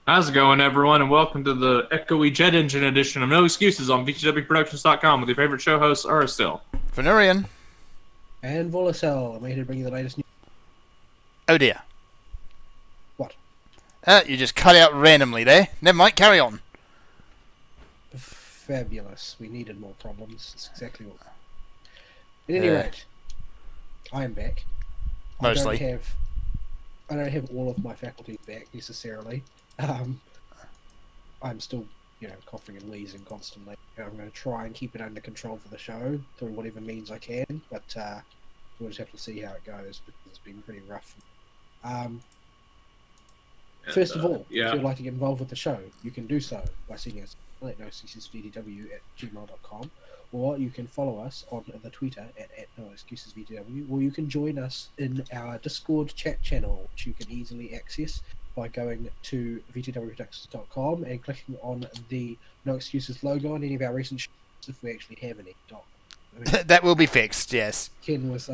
How's it going, everyone, and welcome to the echoey jet engine edition of No Excuses on VTWProductions.com with your favorite show hosts, Aristil. Fernurian. And Volacel, I'm here to bring you the latest news. Oh dear. What? You just cut out randomly there. Never mind, carry on. Fabulous. We needed more problems. That's exactly what. At any rate, I am back. Mostly. I don't have all of my faculty back necessarily. I'm still, coughing and wheezing constantly. I'm going to try and keep it under control for the show through whatever means I can, but we'll just have to see how it goes because it's been pretty rough. First of all, if you'd like to get involved with the show, you can do so by sending us at noexcusesvtw@gmail.com, or you can follow us on the Twitter at noexcusesvtw, or you can join us in our Discord chat channel, which you can easily access by going to vtwproductions.com and clicking on the No Excuses logo on any of our recent shows, if we actually have any. That will be fixed, yes. Ken was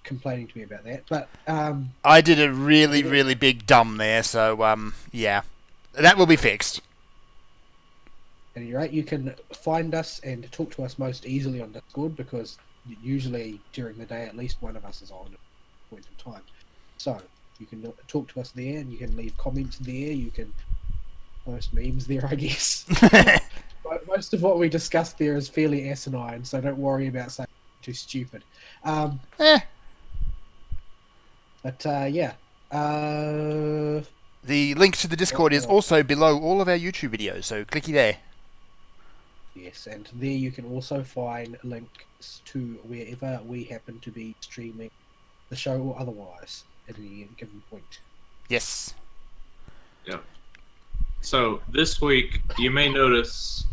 complaining to me about that, but I did a really big dumb there, so yeah, that will be fixed. At any rate, you can find us and talk to us most easily on Discord because usually during the day at least one of us is on at a point in time. So you can talk to us there, and you can leave comments there. You can post memes there, I guess. But most of what we discussed there is fairly asinine, so don't worry about saying too stupid. But yeah. The link to the Discord is also below all of our YouTube videos, so clicky there. Yes, and there you can also find links to wherever we happen to be streaming the show or otherwise at any given point. Yes. Yeah. So, this week, you may notice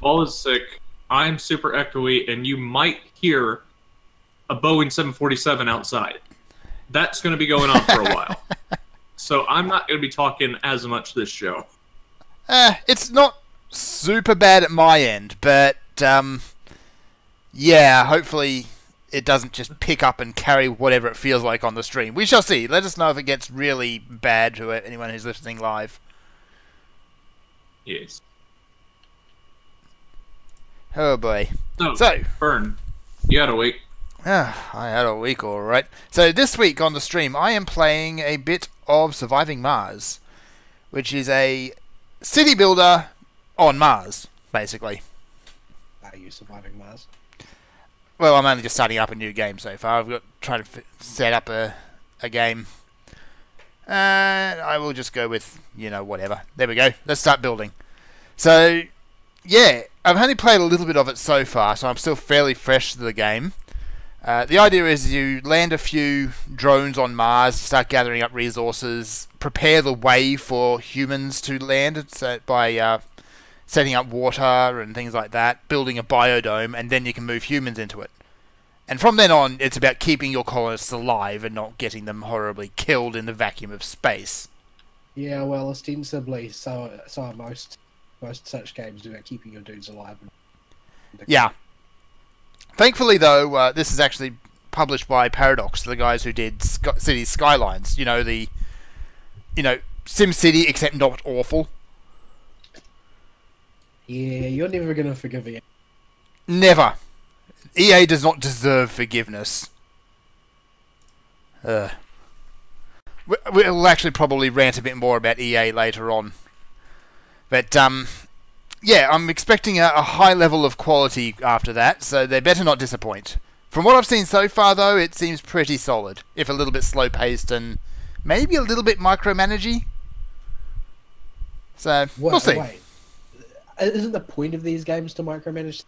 Vaul is sick, I'm super echoey, and you might hear a Boeing 747 outside. That's going to be going on for a while. So, I'm not going to be talking as much this show. It's not super bad at my end, but yeah, hopefully it doesn't just pick up and carry whatever it feels like on the stream. We shall see. Let us know if it gets really bad to anyone who's listening live. Yes. Oh boy. So Fern, you had a week. I had a week, alright. So this week on the stream, I am playing a bit of Surviving Mars, which is a city builder on Mars, basically. Are you surviving Mars? Well, I'm only just starting up a new game so far. I've got trying to set up a game. And I will just go with, whatever. There we go. Let's start building. So, yeah, I've only played a little bit of it so far, so I'm still fairly fresh to the game. The idea is you land a few drones on Mars, start gathering up resources, prepare the way for humans to land by setting up water and things like that, building a biodome, and then you can move humans into it. And from then on, it's about keeping your colonists alive and not getting them horribly killed in the vacuum of space. Yeah, well, ostensibly, so are most such games about keeping your dudes alive. Yeah. Thankfully, though, this is actually published by Paradox, the guys who did City Skylines. SimCity, except not awful. Yeah, you're never going to forgive EA. Never. EA does not deserve forgiveness. We'll actually probably rant a bit more about EA later on. But, yeah, I'm expecting a high level of quality after that, so they better not disappoint. From what I've seen so far, though, it seems pretty solid, if a little bit slow-paced and maybe a little bit micromanagey. So, we'll see. Wait. Isn't the point of these games to micromanage?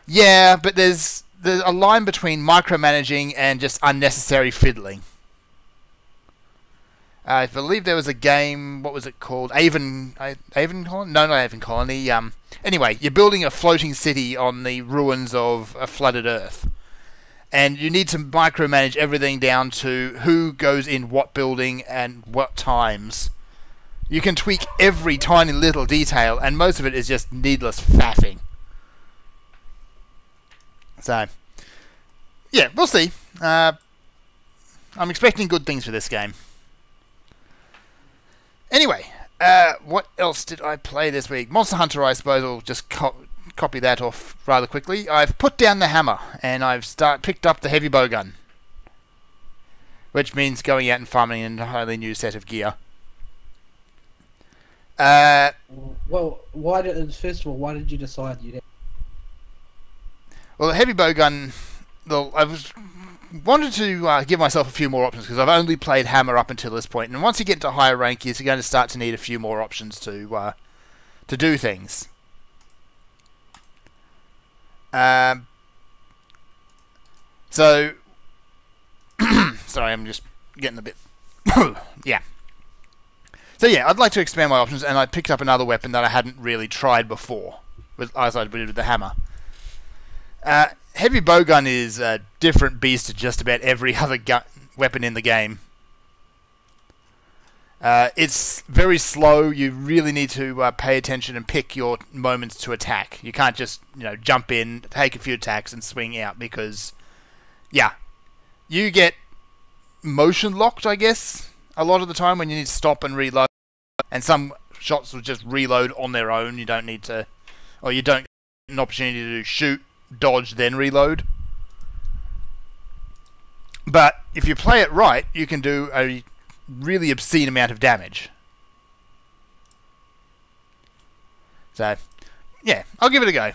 Yeah, but there's a line between micromanaging and just unnecessary fiddling. I believe there was a game, what was it called? Avon Colony? No, not Avon Colony. Anyway, you're building a floating city on the ruins of a flooded Earth. And you need to micromanage everything down to who goes in what building and what times. You can tweak every tiny little detail, and most of it is just needless faffing. So, yeah, we'll see. I'm expecting good things for this game. Anyway, What else did I play this week? Monster Hunter, I suppose. I'll just copy that off rather quickly. I've put down the hammer and I've picked up the heavy bow gun, which means going out and farming an entirely new set of gear. Well, why did you decide you did? Well, the heavy bow gun. Wanted to give myself a few more options because I've only played hammer up until this point, and once you get into higher rank, you're going to start to need a few more options to do things. So, sorry, I'm just getting a bit. Yeah. So yeah, I'd like to expand my options, and I picked up another weapon that I hadn't really tried before, as I did with the hammer. Heavy bowgun is a different beast to just about every other weapon in the game. It's very slow. You really need to pay attention and pick your moments to attack. You can't just jump in, take a few attacks, and swing out because, yeah, you get motion locked, I guess, a lot of the time when you need to stop and reload. And some shots will just reload on their own. You don't need to, or you don't get an opportunity to shoot, dodge, then reload. But if you play it right, you can do a really obscene amount of damage. So, yeah, I'll give it a go.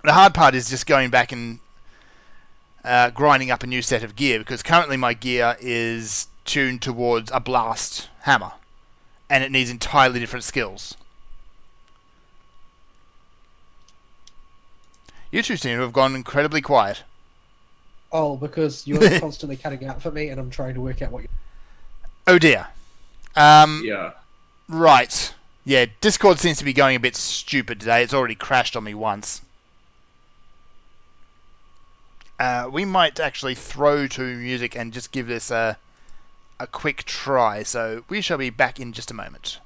The hard part is just going back and grinding up a new set of gear, because currently my gear is tuned towards a blast hammer, and it needs entirely different skills. You two seem to have gone incredibly quiet. Oh, because you're constantly cutting out for me, and I'm trying to work out what you're... Oh dear. Yeah. Right. Yeah, Discord seems to be going a bit stupid today. It's already crashed on me once. We might actually throw to music and just give this a quick try. So we shall be back in just a moment.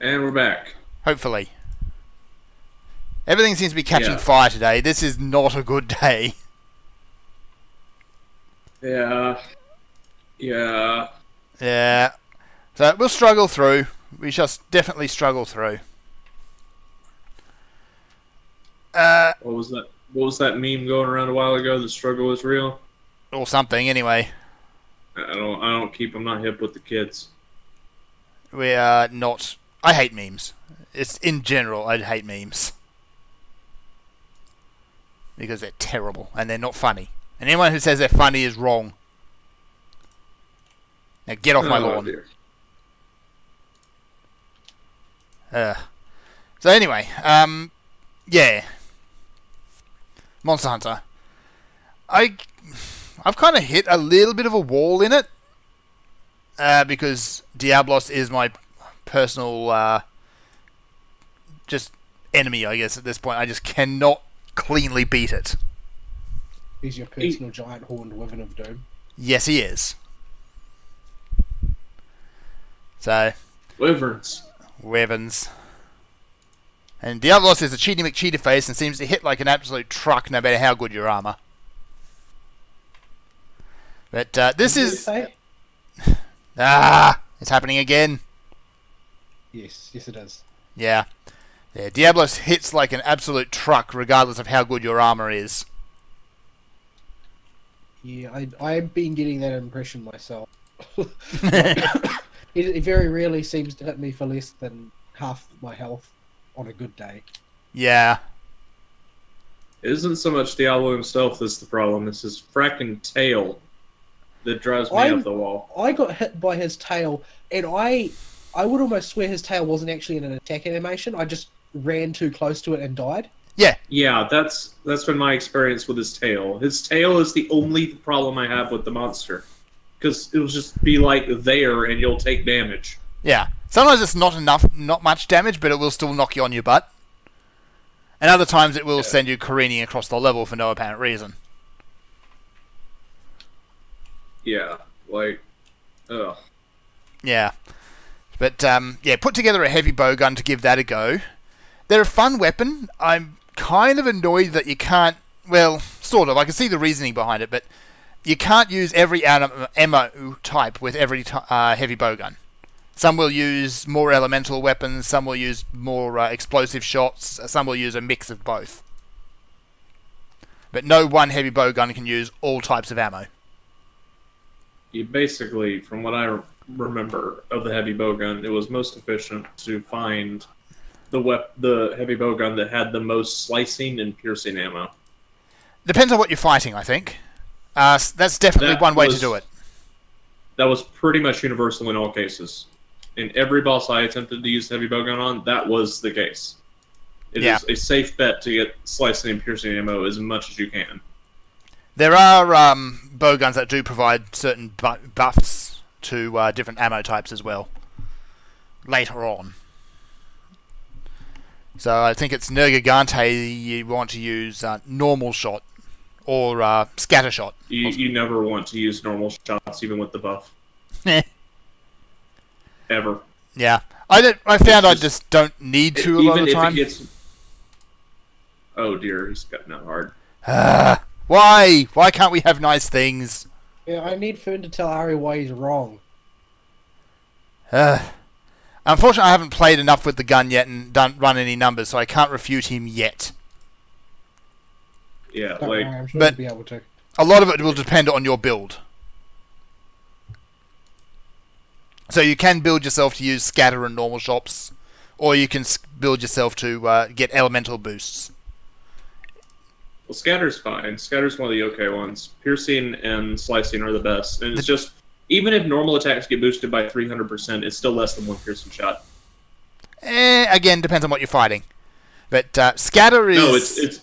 And we're back. Hopefully. Everything seems to be catching fire today. This is not a good day. Yeah. Yeah. So we'll struggle through. We shall definitely struggle through. What was that? What was that meme going around a while ago? The struggle is real. Or something, anyway. I don't keep. I'm not hip with the kids. We are not. I hate memes. It's in general. I hate memes because they're terrible and they're not funny. And anyone who says they're funny is wrong. Now get off my lawn. Dear. So anyway, yeah, Monster Hunter. I've kind of hit a little bit of a wall in it. because Diablos is my personal just enemy, I guess, at this point. I just cannot cleanly beat it. He's your personal giant horned wyvern of doom. Yes, he is. So... Wyverns. And Diablos is a cheaty McCheater face and seems to hit like an absolute truck no matter how good your armor. But this is... It's happening again. Yes it is. Yeah. Diablos hits like an absolute truck regardless of how good your armor is. Yeah, I've been getting that impression myself. It very rarely seems to hit me for less than half my health on a good day. Yeah. It isn't so much Diablo himself that's the problem, it's his fracking tail that drives me up the wall. I got hit by his tail, and I would almost swear his tail wasn't actually in an attack animation. I just ran too close to it and died. Yeah. Yeah, that's been my experience with his tail. His tail is the only problem I have with the monster. Because it'll just be like there and you'll take damage. Yeah. Sometimes it's not much damage, but it will still knock you on your butt. And other times it will send you careening across the level for no apparent reason. Yeah, like, ugh. Yeah. But, put together a heavy bowgun to give that a go. They're a fun weapon. I'm kind of annoyed that you can't... Well, sort of. I can see the reasoning behind it, but you can't use every ammo type with every heavy bowgun. Some will use more elemental weapons, some will use more explosive shots, some will use a mix of both. But no one heavy bowgun can use all types of ammo. You basically, from what I remember of the heavy bowgun, it was most efficient to find the heavy bowgun that had the most slicing and piercing ammo. Depends on what you're fighting, I think. That's definitely one way to do it. That was pretty much universal in all cases. In every boss I attempted to use heavy bowgun on, that was the case. It is a safe bet to get slicing and piercing ammo as much as you can. There are bowguns that do provide certain buffs to different ammo types as well. Later on. So I think it's Nergigante you want to use normal shot or scatter shot. You never want to use normal shots even with the buff. Ever. Yeah. I found I just don't need to a lot of the time. Oh dear, he's gotten that hard. Why? Why can't we have nice things? Yeah, I need Fern to tell Ari why he's wrong. Unfortunately, I haven't played enough with the gun yet and don't run any numbers, so I can't refute him yet. Yeah, Don't worry, I'm sure but you'll be able to. A lot of it will depend on your build. So you can build yourself to use scatter and normal shots, or you can build yourself to get elemental boosts. Well, scatter's fine. Scatter's one of the okay ones. Piercing and slicing are the best. And it's just, even if normal attacks get boosted by 300%, it's still less than one piercing shot. Again, depends on what you're fighting. But scatter is... No, it's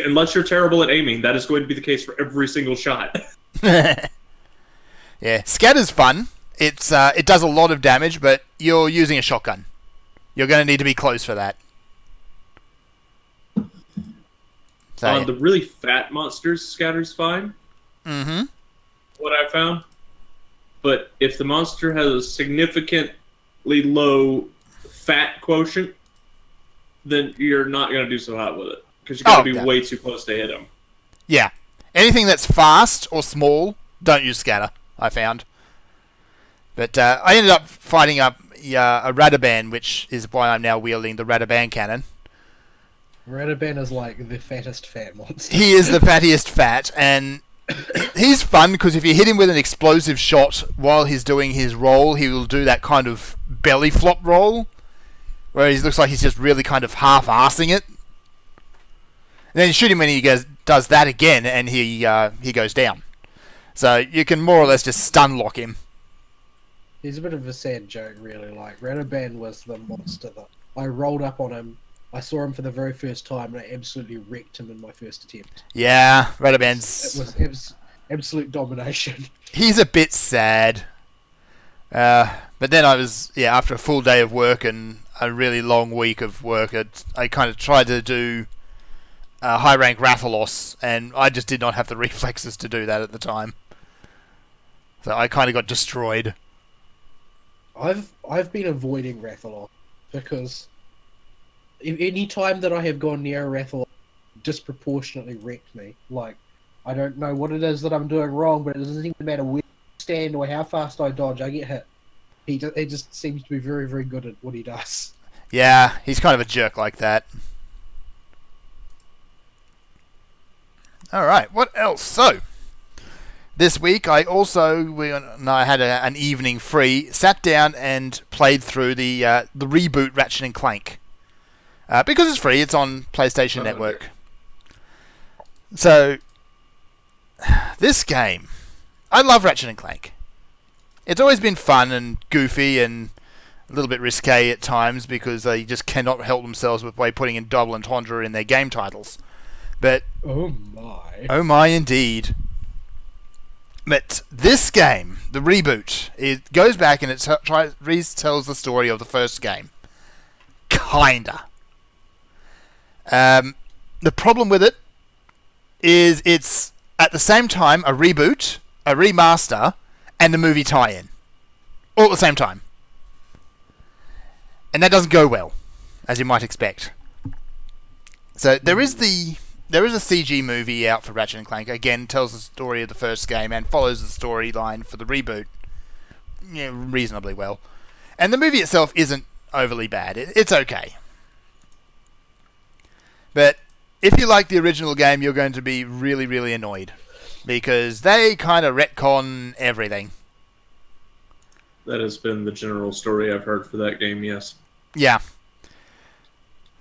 unless you're terrible at aiming, that is going to be the case for every single shot. Yeah, scatter's fun. It does a lot of damage, but you're using a shotgun. You're going to need to be close for that. So, On the really fat monsters, scatter's fine. Mm-hmm. What I found. But if the monster has a significantly low fat quotient, then you're not going to do so hot with it. Because you're going to be way too close to hit him. Yeah. Anything that's fast or small, don't use scatter, I found. But I ended up fighting up a Radaban, which is why I'm now wielding the Radaban cannon. Radaban is like the fattest fat monster. He is the fattiest fat, and he's fun because if you hit him with an explosive shot while he's doing his roll, he will do that kind of belly flop roll, where he looks like he's just really kind of half-arsing it. And then you shoot him when he does that again, and he goes down. So you can more or less just stun lock him. He's a bit of a sad joke, really. Like, Radaban was the monster that I rolled up on him. I saw him for the very first time, and I absolutely wrecked him in my first attempt. Yeah, Radaban's... It was absolute domination. He's a bit sad. But then I was, after a full day of work and a really long week of work, I kind of tried to do high rank Rathalos, and I just did not have the reflexes to do that at the time. So I kind of got destroyed. I've been avoiding Rathalos because any time that I have gone near Rathalos, disproportionately wrecked me. Like, I don't know what it is that I'm doing wrong, but it doesn't even matter where I stand or how fast I dodge, I get hit. He just seems to be very, very good at what he does. Yeah, he's kind of a jerk like that. Alright, what else? So, this week I had an evening free, sat down and played through the reboot Ratchet and Clank. Because it's free, it's on PlayStation Network. So, this game, I love Ratchet and Clank. It's always been fun and goofy and a little bit risque at times because they just cannot help themselves by putting in double entendre in their game titles. But oh my indeed. But this game, the reboot, it goes back and it retells the story of the first game. Kinda. The problem with it is it's at the same time a reboot, a remaster, and a movie tie-in. All at the same time. And that doesn't go well, as you might expect. So there is a CG movie out for Ratchet and Clank. Again, tells the story of the first game and follows the storyline for the reboot reasonably well. And the movie itself isn't overly bad. It's okay. But if you like the original game, you're going to be really, really annoyed. Because they kind of retcon everything. That has been the general story I've heard for that game, yes. Yeah.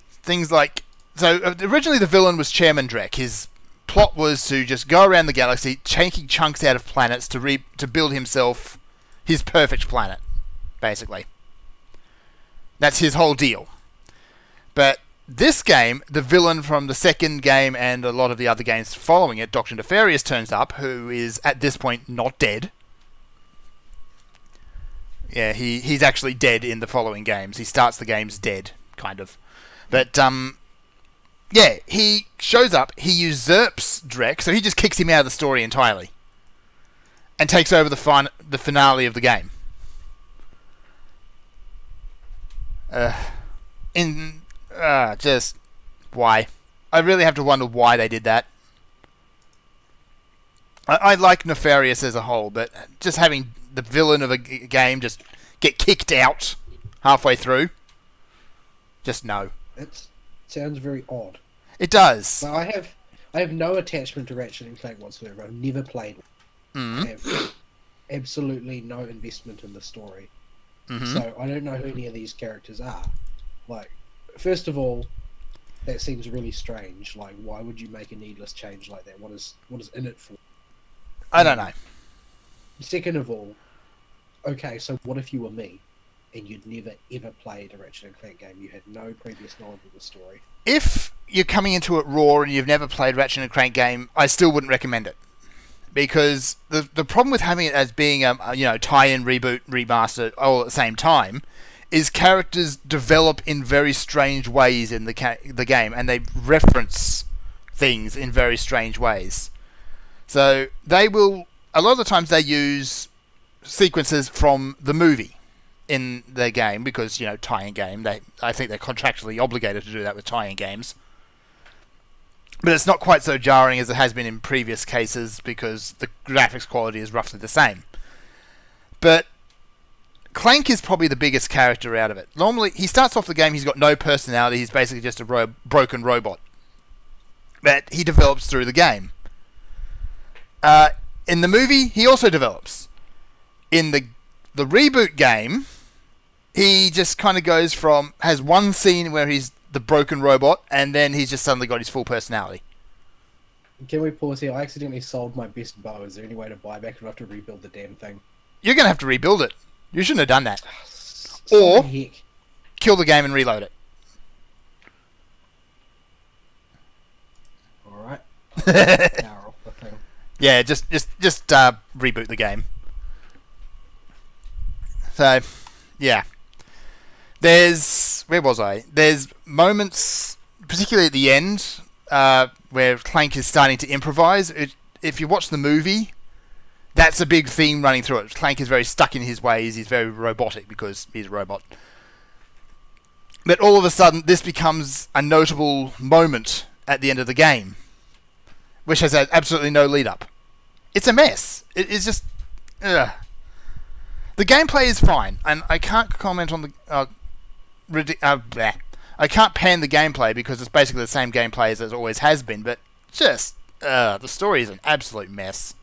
Things like... So, originally the villain was Chairman Drek. His plot was to just go around the galaxy, taking chunks out of planets to build himself his perfect planet, basically. That's his whole deal. But this game, the villain from the second game and a lot of the other games following it, Dr. Nefarious, turns up, who is, at this point, not dead. Yeah, he's actually dead in the following games. He starts the games dead, kind of. But, yeah, he shows up, he usurps Drek, so he just kicks him out of the story entirely. And takes over the finale of the game. Just... why? I really have to wonder why they did that. I like Nefarious as a whole, but just having the villain of a game just get kicked out halfway through, just no. It sounds very odd. It does. But I have no attachment to Ratchet and Clank whatsoever. I've never played it. I have absolutely no investment in the story. So I don't know who any of these characters are. Like, first of all, that seems really strange. Like, why would you make a needless change like that? What is in it for? I don't know. Second of all, okay, so what if you were me and you'd never ever played a Ratchet and Clank game? You had no previous knowledge of the story. If you're coming into it raw and you've never played Ratchet and Clank game, I still wouldn't recommend it. Because the problem with having it as being a tie-in, reboot, remaster all at the same time is characters develop in very strange ways in the game, and they reference things in very strange ways. So they will, a lot of the times they use sequences from the movie in their game, because, tie-in game, I think they're contractually obligated to do that with tie-in games. But it's not quite so jarring as it has been in previous cases, because the graphics quality is roughly the same. But Clank is probably the biggest character out of it. Normally, he starts off the game, he's got no personality, he's basically just a broken robot. But he develops through the game. In the movie, he also develops. In the reboot game, he just kind of goes from... has one scene where he's the broken robot, and then he's just suddenly got his full personality. Can we pause here? I accidentally sold my best bow. Is there any way to buy back, or do I have to rebuild the damn thing? You're going to have to rebuild it. You shouldn't have done that. So or heck. kill the game and reload it. Alright. Power off the thing. Yeah, just reboot the game. So, yeah. Where was I? There's moments, particularly at the end, where Clank is starting to improvise. If you watch the movie, that's a big theme running through it. Clank is very stuck in his ways. He's very robotic because he's a robot. But all of a sudden, this becomes a notable moment at the end of the game, which has had absolutely no lead up. It's a mess. It's just... Ugh. The gameplay is fine, and I can't comment on the... I can't pan the gameplay because it's basically the same gameplay as it always has been, but just... the story is an absolute mess.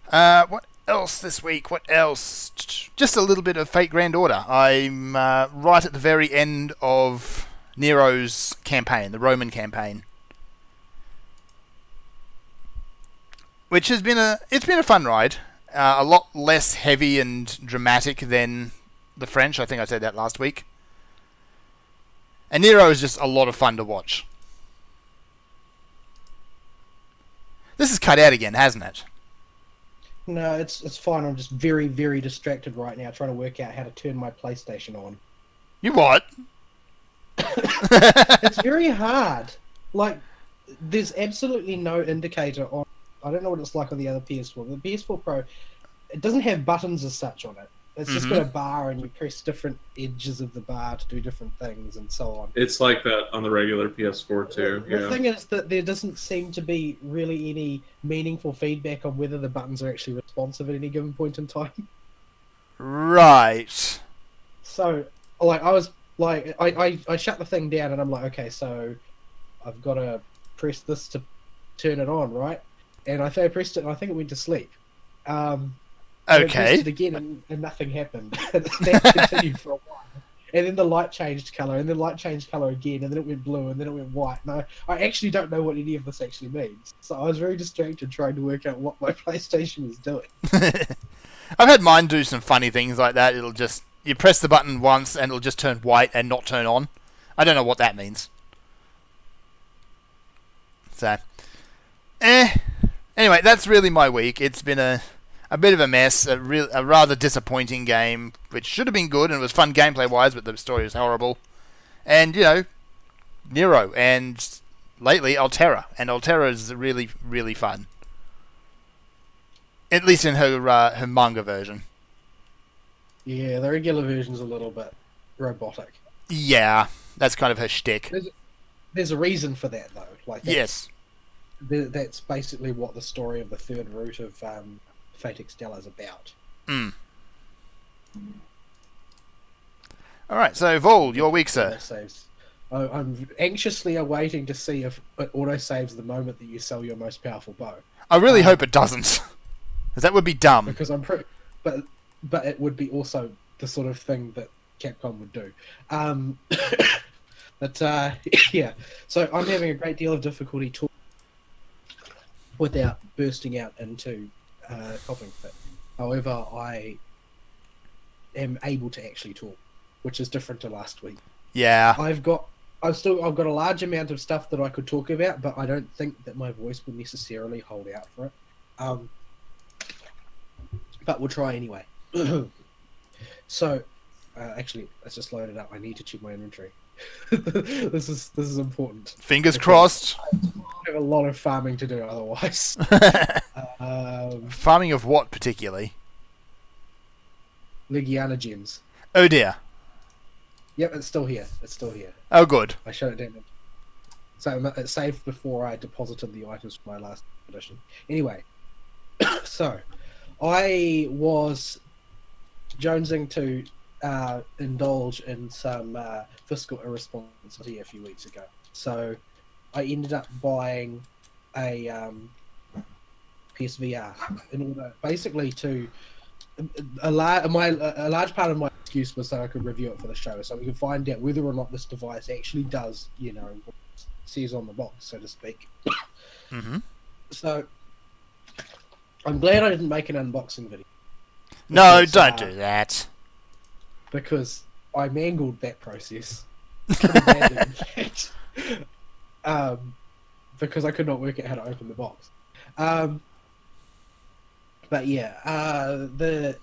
What else this week? What else? Just a little bit of Fate Grand Order. I'm right at the very end of Nero's campaign, the Roman campaign, which has been a fun ride. A lot less heavy and dramatic than the French. I think I said that last week. And Nero is just a lot of fun to watch. This is cut out again, hasn't it? No, it's fine. I'm just very, very distracted right now trying to work out how to turn my PlayStation on. You what? It's very hard. Like, there's absolutely no indicator on... I don't know what it's like on the other PS4. The PS4 Pro, it doesn't have buttons as such on it. It's just got a bar and you press different edges of the bar to do different things and so on. It's like that on the regular PS4 too. The thing is that there doesn't seem to be really any meaningful feedback on whether the buttons are actually responsive at any given point in time. Right. So, like, I was like, I shut the thing down and I'm like, okay, so I've got to press this to turn it on, right? And I think I pressed it and I think it went to sleep. I pressed it again and nothing happened. That continued for a while. And then the light changed colour, and then the light changed colour again, and then it went blue, and then it went white. And I actually don't know what any of this actually means. So I was very distracted trying to work out what my PlayStation is doing. I've had mine do some funny things like that. It'll just... You press the button once, and it'll just turn white and not turn on. I don't know what that means. So... Anyway, that's really my week. It's been a bit of a mess, a rather disappointing game, which should have been good and it was fun gameplay-wise, but the story was horrible. And, you know, Nero, and lately Altera. And Altera is really, really fun. At least in her manga version. Yeah, the regular version's a little bit robotic. Yeah, that's kind of her shtick. There's a reason for that, though. Like, yes. That's basically what the story of the third route of Fate Extella is about. Alright, so Vaul, your week, sir. I'm anxiously awaiting to see if it auto-saves the moment that you sell your most powerful bow. I really hope it doesn't. Because that would be dumb. Because but it would be also the sort of thing that Capcom would do. But yeah, so I'm having a great deal of difficulty talking without bursting out into coughing fit. However, I am able to actually talk, which is different to last week. Yeah. I've got a large amount of stuff that I could talk about, but I don't think that my voice would necessarily hold out for it. But we'll try anyway. So, actually, let's just load it up. I need to check my inventory. This is important. Fingers crossed. I have a lot of farming to do otherwise. Farming of what particularly? Legiana gems. Oh dear. Yep, it's still here. Oh good. I shut it down. So it saved before I deposited the items for my last edition. Anyway, so I was jonesing to indulge in some fiscal irresponsibility a few weeks ago. So I ended up buying a PSVR in order, basically, to a large part of my excuse was that I could review it for the show, so we could find out whether or not this device actually does, you know, what it says on the box, so to speak. So I'm glad I didn't make an unboxing video. No, don't do that. Because I mangled that process pretty badly, in fact. Because I could not work out how to open the box. But yeah, the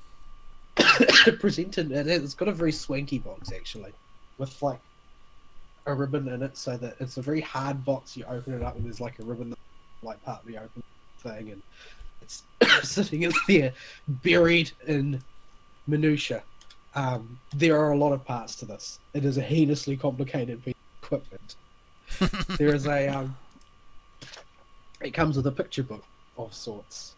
presented, and it's got a very swanky box actually, with like a ribbon in it, so that it's a very hard box. You open it up and there's like a ribbon that like partly open thing, and it's sitting in there buried in minutia. There are a lot of parts to this. It is a heinously complicated piece of equipment. There is a it comes with a picture book of sorts,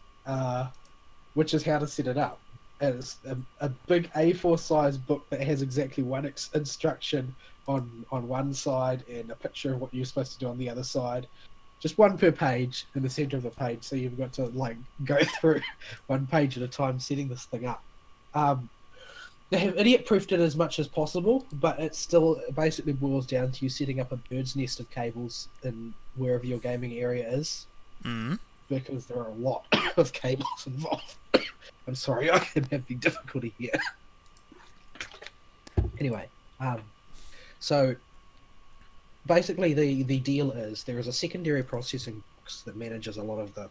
which is how to set it up. And it's a big A4 size book that has exactly one instruction on one side and a picture of what you're supposed to do on the other side. Just one per page in the center of the page, so you've got to like go through one page at a time setting this thing up. They have idiot-proofed it as much as possible, but it still basically boils down to you setting up a bird's nest of cables in wherever your gaming area is, because there are a lot of cables involved. I'm sorry, I am having difficulty here. Anyway, so basically the deal is there is a secondary processing box that manages a lot of the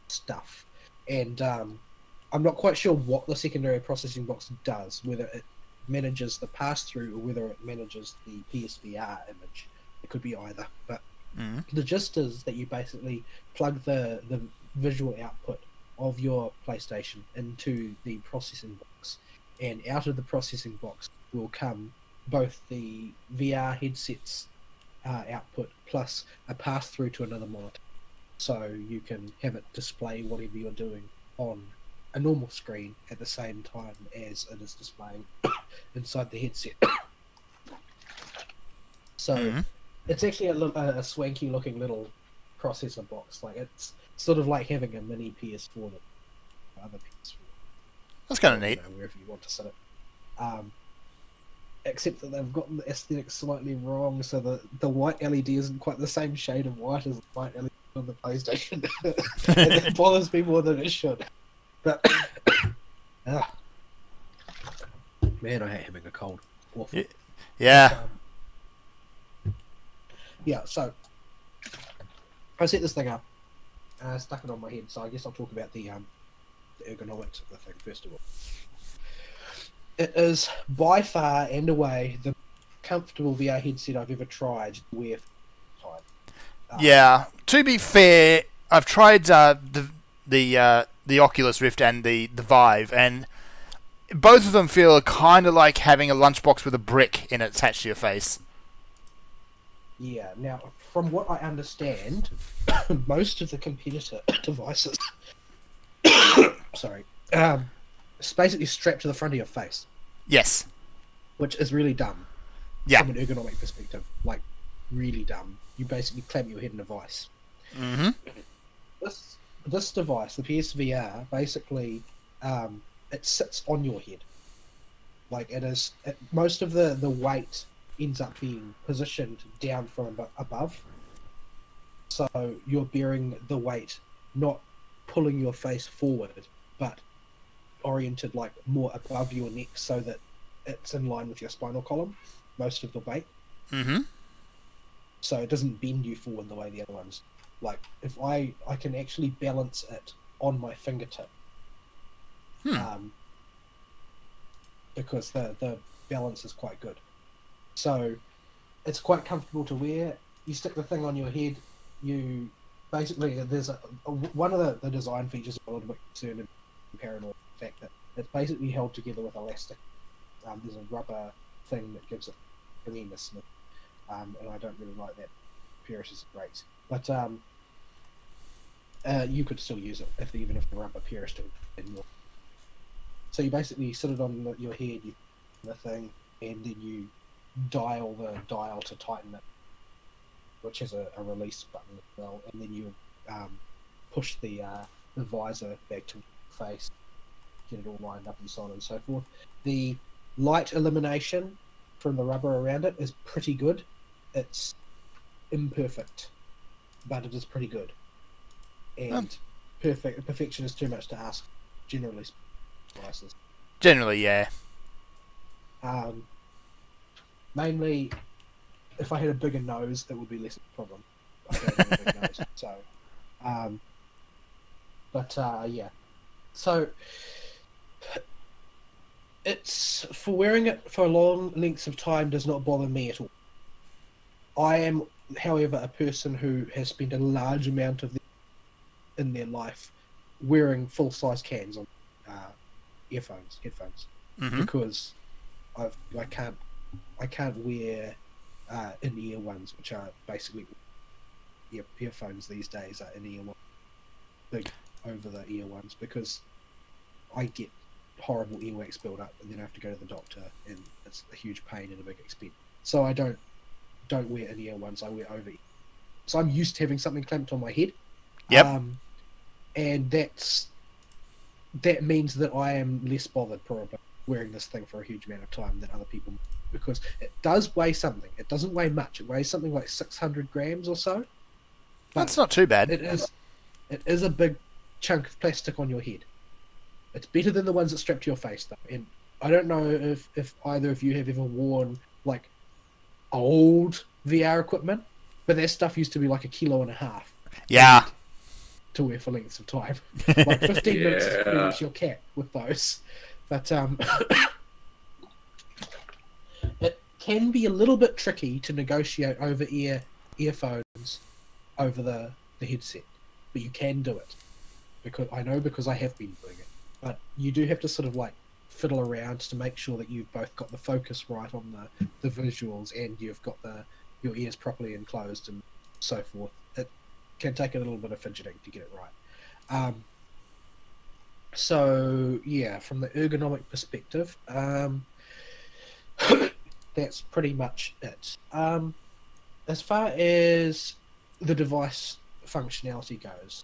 stuff, and I'm not quite sure what the secondary processing box does, whether it manages the pass-through or whether it manages the PSVR image. It could be either, but the gist is that you basically plug the visual output of your PlayStation into the processing box, and out of the processing box will come both the VR headsets output plus a pass-through to another monitor, so you can have it display whatever you're doing on a normal screen at the same time as it is displaying inside the headset. So it's actually a swanky looking little processor box. Like, it's sort of like having a mini PS4 or other PS4. That's kind of neat. Wherever you want to sit it. Except that they've gotten the aesthetics slightly wrong, so the white LED isn't quite the same shade of white as the white LED on the PlayStation. And it bothers me more than it should. But man, I hate having a cold. Awful. Yeah. Yeah, so I set this thing up, stuck it on my head, so I guess I'll talk about the ergonomics of the thing first of all. It is by far and away the comfortable VR headset I've ever tried to wear for time. Yeah, to be fair, I've tried the Oculus Rift and the Vive, and both of them feel kind of like having a lunchbox with a brick in it attached to your face. Yeah, now, from what I understand, most of the competitor devices it's basically strapped to the front of your face. Yes. Which is really dumb. Yeah. From an ergonomic perspective. Like, really dumb. You basically clamp your head in a vice. Mm-hmm. This device, the PSVR, basically, it sits on your head. Like, most of the weight ends up being positioned down from above. So you're bearing the weight, not pulling your face forward, but oriented like more above your neck so that it's in line with your spinal column, most of the weight. Mm-hmm. So it doesn't bend you forward the way the other ones. Like, if I can actually balance it on my fingertip. Because the balance is quite good. So it's quite comfortable to wear. You stick the thing on your head, you basically, there's one of the design features a little bit concerned and paranoid, the fact that it's basically held together with elastic. There's a rubber thing that gives it bringiness, and I don't really like that. Pierce is great, but you could still use it even if the rubber pierced in your. So you basically sit it on your head, you the thing, and then you dial the dial to tighten it, which has a release button as well, and then you push the visor back to your face, get it all lined up and so on and so forth. The light elimination from the rubber around it is pretty good. It's imperfect, but it is pretty good. And perfection is too much to ask, generally. Devices. Generally, yeah. Mainly, if I had a bigger nose, it would be less of a problem. I don't have a big nose, so. Yeah. So it's for wearing it for long lengths of time does not bother me at all. I am, however, a person who has spent a large amount of in their life wearing full-size cans on headphones, because I can't wear in-ear ones, which are basically earphones these days are in-ear ones, big over-the-ear ones, because I get horrible earwax build-up, and then I have to go to the doctor, and it's a huge pain and a big expense. So I don't wear in-ear ones. I wear over-ear. So I'm used to having something clamped on my head. Yep. And that means that I am less bothered probably wearing this thing for a huge amount of time than other people, because it does weigh something. It doesn't weigh much. It weighs something like 600 grams or so. That's not too bad. It is a big chunk of plastic on your head. It's better than the ones that strap to your face, though. And I don't know if either of you have ever worn like old VR equipment, but that stuff used to be like 1.5 kilos. Yeah. To wear for lengths of time. Like 15 minutes is pretty much your cap with those. But it can be a little bit tricky to negotiate over-ear earphones over the headset. But you can do it. Because I have been doing it. But you do have to sort of like fiddle around to make sure that you've both got the focus right on the visuals, and you've got your ears properly enclosed and so forth. It can take a little bit of fidgeting to get it right. So yeah, from the ergonomic perspective, that's pretty much it. As far as the device functionality goes,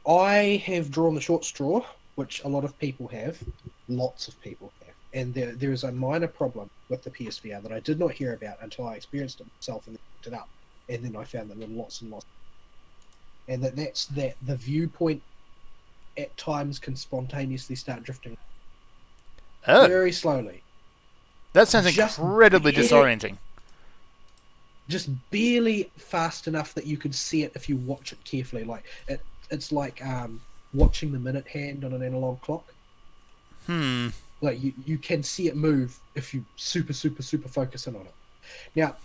I have drawn the short straw, which a lot of people have, lots of people have, and there is a minor problem with the PSVR that I did not hear about until I experienced it myself and looked it up, and then I found that there were lots and lots, and that's that the viewpoint at times can spontaneously start drifting very slowly. That sounds incredibly disorienting. Just barely fast enough that you can see it if you watch it carefully. Like it's like watching the minute hand on an analog clock. Like you can see it move if you super focus in on it. Now,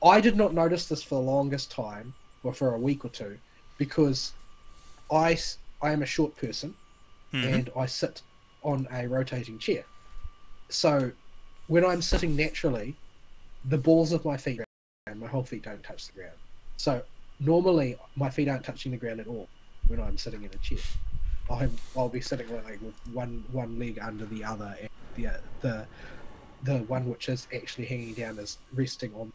I did not notice this for the longest time, or for a week or two, because I am a short person, and I sit on a rotating chair. So when I'm sitting naturally, the balls of my feet and my whole feet don't touch the ground. So normally my feet aren't touching the ground at all when I'm sitting in a chair. I'll be sitting like with one leg under the other, and the one which is actually hanging down is resting on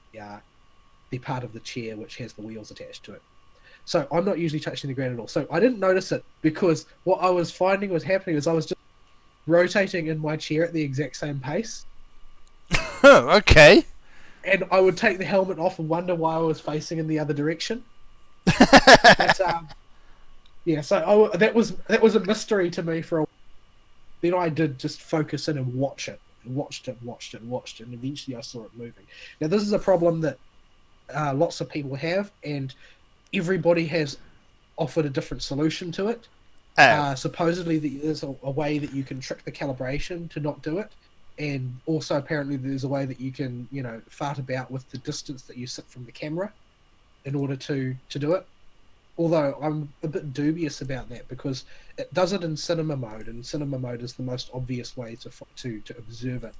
the part of the chair which has the wheels attached to it. So I'm not usually touching the ground at all. So I didn't notice it, because what I was finding was happening is I was just rotating in my chair at the exact same pace. Okay. And I would take the helmet off and wonder why I was facing in the other direction. But, yeah, so that was a mystery to me for a while. Then I did just focus in and watch it. And watched it, and eventually I saw it moving. Now this is a problem that lots of people have, and everybody has offered a different solution to it. Supposedly there's a way that you can trick the calibration to not do it, and also apparently there's a way that you can, fart about with the distance that you sit from the camera in order to do it. Although I'm a bit dubious about that, because it does it in cinema mode, and cinema mode is the most obvious way to observe it,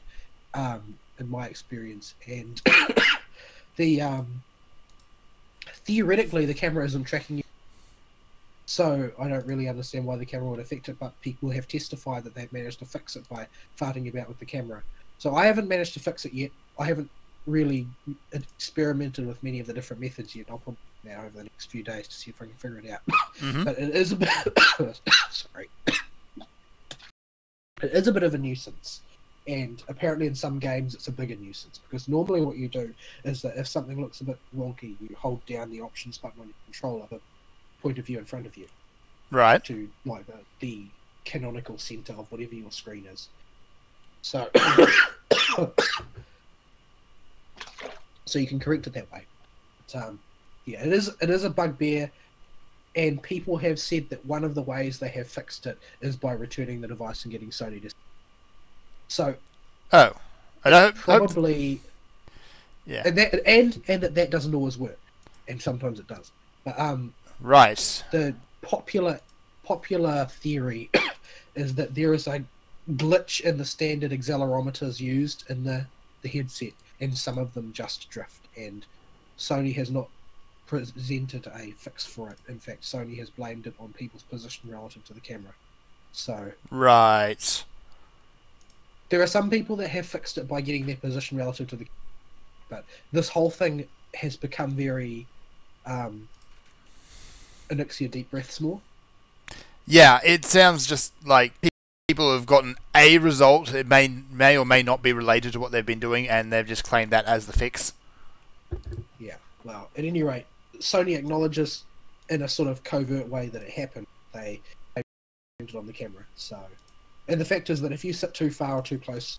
in my experience. And theoretically the camera isn't tracking you, so I don't really understand why the camera would affect it, but people have testified that they've managed to fix it by farting about with the camera. So I haven't managed to fix it yet. I haven't really experimented with many of the different methods yet. I'll probably do that over the next few days to see if I can figure it out. But it is a bit sorry. It is a bit of a nuisance. And apparently in some games it's a bigger nuisance, because normally what you do is that if something looks a bit wonky, you hold down the options button on your controller, the point of view in front of you, right, to like the canonical center of whatever your screen is. So so you can correct it that way. But, yeah, it is a bugbear. And people have said that one of the ways they have fixed it is by returning the device and getting Sony to. So, Oh, I don't probably, yeah, and that doesn't always work, and sometimes it does. But right. the popular theory is that there is a glitch in the standard accelerometers used in the headset, and some of them just drift. And Sony has not presented a fix for it. In fact, Sony has blamed it on people's position relative to the camera. So Right. there are some people that have fixed it by getting their position relative to the camera, but this whole thing has become very Anixia deep breaths more. Yeah, it sounds just like people have gotten a result. It may or may not be related to what they've been doing, and they've just claimed that as the fix. Yeah, well, at any rate, Sony acknowledges in a sort of covert way that it happened. They blamed it on the camera. So, and the fact is that if you sit too far or too close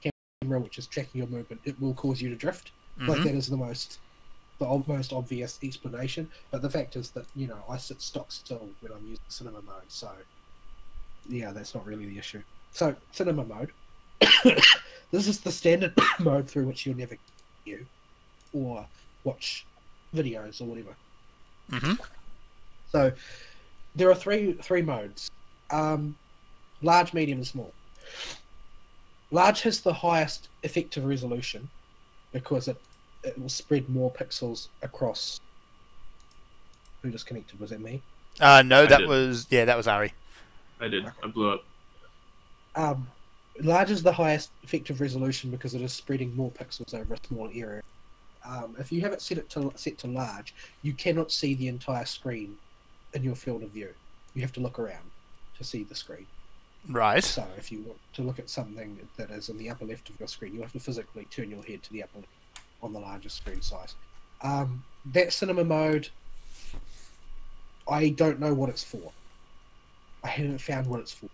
to the camera, which is tracking your movement, it will cause you to drift. Like, that is the most obvious explanation. But the fact is that, you know, I sit stock still when I'm using cinema mode. So, yeah, that's not really the issue. So, cinema mode. This is the standard mode through which you'll never view or watch videos or whatever. So there are three modes: large, medium, and small. Large has the highest effective resolution because it will spread more pixels across. Who disconnected? Was that me? No, that was Ari. I did. Okay. I blew up. Large is the highest effective resolution because it is spreading more pixels over a small area. If you have it set to large, you cannot see the entire screen in your field of view. You have to look around to see the screen. Right. So if you want to look at something that is in the upper left of your screen, you have to physically turn your head to the upper left on the largest screen size. That cinema mode, I don't know what it's for. I haven't found what it's for.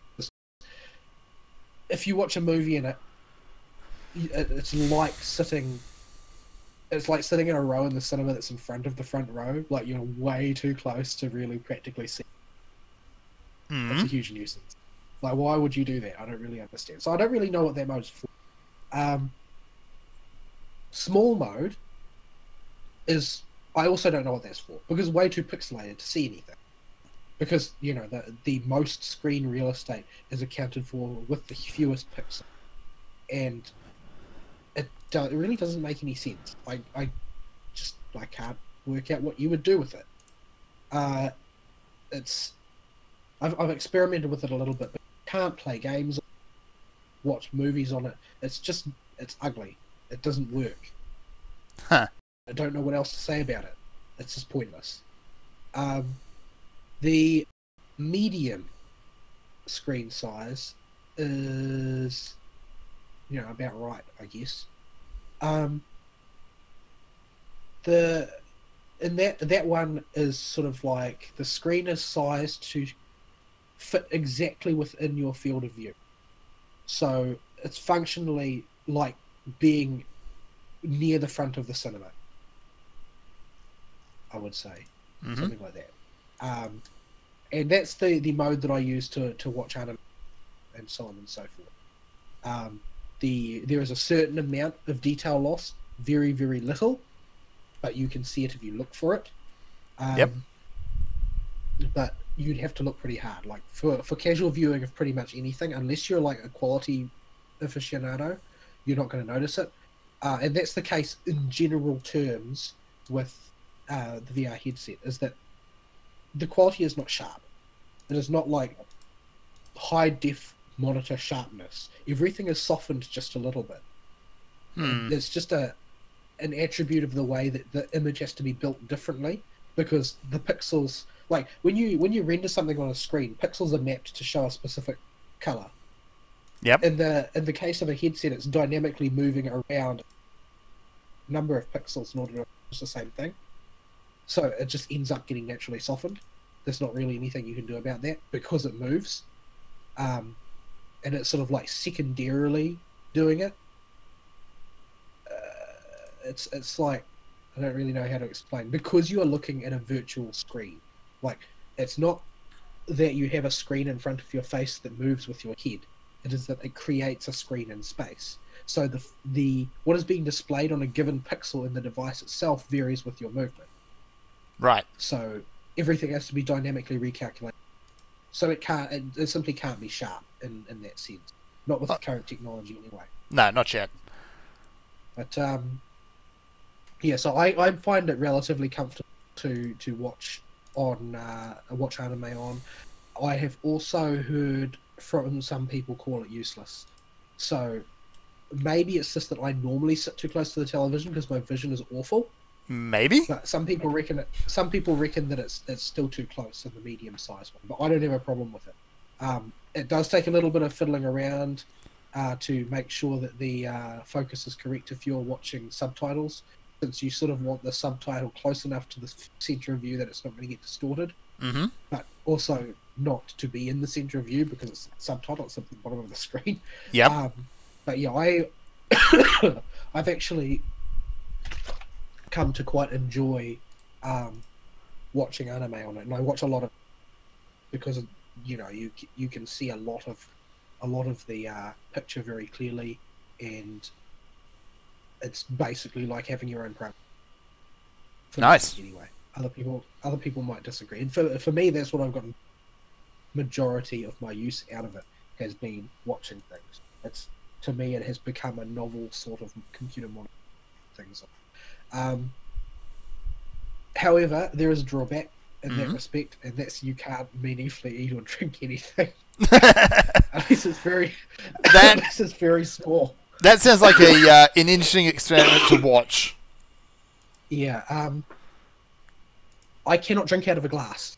If you watch a movie in it, it's like sitting in a row in the cinema that's in front of the front row. Like, you're way too close to really practically see. It's a huge nuisance. Like, why would you do that? I don't really understand. So I don't really know what that mode's for. Small mode is... I also don't know what that's for, because it's way too pixelated to see anything. Because, you know, the most screen real estate is accounted for with the fewest pixels. And it really doesn't make any sense. I can't work out what you would do with it. I've experimented with it a little bit, but you can't play games, watch movies on it. It's ugly. It doesn't work. Huh. I don't know what else to say about it. It's just pointless. The medium screen size is, you know, about right, I guess. That one is sort of like the screen is sized to fit exactly within your field of view. So it's functionally like being near the front of the cinema, I would say. Something like that. And that's the mode that I use to watch anime and so on and so forth. There is a certain amount of detail loss, very, very little, but you can see it if you look for it. Yep. But you'd have to look pretty hard. Like, for casual viewing of pretty much anything, unless you're like a quality aficionado, you're not going to notice it. And that's the case in general terms with the VR headset, is that the quality is not sharp. It is not like high def monitor sharpness. Everything is softened just a little bit. It's just an attribute of the way that the image has to be built differently, because the pixels, like when you render something on a screen, pixels are mapped to show a specific color. Yep. In the case of a headset, it's dynamically moving around a number of pixels in order to accomplish the same thing. So it just ends up getting naturally softened. There's not really anything you can do about that because it moves. And it's sort of like secondarily doing it. It's like, I don't really know how to explain. Because you are looking at a virtual screen, Like, it's not that you have a screen in front of your face that moves with your head. It is that it creates a screen in space. So the what is being displayed on a given pixel in the device itself varies with your movement. Right. So everything has to be dynamically recalculated. So it simply can't be sharp in that sense. Not with the current technology anyway. No, not yet. But yeah, so I find it relatively comfortable to watch anime on. I have also heard from some people call it useless. So maybe it's just that I normally sit too close to the television because my vision is awful. Maybe. But some people reckon that it's still too close in the medium sized one. But I don't have a problem with it. It does take a little bit of fiddling around to make sure that the focus is correct if you're watching subtitles, since you sort of want the subtitle close enough to the center of view that it's not going to get distorted, but also not to be in the center of view because it's subtitle, it's at the bottom of the screen. Yep. But yeah, I've actually come to quite enjoy watching anime on it, and I watch a lot of because you can see a lot of the picture very clearly, and it's basically like having your own program. Nice. Anyway, other people might disagree, and for me, that's what I've gotten. Majority of my use out of it has been watching things. To me, it has become a novel sort of computer monitor things. However, there is a drawback in that respect, and that's you can't meaningfully eat or drink anything. This is very small. That sounds like an interesting experiment to watch. Yeah, I cannot drink out of a glass.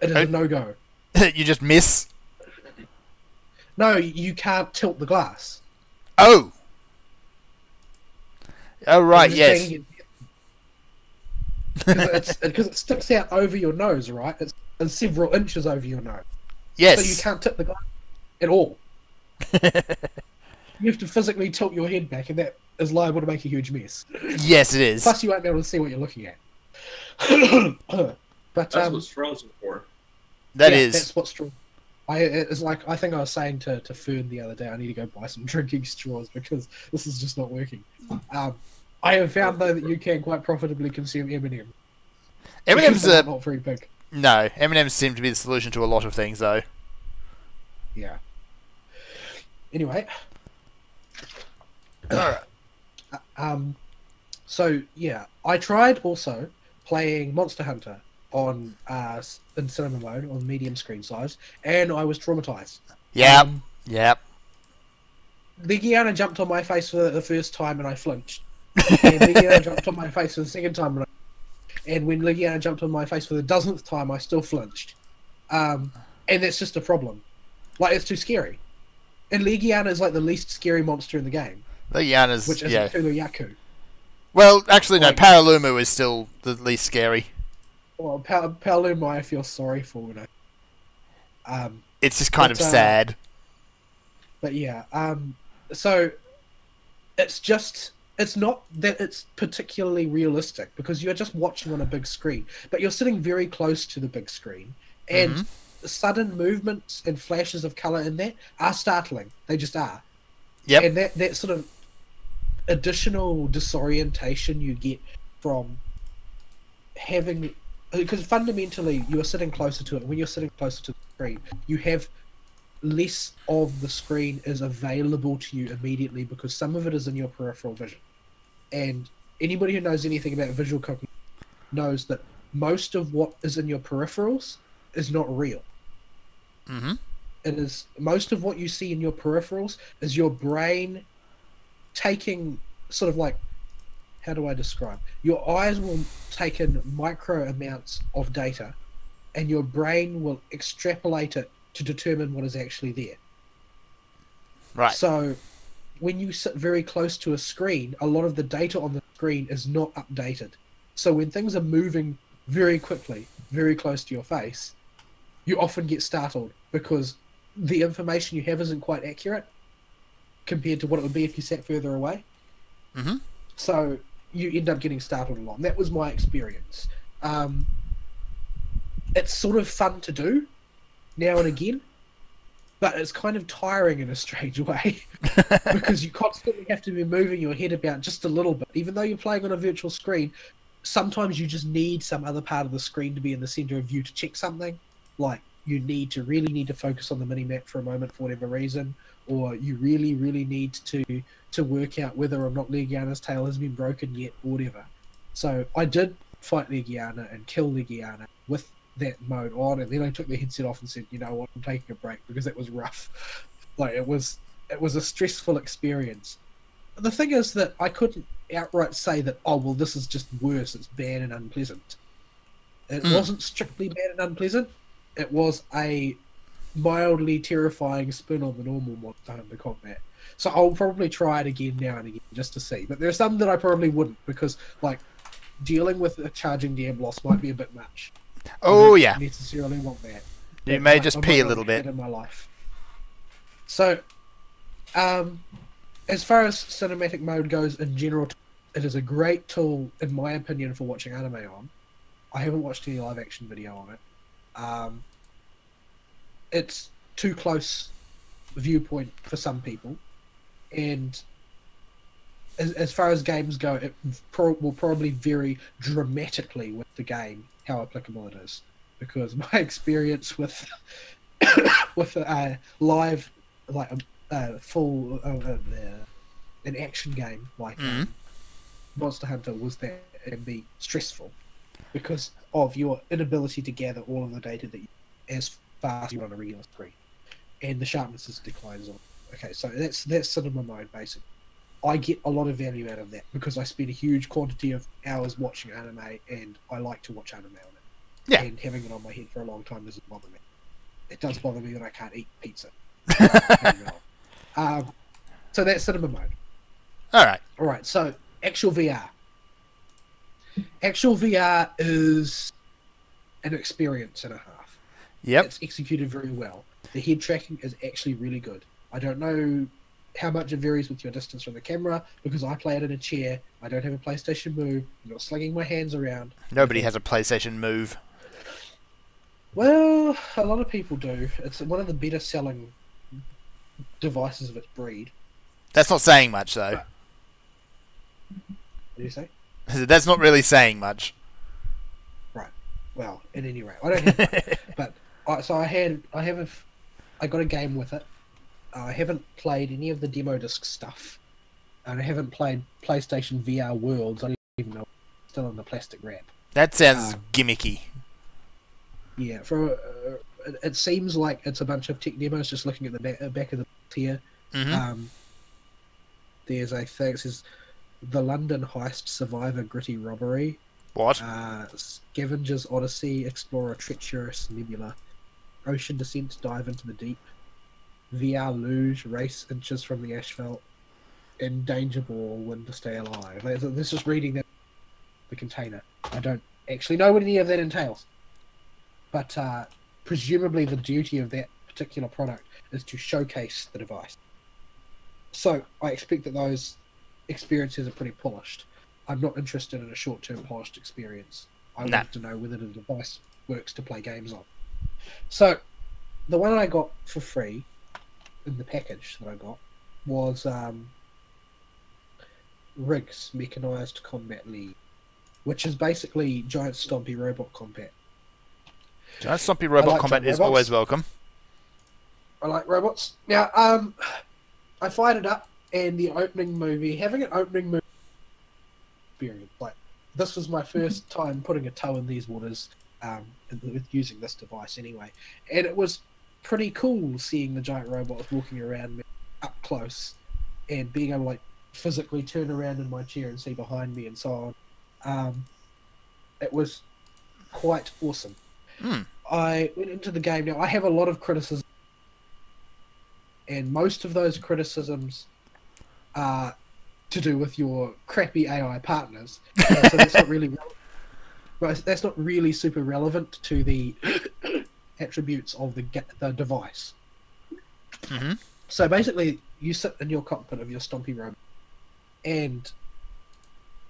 It is a no-go. You just miss? No, you can't tilt the glass. Oh! Oh, right, yes. Because it sticks out over your nose, right? It's several inches over your nose. Yes. So you can't tip the glass at all. You have to physically tilt your head back, and that is liable to make a huge mess. Yes, it is. Plus, you won't be able to see what you're looking at. But that's what straws are for. That's what straw. It's like I think I was saying to Fern the other day, I need to go buy some drinking straws because this is just not working. I have found though that you can quite profitably consume M&M. M&M's are not very big. No, M&M's seem to be the solution to a lot of things, though. Yeah. Anyway. So yeah, I tried also playing Monster Hunter on in cinema mode on medium screen size, and I was traumatized. Yep. Yep. Legiana jumped on my face for the first time, and I flinched. And Legiana jumped on my face for the second time, and when Legiana jumped on my face for the 10th time, I still flinched. And that's just a problem. Like, it's too scary. And Legiana is like the least scary monster in the game. Legiana's, which is Yaku. Well, actually, no, Paralumu is still the least scary. Well, Paralumu I feel sorry for, you know. It's just kind of sad. But yeah, so it's not that it's particularly realistic because you're just watching on a big screen, but you're sitting very close to the big screen, and sudden movements and flashes of color in that are startling. They just are. Yep. And that sort of additional disorientation you get from having, because fundamentally you are sitting closer to it. When you're sitting closer to the screen, you have less of the screen is available to you immediately because some of it is in your peripheral vision. And anybody who knows anything about visual cognition knows that most of what is in your peripherals is not real. It is most of what you see in your peripherals is your brain taking sort of like, how do I describe? Your eyes will take in micro amounts of data, and your brain will extrapolate it to determine what is actually there. Right. So when you sit very close to a screen, a lot of the data on the screen is not updated. So when things are moving very quickly, very close to your face, you often get startled because the information you have isn't quite accurate compared to what it would be if you sat further away. So you end up getting startled a lot. And that was my experience. it's sort of fun to do now and again, but it's kind of tiring in a strange way because you constantly have to be moving your head about just a little bit. Even though you're playing on a virtual screen, sometimes you just need some other part of the screen to be in the center of view to check something. Like you really need to focus on the mini-map for a moment for whatever reason, or you really need to work out whether or not Legiana's tail has been broken yet, or whatever. So I did fight Legiana and kill Legiana with that mode on, and then I took the headset off and said, you know what, I'm taking a break because it was rough. Like it was a stressful experience. The thing is that I couldn't outright say that, oh well, this is just worse, it's bad and unpleasant. It wasn't strictly bad and unpleasant. It was a mildly terrifying spin on the normal Monster Hunter combat. So I'll probably try it again now and again just to see. But there's some that I probably wouldn't, because like dealing with a charging Diablos might be a bit much. Oh, I yeah. don't necessarily want that. You may just pee a little bit in my life. So, as far as cinematic mode goes in general, it is a great tool, in my opinion, for watching anime on. I haven't watched any live action video on it. It's too close viewpoint for some people, and as far as games go, it will probably vary dramatically with the game how applicable it is, because my experience with with a live, like a full an action game like Monster Hunter was that it can be stressful because of your inability to gather all of the data that you, as fast as you on a regular screen, and the sharpness declines on. Okay, so that's cinema mode basically. I get a lot of value out of that because I spend a huge quantity of hours watching anime, and I like to watch anime on it. Yeah. And having it on my head for a long time doesn't bother me. It does bother me that I can't eat pizza. So that's cinema mode. Alright, so actual VR. Actual VR is an experience and a half. Yep. It's executed very well. The head tracking is actually really good. I don't know how much it varies with your distance from the camera, because I play it in a chair. I don't have a PlayStation Move. I'm not slinging my hands around. Nobody has a PlayStation Move. Well, a lot of people do. It's one of the better selling devices of its breed. That's not saying much, though. What do you say? That's not really saying much. Right. Well, at any rate, I don't have one. But I got a game with it. I haven't played any of the demo disc stuff, and I haven't played PlayStation VR Worlds. I don't even know it's still in the plastic wrap. That sounds gimmicky. Yeah, it seems like it's a bunch of tech demos. Just looking at the back of the box here, there's a thing. It says the London Heist Survivor Gritty Robbery. What? Scavenger's Odyssey, Explorer Treacherous Nebula, Ocean Descent, Dive into the Deep, VR Luge, Race Inches from the Asphalt, and Danger Ball, Win to Stay Alive. This is reading the container. I don't actually know what any of that entails. But presumably the duty of that particular product is to showcase the device. So I expect that those experiences are pretty polished. I'm not interested in a short-term polished experience. I want to know whether the device works to play games on. So the one I got for free in the package that I got was RIGS, Mechanized Combat League, which is basically Giant Stompy Robot Combat. Giant Stompy Robot Combat is always welcome. I like robots. Now, I fired it up, and the opening movie, having an opening movie experience, like, this was my first time putting a toe in these waters, with using this device anyway, and it was pretty cool seeing the giant robots walking around me up close, and being able to, like, physically turn around in my chair and see behind me and so on. It was quite awesome. I went into the game. Now, I have a lot of criticism, and most of those criticisms are to do with your crappy AI partners. So that's not really that's not really super relevant to the attributes of the device. So basically, you sit in your cockpit of your Stompy robot, and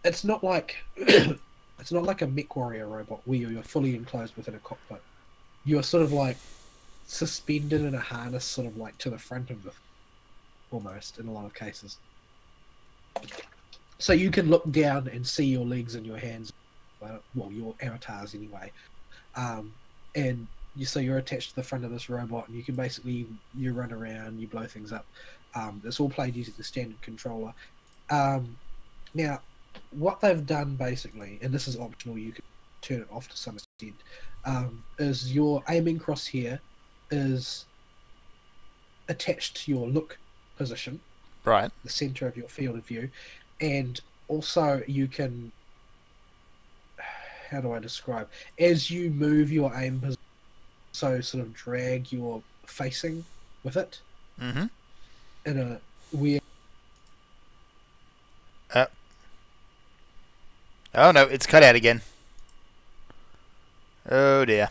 it's not like it's not like a Mech Warrior robot where you're fully enclosed within a cockpit. you're sort of like suspended in a harness, sort of like to the front of the, almost in a lot of cases. So you can look down and see your legs and your hands, well, your avatars anyway, and so you're attached to the front of this robot, and you can basically you run around, you blow things up. It's all played using the standard controller. Now, what they've done basically, and this is optional, you can turn it off to some extent, is your aiming crosshair is attached to your look position, right, the center of your field of view, and also you can, how do I describe, as you move your aim position, so sort of drag your facing with it in a weird. Oh no, it's cut out again. Oh dear.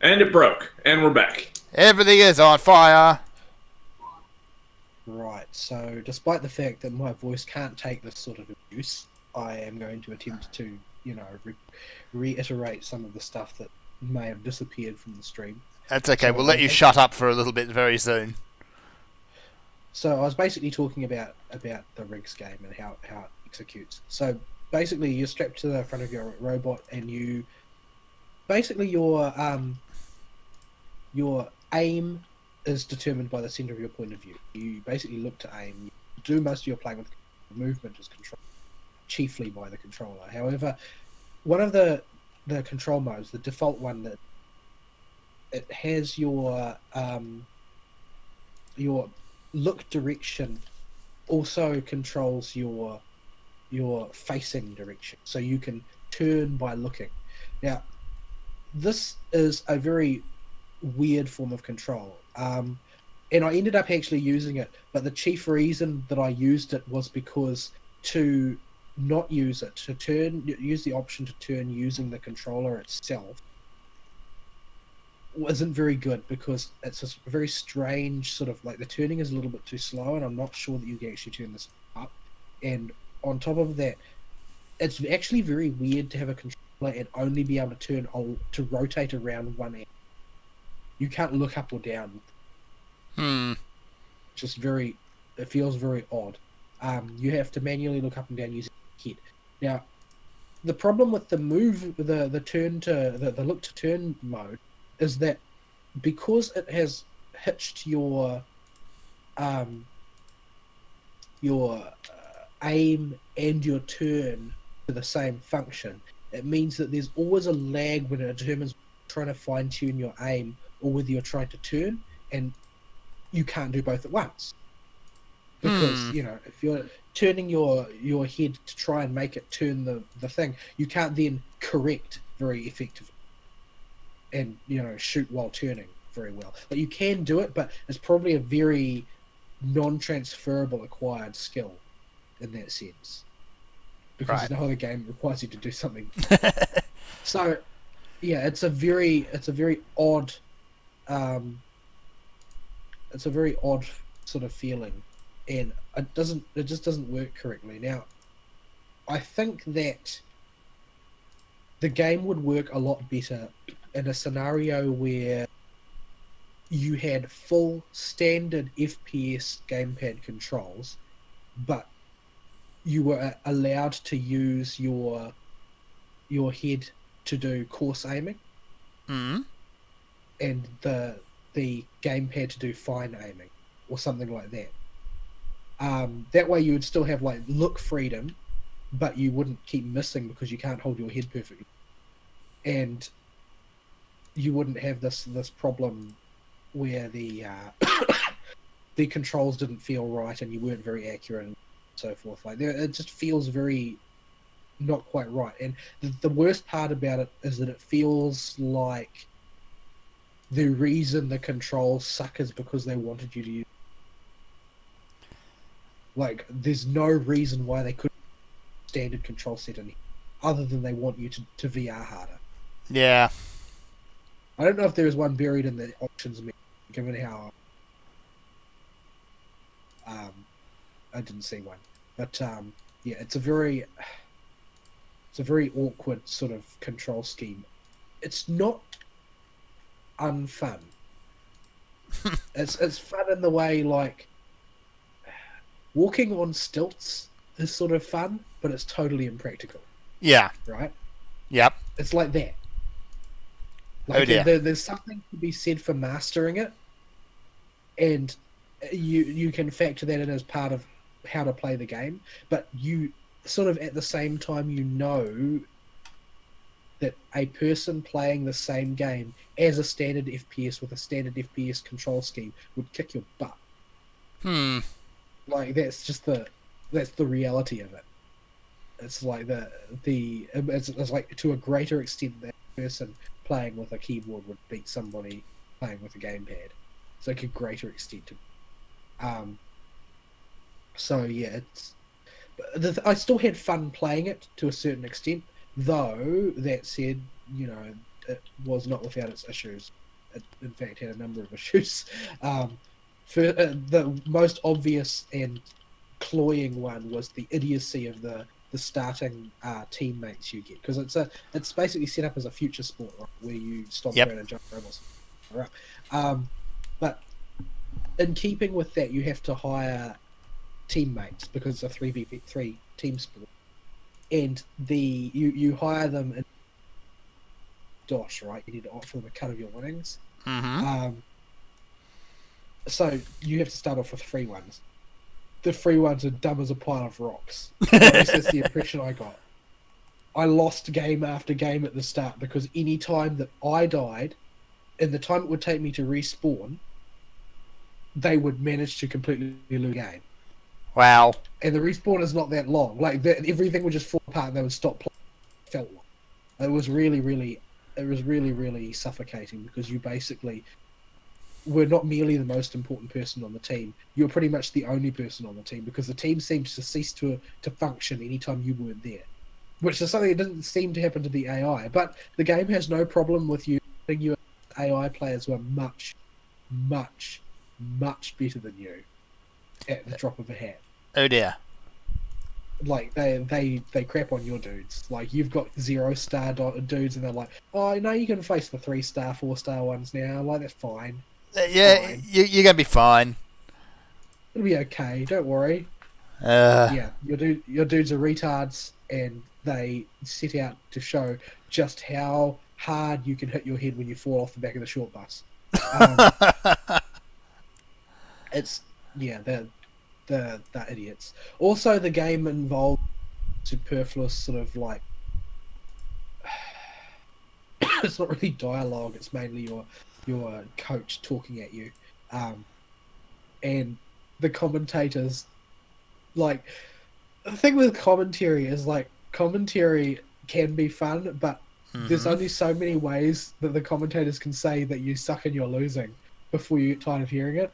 And it broke, and we're back. Everything is on fire. Right, so despite the fact that my voice can't take this sort of abuse, I am going to attempt to, reiterate some of the stuff that may have disappeared from the stream. That's okay, we'll let you shut up for a little bit very soon. So I was basically talking about the Rigs game and how it executes. So basically, you're strapped to the front of your robot, and you basically your aim is determined by the center of your point of view. You basically look to aim. You do most of your playing with movement is controlled chiefly by the controller. However, one of the control modes, the default one, that it has your look direction also controls your facing direction, so you can turn by looking. Now, this is a very weird form of control, and I ended up actually using it, but the chief reason that I used it was because to not use it, to use the option to turn using the controller itself, wasn't very good, because it's a very strange sort of, like, the turning is a little bit too slow, and I'm not sure that you can actually turn this up. And on top of that, it's actually very weird to have a controller and only be able to to rotate around one end. You can't look up or down. Just it feels very odd. You have to manually look up and down using the head. Now, the problem with the the look to turn mode is that because it has hitched your aim and your turn to the same function, it means that there's always a lag when it determines trying to fine tune your aim or whether you're trying to turn, and you can't do both at once. Because, you know, if you're turning your head to try and make it turn the thing, you can't then correct very effectively and, you know, shoot while turning very well. But you can do it, but it's probably a very non-transferable acquired skill in that sense, because no other game requires you to do something. So, yeah, it's a very odd, sort of feeling, and it just doesn't work correctly. Now, I think that the game would work a lot better in a scenario where you had full standard FPS gamepad controls, but you were allowed to use your head to do coarse aiming, and the gamepad to do fine aiming, or something like that. That way you would still have, like, look freedom, but you wouldn't keep missing because you can't hold your head perfectly, and you wouldn't have this problem where the the controls didn't feel right and you weren't very accurate and so forth. Like, it just feels very not quite right. And the worst part about it is that it feels like the reason the controls suck is because they wanted you to use. Like, there's no reason why they couldn't standard control set in here, other than they want you to VR harder. Yeah. I don't know if there is one buried in the options menu, given how I didn't see one. But yeah, it's a very awkward sort of control scheme. It's not unfun. It's fun in the way, like, walking on stilts is sort of fun, but it's totally impractical. Yeah. Right? Yep. It's like that. Like, there's something to be said for mastering it, and you can factor that in as part of how to play the game, but you sort of at the same time you know that a person playing the same game as a standard FPS with a standard FPS control scheme would kick your butt. Like, that's the reality of it. It's like it's like, to a greater extent, that person playing with a keyboard would beat somebody playing with a gamepad. It's like a greater extent. So yeah, I still had fun playing it to a certain extent, though that said, you know, it was not without its issues. It, in fact, had a number of issues. For the most obvious and cloying one was the idiocy of the starting teammates you get, because it's basically set up as a future sport, right, where you stomp around and jump robots. But in keeping with that, you have to hire teammates because it's a 3v3 team sport, and you hire them in DOS, right? You need to offer them a cut of your winnings. Mm-hmm. So you have to start off with free ones. The free ones are dumb as a pile of rocks. At least that's the impression I got. I lost game after game at the start because any time that I died, in the time it would take me to respawn, they would manage to completely lose the game. Wow. And the respawn is not that long. Like everything would just fall apart and they would stop playing. It felt like. It was really suffocating because you basically were not merely the most important person on the team. You were pretty much the only person on the team because the team seemed to cease to function anytime you weren't there. Which is something that didn't seem to happen to the AI. But the game has no problem with you putting your AI players who are much, much, much better than you at the drop of a hat. Oh dear. Like they crap on your dudes. Like you've got 0-star dudes, and they're like, "Oh no, you can face the 3-star, 4-star ones now." Like that's fine. Yeah, Fine. you're gonna be fine. It'll be okay. Don't worry. Yeah, your dudes are retards, and they set out to show just how hard you can hit your head when you fall off the back of the short bus. It's they're idiots. Also, the game involved superfluous sort of like it's not really dialogue. It's mainly your coach talking at you, and the commentators. Like the thing with commentary is like commentary can be fun, but there's only so many ways that the commentators can say that you suck and you're losing before you get tired of hearing it.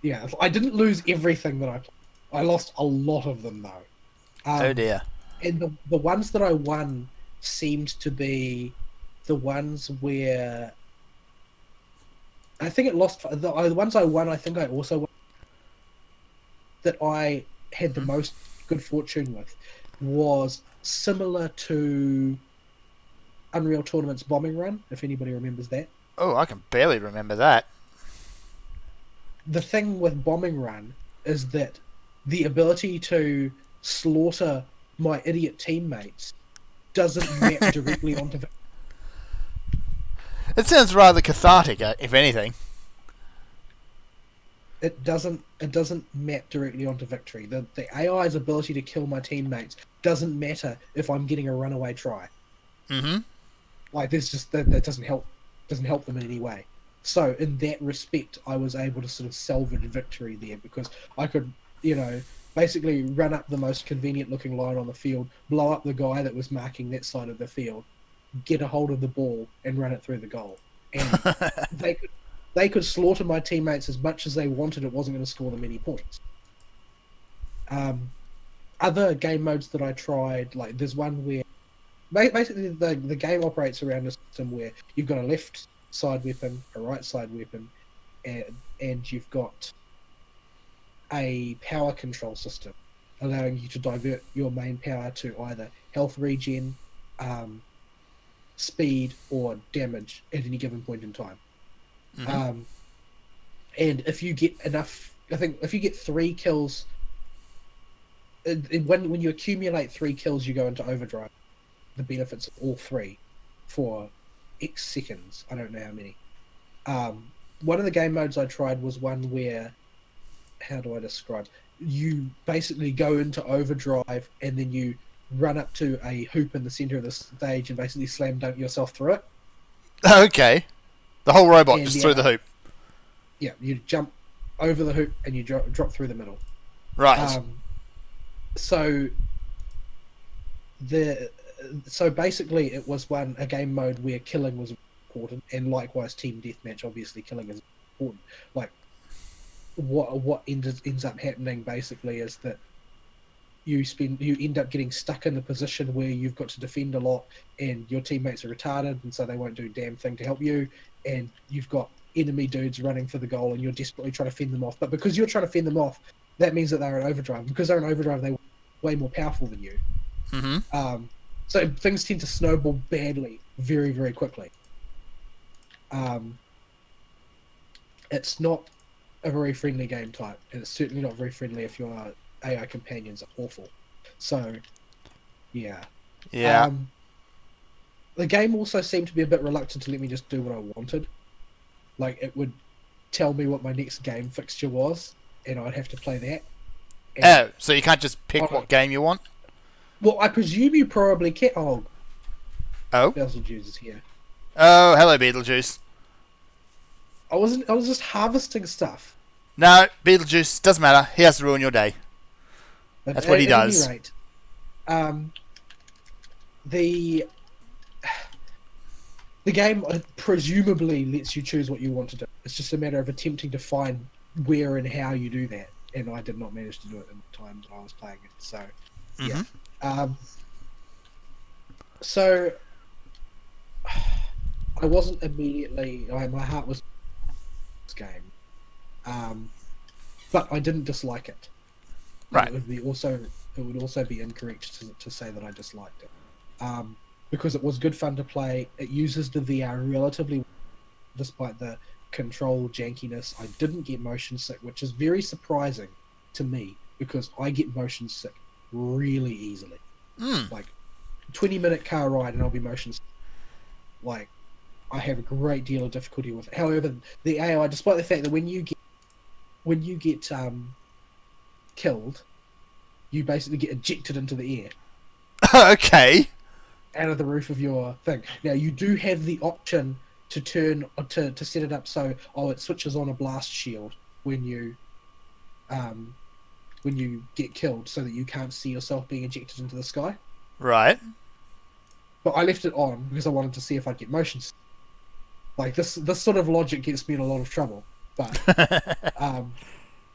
Yeah, I didn't lose everything that I played. I lost a lot of them though. Oh dear. And the ones that I won seemed to be the ones where I think it lost. The ones I won, I think I also won, that I had the most good fortune with was similar to Unreal Tournament's bombing run, if anybody remembers that. Oh, I can barely remember that. The thing with bombing run is that the ability to slaughter my idiot teammates doesn't map directly onto. It sounds rather cathartic, if anything. It doesn't map directly onto victory. The AI's ability to kill my teammates doesn't matter if I'm getting a runaway try. Mm-hmm. Like there's just that doesn't help them in any way. So in that respect, I was able to sort of salvage victory there because I could, basically run up the most convenient looking line on the field, blow up the guy that was marking that side of the field, get a hold of the ball and run it through the goal. And they could slaughter my teammates as much as they wanted. It wasn't going to score them any points. Other game modes that I tried, like there's one where basically the game operates around a system where you've got a left side weapon, a right side weapon, and you've got a power control system allowing you to divert your main power to either health regen, speed, or damage at any given point in time. Mm-hmm. And if you get enough, I think if you get 3 kills, when you accumulate 3 kills, you go into overdrive. The benefits of all 3 for X seconds. I don't know how many. One of the game modes I tried was one where, how do I describe? You basically go into overdrive and then you run up to a hoop in the center of the stage and basically slam dunk yourself through it. Okay. The whole robot just through the hoop. Yeah, you jump over the hoop and you drop through the middle. Right. So basically it was a game mode where killing was important, and likewise team deathmatch, obviously killing is important. Like what ends up happening basically is that you end up getting stuck in a position where you've got to defend a lot and your teammates are retarded and so they won't do a damn thing to help you, and you've got enemy dudes running for the goal and you're desperately trying to fend them off. But because you're trying to fend them off, that means that they're in overdrive. Because they're in overdrive, they're way more powerful than you. Mm-hmm. So things tend to snowball badly very, very quickly. It's not a very friendly game type, and it's certainly not very friendly if your AI companions are awful. So, yeah. Yeah. The game also seemed to be a bit reluctant to let me just do what I wanted. Like, it would tell me what my next game fixture was, and I'd have to play that. And, so you can't just pick what game you want? well, I presume you probably can. Oh, Beetlejuice is here. Oh, hello, Beetlejuice. I was just harvesting stuff. No, Beetlejuice, doesn't matter. He has to ruin your day. But That's what he does. At any rate, the game presumably lets you choose what you want to do. It's just a matter of attempting to find where and how you do that. And I did not manage to do it in the time that I was playing it. So, yeah. So, I wasn't immediately... my heart was... this game. But I didn't dislike it. Right. It would also be incorrect to say that I disliked it. Because it was good fun to play. It uses the VR relatively well, despite the control jankiness. I didn't get motion sick, which is very surprising to me, because I get motion sick really easily. Like, 20-minute car ride and I'll be motion sick. Like, I have a great deal of difficulty with it. However, the AI, despite the fact that when you get killed, you basically get ejected into the air. Okay. Out of the roof of your thing. Now, you do have the option to turn to set it up so it switches on a blast shield when you get killed, so that you can't see yourself being ejected into the sky. Right. But I left it on because I wanted to see if I'd get motion sick. Like, this sort of logic gets me in a lot of trouble, but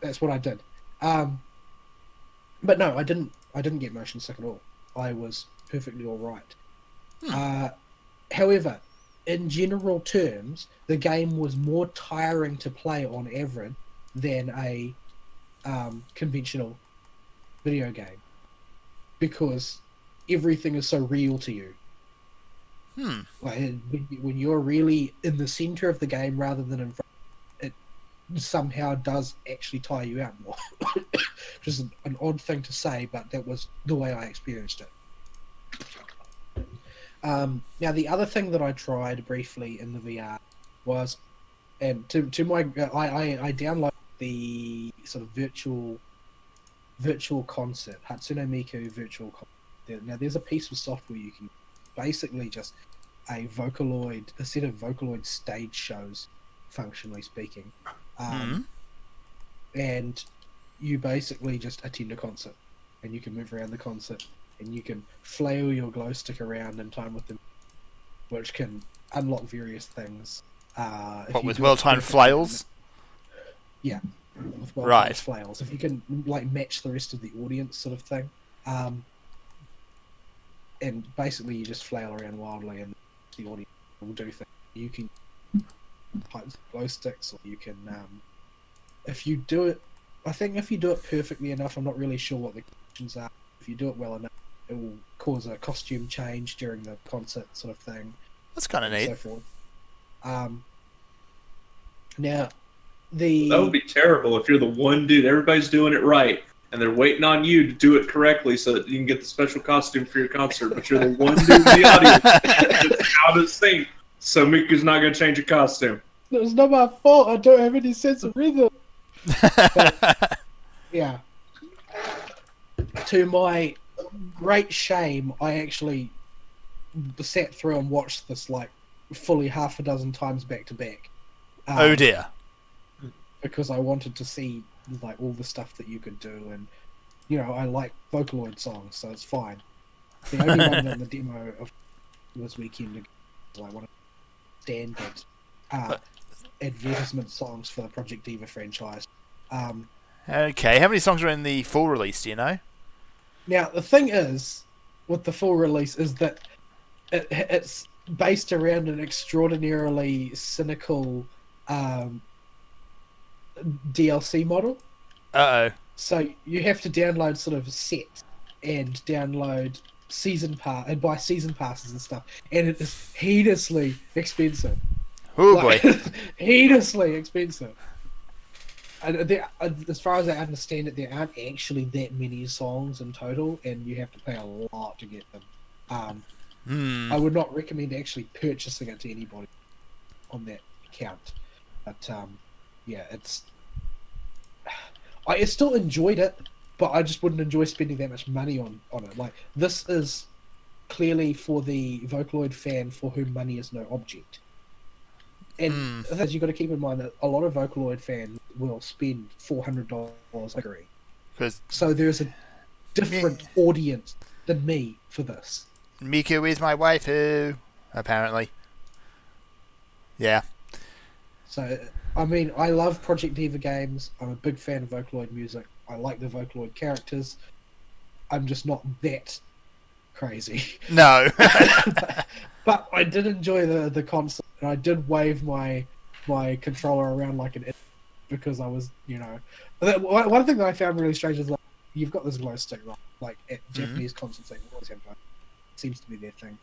that's what I did. But no, I didn't get motion sick at all. I was perfectly all right. However, in general terms, the game was more tiring to play on average than a conventional video game, because everything is so real to you. Like, when you're really in the center of the game rather than in front, it somehow does actually tire you out more. Which is an odd thing to say, but that was the way I experienced it. Now, the other thing that I tried briefly in the VR was, and I downloaded the sort of virtual concert, Hatsune Miku virtual concert. Now, there's a piece of software you can basically just a set of Vocaloid stage shows, functionally speaking, and you basically just attend a concert, and you can move around the concert, and you can flail your glow stick around in time with them, which can unlock various things. With well-timed flails? Yeah, with well-timed flails. If you can like match the rest of the audience, sort of thing. And basically you just flail around wildly and the audience will do things. You can pipe glow sticks, or you can if you do it perfectly enough, I'm not really sure what the conditions are. If you do it well enough, it will cause a costume change during the concert, sort of thing. That's kind of neat. So forth. Now, that would be terrible if you're the one dude, everybody's doing it right, and they're waiting on you to do it correctly so that you can get the special costume for your concert, but you're the one dude in the audience that's out of sync, so Miku's not going to change your costume. It's not my fault, I don't have any sense of rhythm. But, yeah. To my great shame, I actually sat through and watched this like fully half a dozen times back to back. Oh dear. Because I wanted to see like all the stuff that you could do, and I like Vocaloid songs, so it's fine. The only one on the demo of this weekend was like one of the standard advertisement songs for the Project Diva franchise. Okay, how many songs are in the full release, do you know? Now, the thing is, with the full release, is that it's based around an extraordinarily cynical DLC model. So you have to download sort of sets and download season pass and buy season passes and stuff, and it is heinously expensive. Oh boy, heinously expensive. as far as I understand it, there aren't actually that many songs in total, and you have to pay a lot to get them. I would not recommend actually purchasing it to anybody on that account. But yeah, I still enjoyed it, but I just wouldn't enjoy spending that much money on it. Like, this is clearly for the Vocaloid fan for whom money is no object. And you've got to keep in mind that a lot of Vocaloid fans will spend $400 agree. So there's a different audience than me for this. Miku is my waifu, apparently. Yeah. So, I mean, I love Project Diva games. I'm a big fan of Vocaloid music. I like the Vocaloid characters. I'm just not that crazy. No. But I did enjoy the console, and I did wave my controller around like an idiot because I was, you know... One thing that I found really strange is, like, you've got this glow stick, right? Like, at Japanese consoles, they always have one. Seems to be their thing.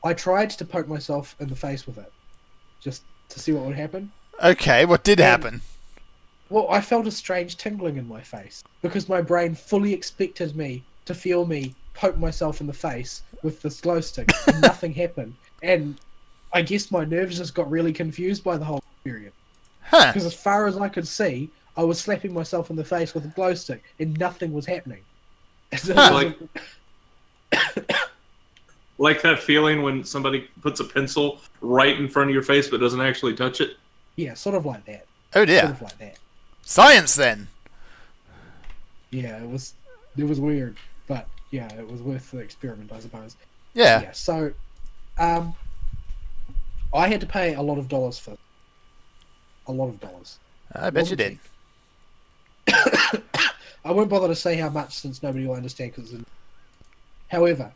I tried to poke myself in the face with it, just to see what would happen. Okay, what did happen? Well, I felt a strange tingling in my face because my brain fully expected me to feel me poke myself in the face with this glow stick, and nothing happened. And I guess my nerves just got really confused by the whole experience. Because as far as I could see, I was slapping myself in the face with a glow stick, and nothing was happening. Like that feeling when somebody puts a pencil right in front of your face but doesn't actually touch it? Yeah, sort of like that. Oh dear. Sort of like that. Science then. Yeah, it was weird, but yeah, it was worth the experiment, I suppose. Yeah. Yeah. So, I had to pay a lot of dollars for. A lot of dollars. I bet you did. I won't bother to say how much since nobody will understand. However,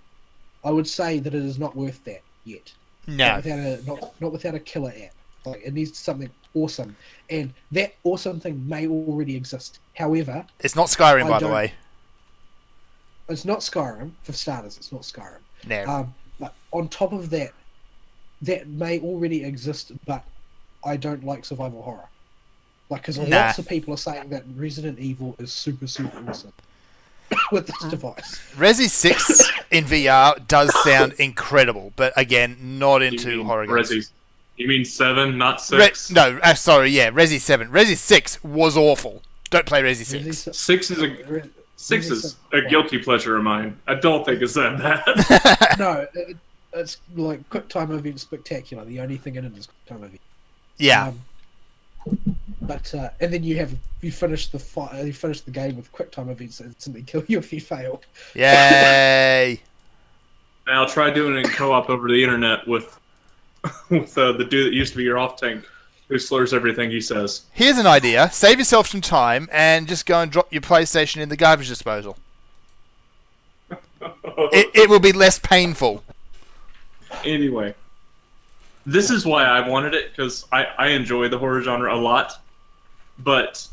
I would say that it is not worth that yet. No. Not without a killer app. Like, it needs something awesome, and that awesome thing may already exist. However, it's not Skyrim, by the way. It's not Skyrim, for starters. It's not Skyrim. No. But on top of that, that may already exist, but I don't like survival horror. Like, because lots of people are saying that Resident Evil is super, super awesome with this device. Resi 6 in VR does sound incredible, but again, not into horror games. You mean 7, not 6? Sorry, yeah, Resi 7. Resi 6 was awful. Don't play Resi 6. 6 is a guilty pleasure of mine. I don't think it's that bad. No, it's like QuickTime Event Spectacular. The only thing in it is QuickTime Event. Yeah. But and then you finish the game with QuickTime events that instantly kill you if you fail. Yay! Now try doing it in co-op over the internet with the dude that used to be your off tank, who slurs everything he says. Here's an idea: save yourself some time and just go and drop your PlayStation in the garbage disposal. It will be less painful. Anyway, this is why I wanted it, because I enjoy the horror genre a lot, but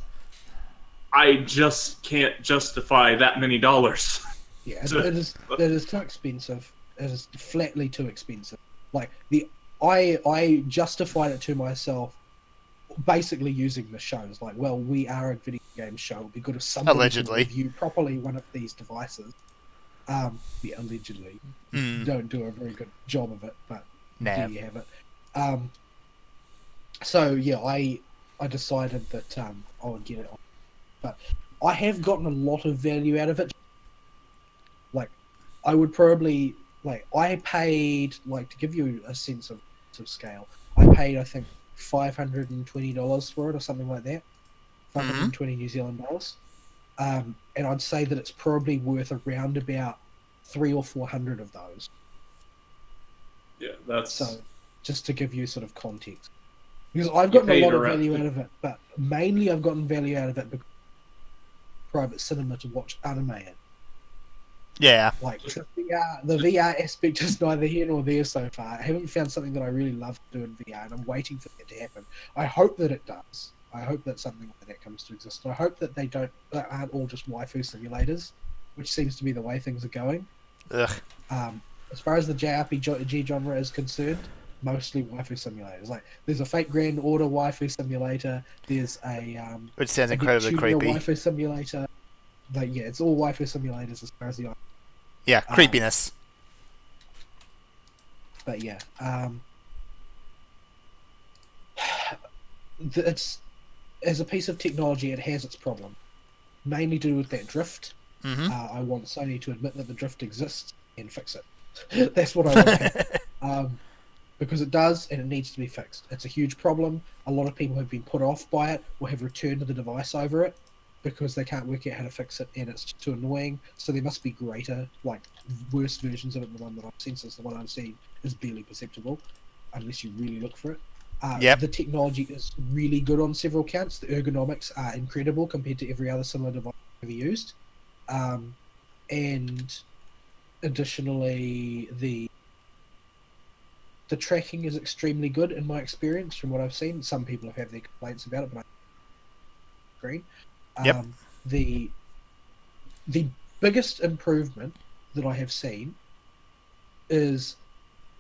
I just can't justify that many dollars. Yeah, it is too expensive. It is flatly too expensive. Like, I justified it to myself basically using the shows. Like, well, we are a video game show. It'd be good if somebody allegedly could review properly one of these devices. Yeah, allegedly. Don't do a very good job of it, but there you have it. So yeah, I decided that I would get it on. But I have gotten a lot of value out of it. Like, I would probably, like, I paid, like, to give you a sense of scale, I paid, I think, $520 for it or something like that. 520 New Zealand dollars. And I'd say that it's probably worth around about 300 or 400 of those. Yeah, that's... So, just to give you sort of context. Because I've gotten a lot of value out of it, but mainly I've gotten value out of it because private cinema to watch anime in. Yeah. Like, the VR aspect is neither here nor there so far. I haven't found something that I really love to do in VR, and I'm waiting for that to happen. I hope that it does. I hope that something like that comes to exist. I hope that they aren't all just waifu simulators, which seems to be the way things are going. Ugh. As far as the JRPG genre is concerned, mostly waifu simulators. Like, there's a Fate Grand Order waifu simulator. There's a Which sounds a incredibly Tuner creepy. waifu simulator. Like, yeah, it's all waifu simulators as far as the Yeah, creepiness. but yeah, it's as a piece of technology, it has its problem, mainly to do with that drift. I want Sony to admit that the drift exists and fix it. That's what I want to happen. Because it does, and it needs to be fixed. It's a huge problem. A lot of people have been put off by it or have returned the device over it because they can't work out how to fix it, and it's just too annoying. So there must be greater, like, worse versions of it. The one that I've seen, since the one I've seen is barely perceptible, unless you really look for it. The technology is really good on several counts. The ergonomics are incredible compared to every other similar device I've ever used. And additionally, the tracking is extremely good in my experience from what I've seen. Some people have had their complaints about it, but I agree. The biggest improvement that I have seen is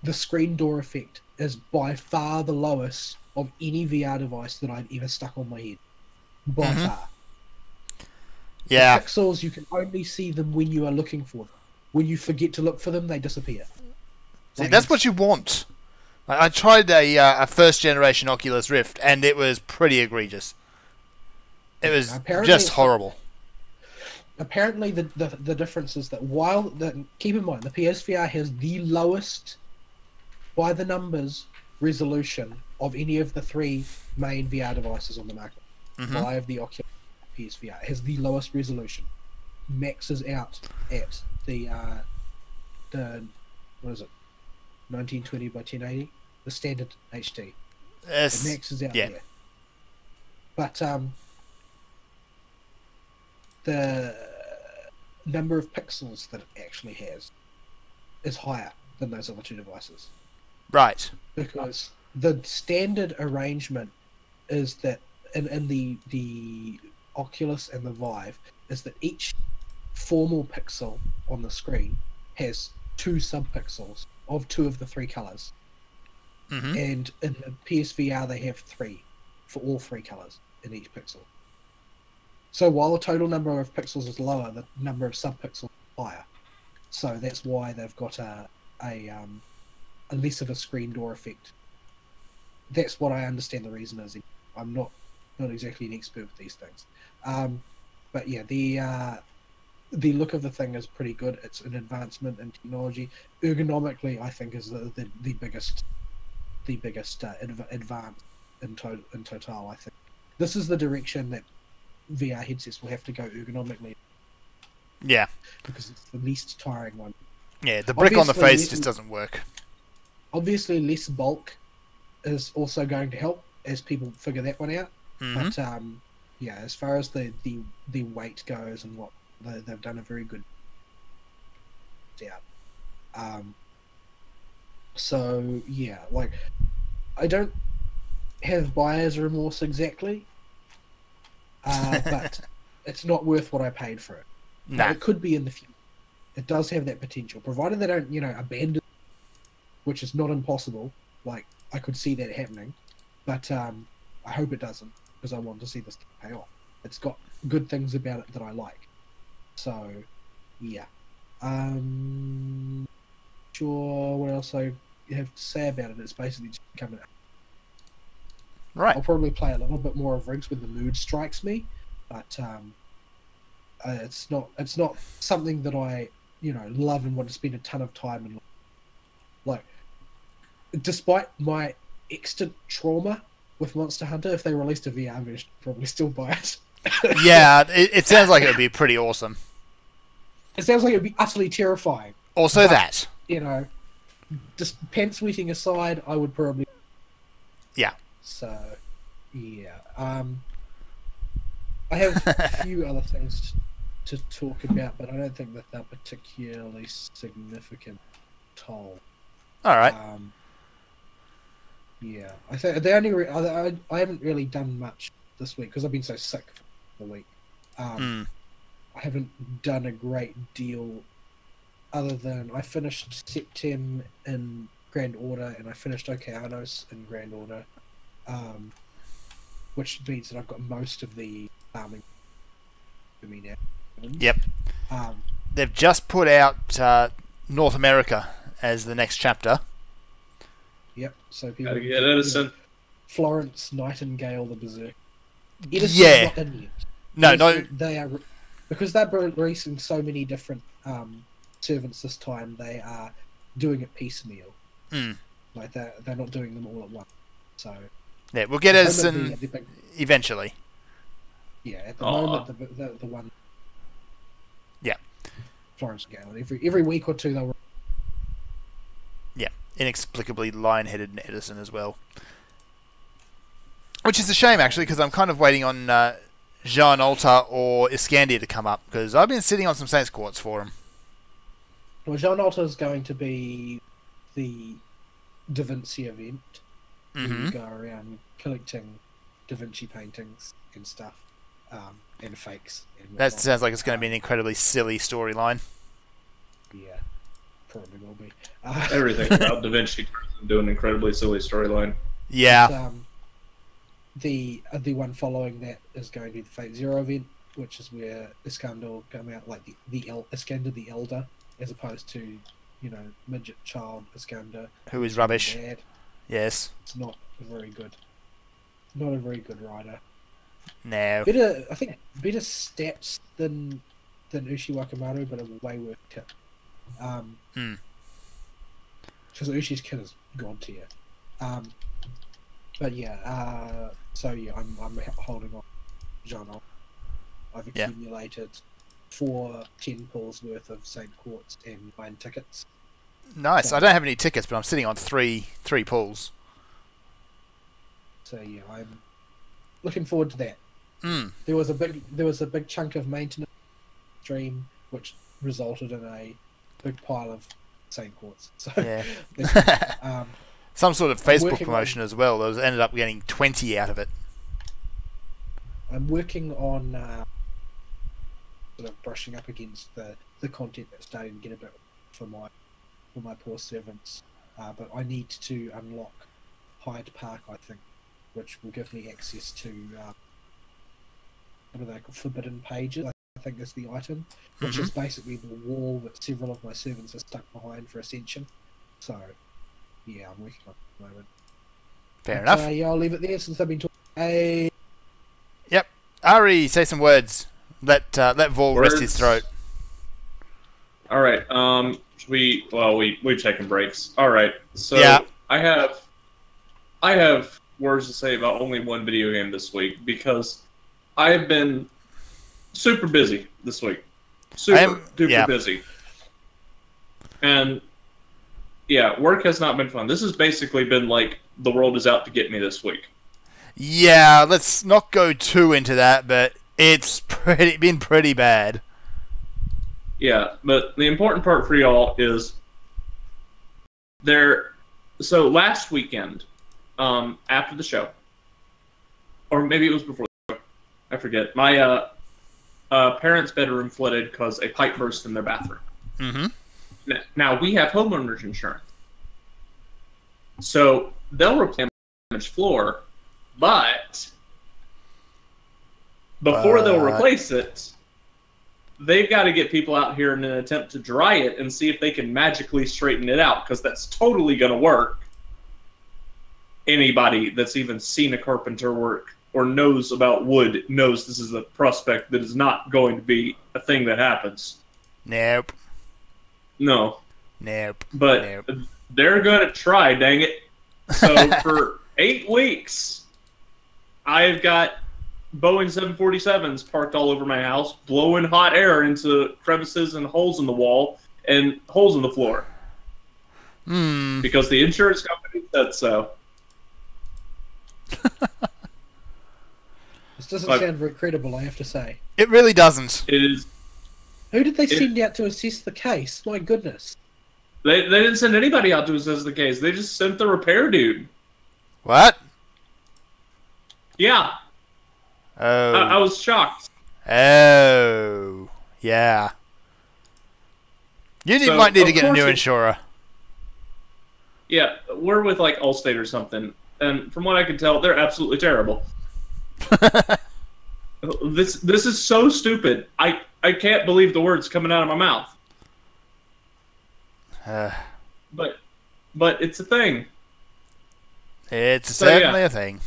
the screen door effect is by far the lowest of any VR device that I've ever stuck on my head. By far. Yeah. The pixels, you can only see them when you are looking for them. When you forget to look for them, they disappear. See, that's what you want. I tried a first generation Oculus Rift, and it was pretty egregious. It was just horrible. Apparently, the difference is that keep in mind, the PSVR has the lowest, by the numbers, resolution of any of the three main VR devices on the market. I have the Oculus PSVR. It has the lowest resolution. Maxes out at the what is it? 1920 by 1080, the standard HD. It maxes out there. But the number of pixels that it actually has is higher than those other two devices. Right. Because the standard arrangement is that in the Oculus and the Vive is that each formal pixel on the screen has 2 subpixels of 2 of the 3 colors. And in the PSVR they have 3 for all 3 colors in each pixel. So while the total number of pixels is lower, the number of subpixels is higher. So that's why they've got a less of a screen door effect. That's what I understand the reason is. I'm not exactly an expert with these things. But yeah, the look of the thing is pretty good. It's an advancement in technology. Ergonomically, I think is the biggest advance in total. I think this is the direction that VR headsets will have to go ergonomically. Yeah, because it's the least tiring one. Yeah, the brick on the face just doesn't work. Obviously, less bulk is also going to help as people figure that one out. But yeah, as far as the weight goes and what they've done a very good job. So yeah, like I don't have buyer's remorse exactly, but it's not worth what I paid for it. Nah. It could be in the future. It does have that potential, provided they don't, abandon, which is not impossible. Like I could see that happening, but I hope it doesn't, because I want to see this pay off. It's got good things about it that I like. So, yeah. Sure. What else I have to say about it? It's basically just coming out. Right. I'll probably play a little bit more of Rigs when the mood strikes me, but it's not something that I love and want to spend a ton of time in. Like, despite my extant trauma with Monster Hunter, if they released a VR version, I'd probably still buy it. Yeah, it sounds like it would be pretty awesome. It sounds like it would be utterly terrifying. Also, that. Just pants sweating aside, I would probably. Yeah. So, yeah. I have a few other things to talk about, but I don't think that they're particularly significant at all. All right. Yeah, I think the only I haven't really done much this week because I've been so sick for the week. I haven't done a great deal other than I finished Septem in Grand Order, and I finished Okeanos in Grand Order, which means that I've got most of the farming for me now. Yep. They've just put out North America as the next chapter. Yep. So people Gotta get Edison. Florence Nightingale the Berserk. Edison's Yeah. not in yet. No. They are, because they're releasing so many different servants this time. They are doing it piecemeal. Like they're not doing them all at once. So yeah, we'll get Edison eventually. Yeah, at the moment the one. Yeah. Florence Nightingale. Every week or two they'll. Yeah, inexplicably lion-headed Edison as well. Which is a shame, actually, because I'm kind of waiting on Jean Alta or Iscandia to come up, because I've been sitting on some Saints Quartz for him. Well, Jean Alta is going to be the Da Vinci event. You go around collecting Da Vinci paintings and stuff, and fakes. And that sounds like it's going to be an incredibly silly storyline. Yeah, probably will be. Everything about Da Vinci turns into an incredibly silly storyline. Yeah. But, the one following that is going to be the Fate Zero event, which is where Iskander will come out, like Iskander the Elder, as opposed to, midget child Iskander, who is rubbish. Dad. Yes. It's not a very good rider. No. I think better stats than Ushi Wakamaru, but a way worse kit. Because Ushi's kit is god tier. But yeah, I'm holding on Jean. I've accumulated 4 10 pulls worth of Saint Quartz and 9 tickets. Nice. So, I don't have any tickets, but I'm sitting on three pulls. So yeah, I'm looking forward to that. There was a big chunk of maintenance stream which resulted in a big pile of Saint Quartz. So yeah. Some sort of Facebook promotion as well. Those ended up getting 20 out of it. I'm working on sort of brushing up against the content that's starting to get a bit for my poor servants. But I need to unlock Hyde Park, I think, which will give me access to what are they called? Forbidden pages. I think is the item, which is basically the wall that several of my servants are stuck behind for Ascension. So. Yeah, I'm working on it at the moment. Fair enough. Yeah, I'll leave it there since I've been talking. Yep. Ari, say some words. Let Vaul rest his throat. All right. We've taken breaks. All right. So yeah. I have words to say about only one video game this week because I have been super busy this week. Super busy. And yeah, work has not been fun. This has basically been like the world is out to get me this week. Yeah, let's not go too into that, but it's been pretty bad. Yeah, but the important part for y'all is so last weekend, after the show, or maybe it was before the show, I forget, my parents' bedroom flooded because a pipe burst in their bathroom. Now, we have homeowners insurance. So, they'll replace the damaged floor, but before they'll replace it, they've got to get people out here in an attempt to dry it and see if they can magically straighten it out, because that's totally going to work. Anybody that's even seen a carpenter work or knows about wood knows this is a prospect that is not going to be a thing that happens. Nope. No. Nope. But they're going to try, dang it. So for 8 weeks, I've got Boeing 747s parked all over my house, blowing hot air into crevices and holes in the wall and holes in the floor. Because the insurance company said so. This doesn't sound very credible, I have to say. It really doesn't. It is. Who did they send out to assess the case? My goodness. They didn't send anybody out to assess the case. They just sent the repair dude. What? Yeah. Oh. I was shocked. Oh. Yeah. You might need to get a new insurer. Yeah, we're with like Allstate or something, and from what I can tell, they're absolutely terrible. This is so stupid. I can't believe the words coming out of my mouth. But it's a thing. It's certainly a thing.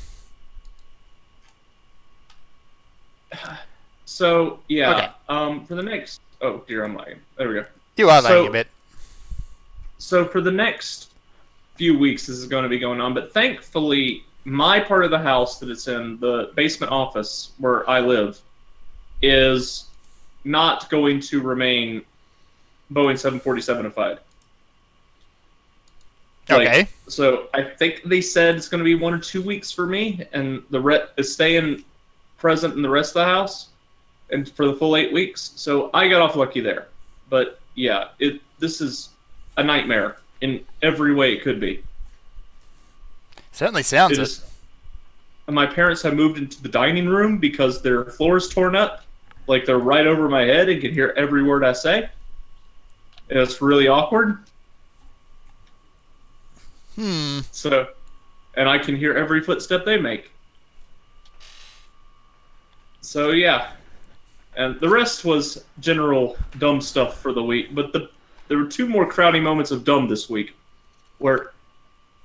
So yeah. Okay. For the next. Oh dear, I'm lagging. There we go. You are lagging a bit. So for the next few weeks, this is going to be going on. But thankfully, my part of the house that it's in, the basement office where I live, is not going to remain Boeing 747-ified. Okay. So I think they said it's going to be 1 or 2 weeks for me, and the is staying present in the rest of the house, and for the full 8 weeks. So I got off lucky there. But yeah, this is a nightmare in every way it could be. Certainly sounds it. And my parents have moved into the dining room because their floor is torn up. Like they're right over my head and can hear every word I say. And it's really awkward. So, and I can hear every footstep they make. So yeah. And the rest was general dumb stuff for the week. But there were 2 more crowding moments of dumb this week, where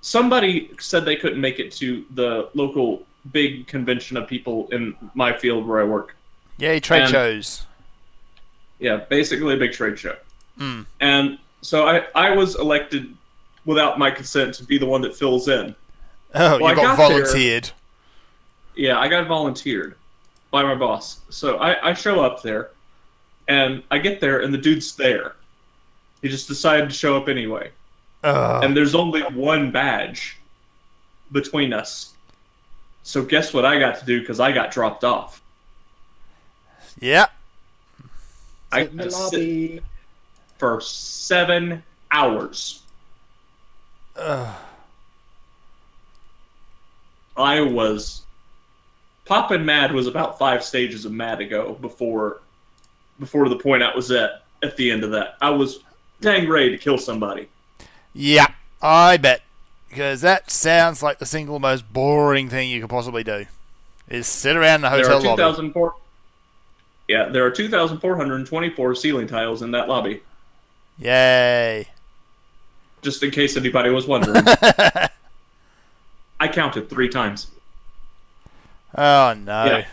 somebody said they couldn't make it to the local big convention of people in my field where I work. Yay, trade shows. Yeah, basically a big trade show. And so I was elected without my consent to be the one that fills in. Oh, well, you got volunteered. Yeah, I got volunteered by my boss. So I show up there, and I get there, and the dude's there. He just decided to show up anyway. And there's only 1 badge between us. So guess what I got to do, because I got dropped off. Yeah. I had to sit for 7 hours. I was... Poppin' mad was about 5 stages of mad ago before the point I was at the end of that. I was dang ready to kill somebody. Yeah, I bet. Because that sounds like the single most boring thing you could possibly do. Is sit around in a hotel lobby. There are 2,424 ceiling tiles in that lobby. Yay. Just in case anybody was wondering. I counted 3 times. Oh, no. Yeah.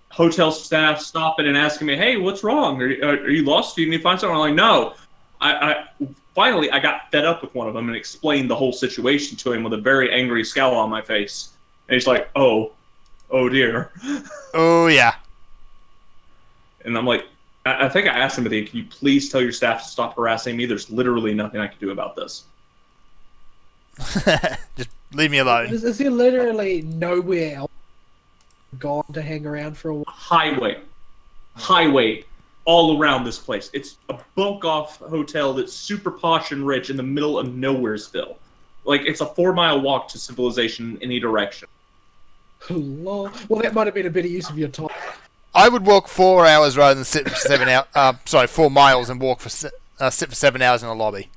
Hotel staff stopping and asking me, hey, what's wrong? Are you lost? Do you need to find something? I'm like, no. Finally, I got fed up with one of them and explained the whole situation to him with a very angry scowl on my face. And he's like, oh dear. Oh, yeah. And I'm like, I think I asked him, can you please tell your staff to stop harassing me? There's literally nothing I can do about this. Just leave me alone. Is there literally nowhere else gone to hang around for a while? Highway all around this place. It's a bunk-off hotel that's super posh and rich in the middle of Nowheresville. Like, it's a 4-mile walk to civilization in any direction. Well, that might have been a better use of your time. I would walk 4 hours rather than sit for 7 hours. 4 miles and walk for sit for 7 hours in the lobby.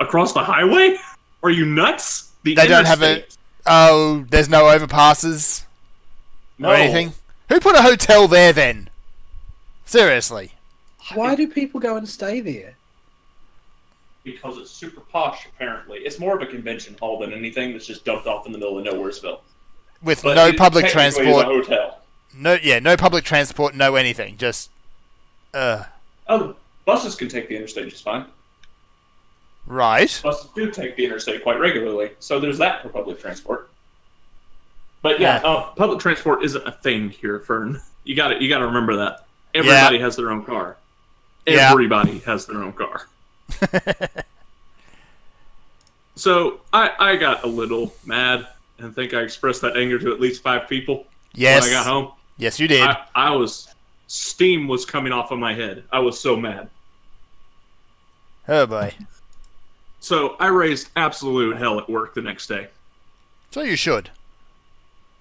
Across the highway? Are you nuts? They don't have a... Oh, there's no overpasses? No. Or anything? Who put a hotel there then? Seriously. Why do people go and stay there? Because it's super posh, apparently. It's more of a convention hall than anything that's just dumped off in the middle of Nowheresville. With no public transport. A hotel. No public transport, no anything. Just, Oh, the buses can take the interstate just fine. Right. Buses do take the interstate quite regularly, so there's that for public transport. But yeah, public transport isn't a thing here, Fern. You got to remember that. Everybody has their own car. Everybody has their own car. So I got a little mad and think I expressed that anger to at least 5 people when I got home. Yes, you did. Steam was coming off of my head. I was so mad. Oh boy. So I raised absolute hell at work the next day. So you should.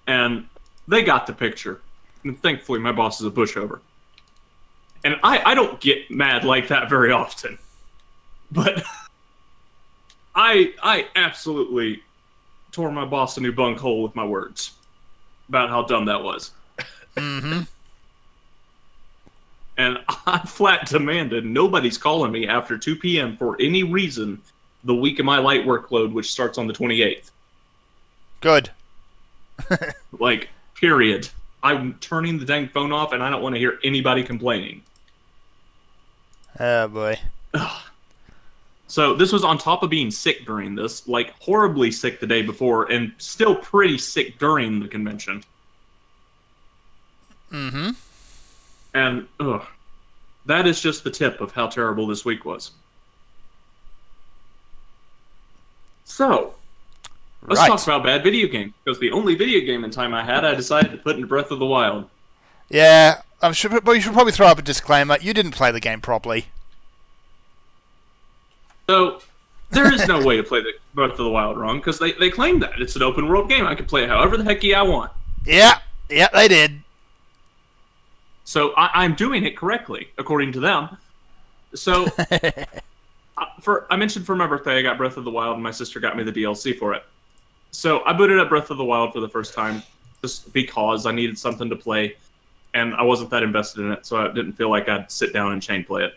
And they got the picture. And thankfully my boss is a pushover. And I don't get mad like that very often. But I absolutely tore my boss a new bunk hole with my words about how dumb that was. Mm-hmm. And I flat demanded nobody's calling me after 2 p.m. for any reason the week of my light workload, which starts on the 28th. Good. Like, period. I'm turning the dang phone off, and I don't want to hear anybody complaining. Oh, boy. So this was on top of being sick during this, like horribly sick the day before, and still pretty sick during the convention. Mm-hmm. And, that is just the tip of how terrible this week was. So, let's talk about bad video games, because the only video game in time I had, I decided to put in Breath of the Wild. Yeah, but you should probably throw up a disclaimer. You didn't play the game properly. So, there is no way to play the Breath of the Wild wrong, because they claim that. It's an open world game. I can play it however the heck I want. Yeah, they did. So, I'm doing it correctly, according to them. So, I mentioned for my birthday, I got Breath of the Wild, and my sister got me the DLC for it. So, I booted up Breath of the Wild for the first time, just because I needed something to play, and I wasn't that invested in it, so I didn't feel like I'd sit down and chain play it.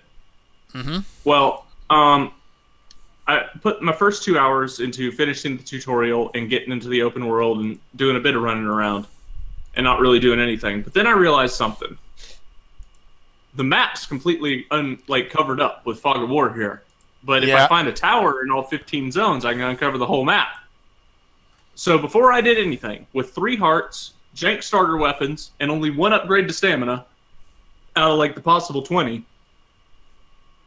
Mm-hmm. Well, I put my first 2 hours into finishing the tutorial and getting into the open world and doing a bit of running around and not really doing anything. But then I realized something. The map's completely covered up with Fog of War here. But if I find a tower in all 15 zones, I can uncover the whole map. So before I did anything, with 3 hearts, jank starter weapons, and only 1 upgrade to stamina, out of the possible 20,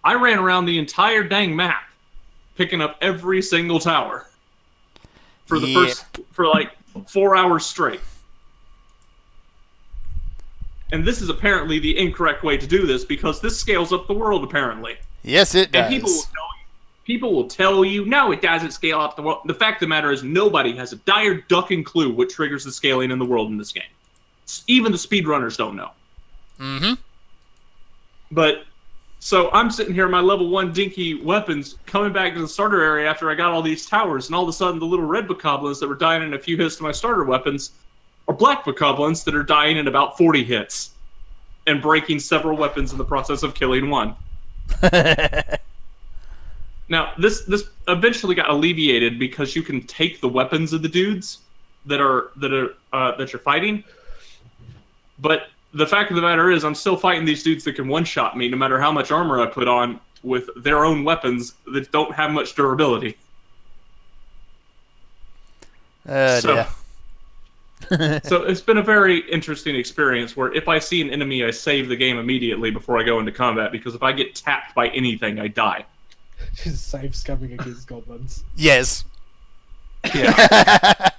I ran around the entire dang map, picking up every single tower for the for 4 hours straight. And this is apparently the incorrect way to do this, because this scales up the world, apparently. Yes, it does. And people will tell you, no, it doesn't scale up the world. The fact of the matter is, nobody has a dire ducking clue what triggers the scaling in the world in this game. Even the speedrunners don't know. Mm-hmm. But, so I'm sitting here, my level 1 dinky weapons, coming back to the starter area after I got all these towers, and all of a sudden the little red bokoblins that were dying in a few hits to my starter weapons are black bokoblins that are dying in about 40 hits and breaking several weapons in the process of killing 1. Now, this eventually got alleviated because you can take the weapons of the dudes that you're fighting. But the fact of the matter is, I'm still fighting these dudes that can one-shot me no matter how much armor I put on with their own weapons that don't have much durability. Dear. So it's been a very interesting experience where if I see an enemy, I save the game immediately before I go into combat, because if I get tapped by anything, I die. Just save scumming against goblins. Yes. Yeah.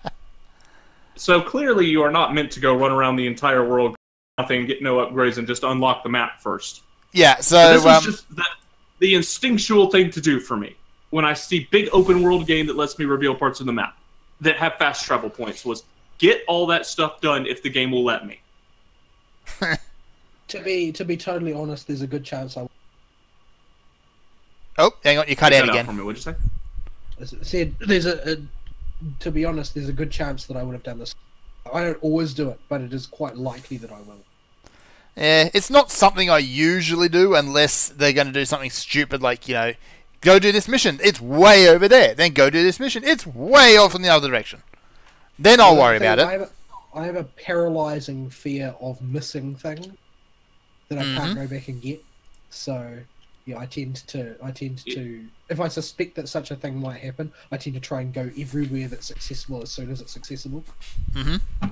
So clearly you are not meant to go run around the entire world, nothing, get no upgrades, and just unlock the map first. Yeah, so this was just the instinctual thing to do for me. When I see big open world game that lets me reveal parts of the map that have fast travel points, was get all that stuff done if the game will let me. To be totally honest, there's a good chance I. Oh, hang on, you cut out again. For me, what'd you say? I said there's to be honest, there's a good chance that I would have done this. I don't always do it, but it is quite likely that I will. Yeah, it's not something I usually do unless they're going to do something stupid like, go do this mission. It's way over there. Then go do this mission. It's way off in the other direction. Then I'll worry about it. I have a paralyzing fear of missing things that I can't go back and get. So, yeah, I tend to, if I suspect that such a thing might happen, I tend to try and go everywhere that's accessible as soon as it's accessible. Mm-hmm.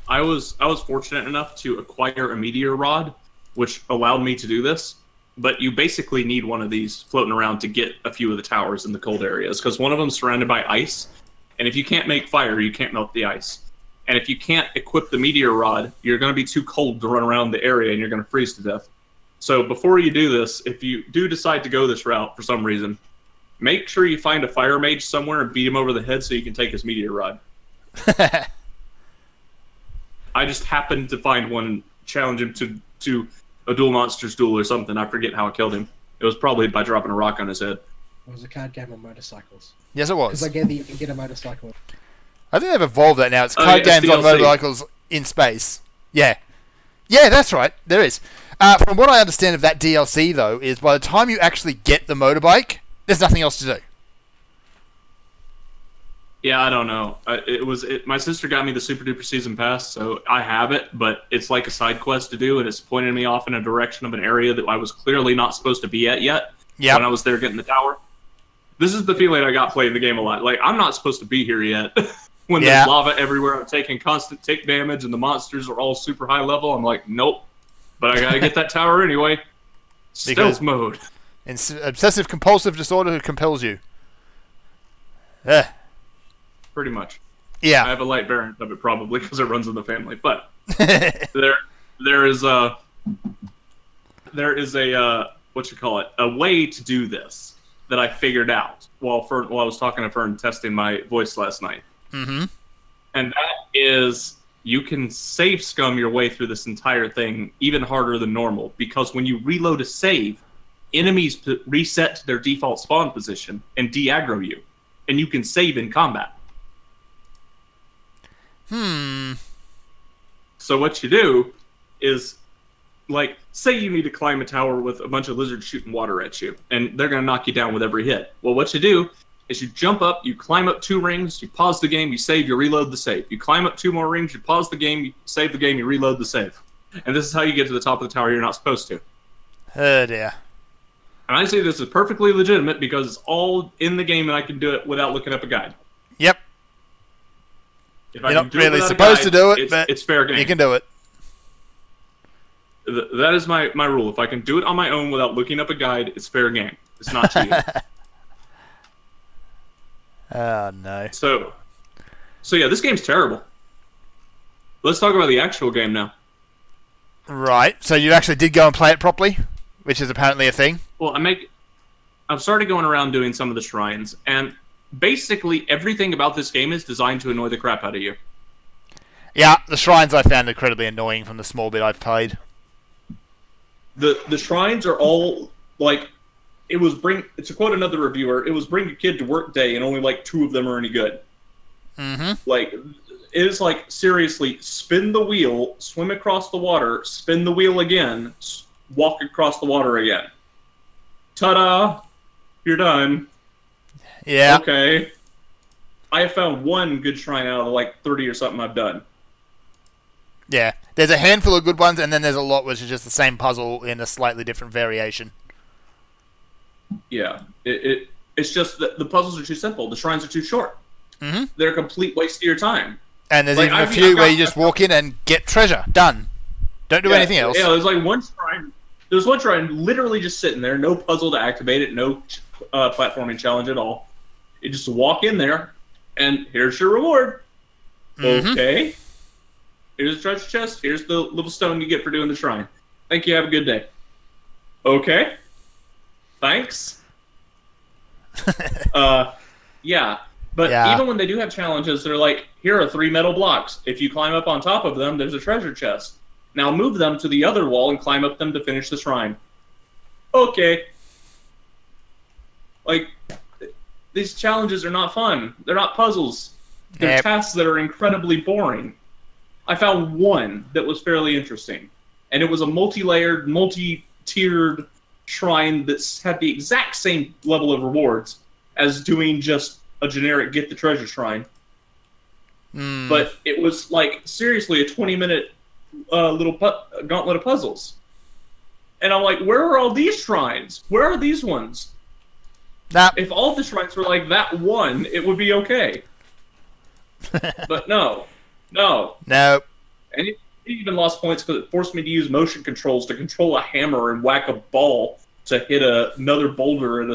I was fortunate enough to acquire a meteor rod, which allowed me to do this. But you basically need one of these floating around to get a few of the towers in the cold areas, because one of them's surrounded by ice, and if you can't make fire, you can't melt the ice. And if you can't equip the meteor rod, you're going to be too cold to run around the area, and you're going to freeze to death. So before you do this, if you do decide to go this route for some reason, make sure you find a fire mage somewhere and beat him over the head so you can take his meteor rod. I just happened to find one and challenge him to a dual monsters duel or something. I forget how I killed him. It was probably by dropping a rock on his head. It was a card game on motorcycles. Yes, it was. Because I gather you can get a motorcycle. I think they've evolved that now. It's card games on DLC. motorcycles in space. Yeah. Yeah, that's right. There is. From what I understand of that DLC, though, is by the time you actually get the motorbike, there's nothing else to do. Yeah, I don't know. My sister got me the Super Duper Season Pass, so I have it, but it's like a side quest to do, and it's pointing me off in a direction of an area that I was clearly not supposed to be at yet when I was there getting the tower. This is the feeling I got playing the game a lot. Like, I'm not supposed to be here yet. When there's lava everywhere, I'm taking constant tick damage, and the monsters are all super high level. I'm like, nope. But I gotta get that tower anyway. Stealth mode. Obsessive compulsive disorder compels you. Pretty much. Yeah. I have a light variant of it probably because it runs in the family. But there is a what you call it, a way to do this that I figured out while I was talking to Fern testing my voice last night. Mm-hmm. And that is, you can save scum your way through this entire thing even harder than normal, because when you reload a save, enemies reset to their default spawn position and de-aggro you, and you can save in combat. So what you do is, like, say you need to climb a tower with a bunch of lizards shooting water at you, and they're going to knock you down with every hit. Well, what you do is you jump up, you climb up 2 rings, you pause the game, you save, you reload the save. You climb up 2 more rings, you pause the game, you save the game, you reload the save. And this is how you get to the top of the tower you're not supposed to. Oh, dear. And I say this is perfectly legitimate because it's all in the game and I can do it without looking up a guide. Yep. If I You're can not do it really without a supposed guide, to do it, but it's fair game. you can do it. That is my rule. If I can do it on my own without looking up a guide, it's fair game. It's not cheating. Oh, no. So yeah, this game's terrible. Let's talk about the actual game now. Right. So you actually did go and play it properly, which is apparently a thing. Well, I've started going around doing some of the shrines, and basically everything about this game is designed to annoy the crap out of you. Yeah, the shrines I found incredibly annoying from the small bit I've played. The shrines are all like, to quote another reviewer, it was bring a kid to work day and only like 2 of them are any good. Mm-hmm. Like, it is like, seriously, spin the wheel, swim across the water, spin the wheel again, walk across the water again. Ta-da! You're done. Yeah. Okay. I have found 1 good shrine out of the like 30 or something I've done. Yeah. There's a handful of good ones, and then there's a lot which is just the same puzzle in a slightly different variation. Yeah. It's just that the puzzles are too simple. The shrines are too short. Mm-hmm. They're a complete waste of your time. And there's even a few where you just walk in and get treasure. Done. Don't do anything else. Yeah, there's like one shrine. There's one shrine literally just sitting there, no puzzle to activate it, no platforming challenge at all. You just walk in there, and here's your reward. Mm-hmm. Okay. Here's the treasure chest. Here's the little stone you get for doing the shrine. Thank you. Have a good day. Okay. Thanks. Yeah. But even when they do have challenges, they're like, here are 3 metal blocks. If you climb up on top of them, there's a treasure chest. Now move them to the other wall and climb up them to finish the shrine. Okay. Like, these challenges are not fun. They're not puzzles. They're tasks that are incredibly boring. I found 1 that was fairly interesting. And it was a multi-layered, multi-tiered shrine that had the exact same level of rewards as doing just a generic get the treasure shrine. But it was like, seriously, a 20-minute little gauntlet of puzzles. And I'm like, where are all these shrines? Where are these ones? If all the shrines were like that one, it would be okay. But no. Nope. And it even lost points because it forced me to use motion controls to control a hammer and whack a ball to hit another boulder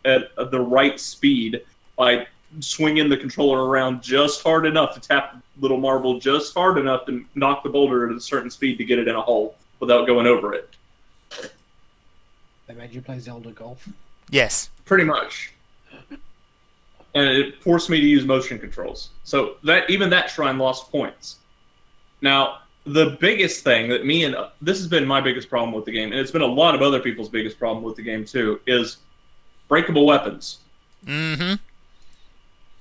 at the right speed by swinging the controller around just hard enough to tap the little marble just hard enough to knock the boulder at a certain speed to get it in a hole without going over it. They made you play Zelda Golf? Yes. Pretty much. And it forced me to use motion controls. So even that shrine lost points. Now, the biggest thing that this has been my biggest problem with the game, and it's been a lot of other people's biggest problem with the game too, is breakable weapons. Mm-hmm.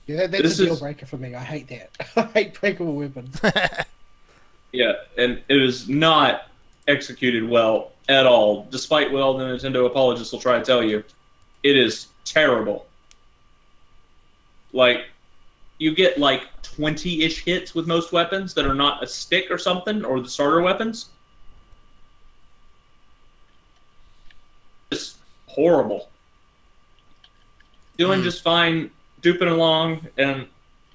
Yeah, that's a deal breaker for me. I hate that. I hate breakable weapons. Yeah, and it is not executed well at all, despite what all the Nintendo apologists will try to tell you. It is terrible. Like, you get like 20-ish hits with most weapons that are not a stick or something, or the starter weapons. Just horrible. Doing just fine, duping along, and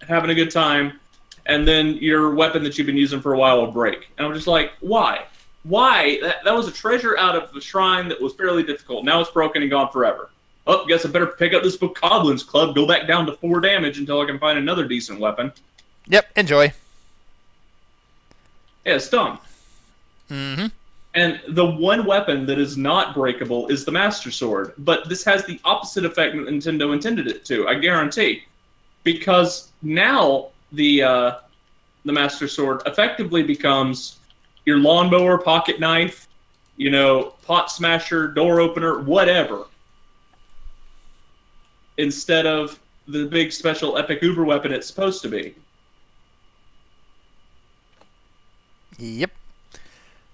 having a good time, and then your weapon that you've been using for a while will break. And I'm just like, why? Why? That was a treasure out of the shrine that was fairly difficult. Now it's broken and gone forever. Oh, guess I better pick up this Bokoblins Club, go back down to 4 damage until I can find another decent weapon. Yep, enjoy. Yeah, it's dumb. Mm-hmm. And the one weapon that is not breakable is the Master Sword. But this has the opposite effect that Nintendo intended it to, I guarantee. Because now the Master Sword effectively becomes your lawnmower, pocket knife, you know, pot smasher, door opener, whatever. Instead of the big special epic uber weapon it's supposed to be. Yep.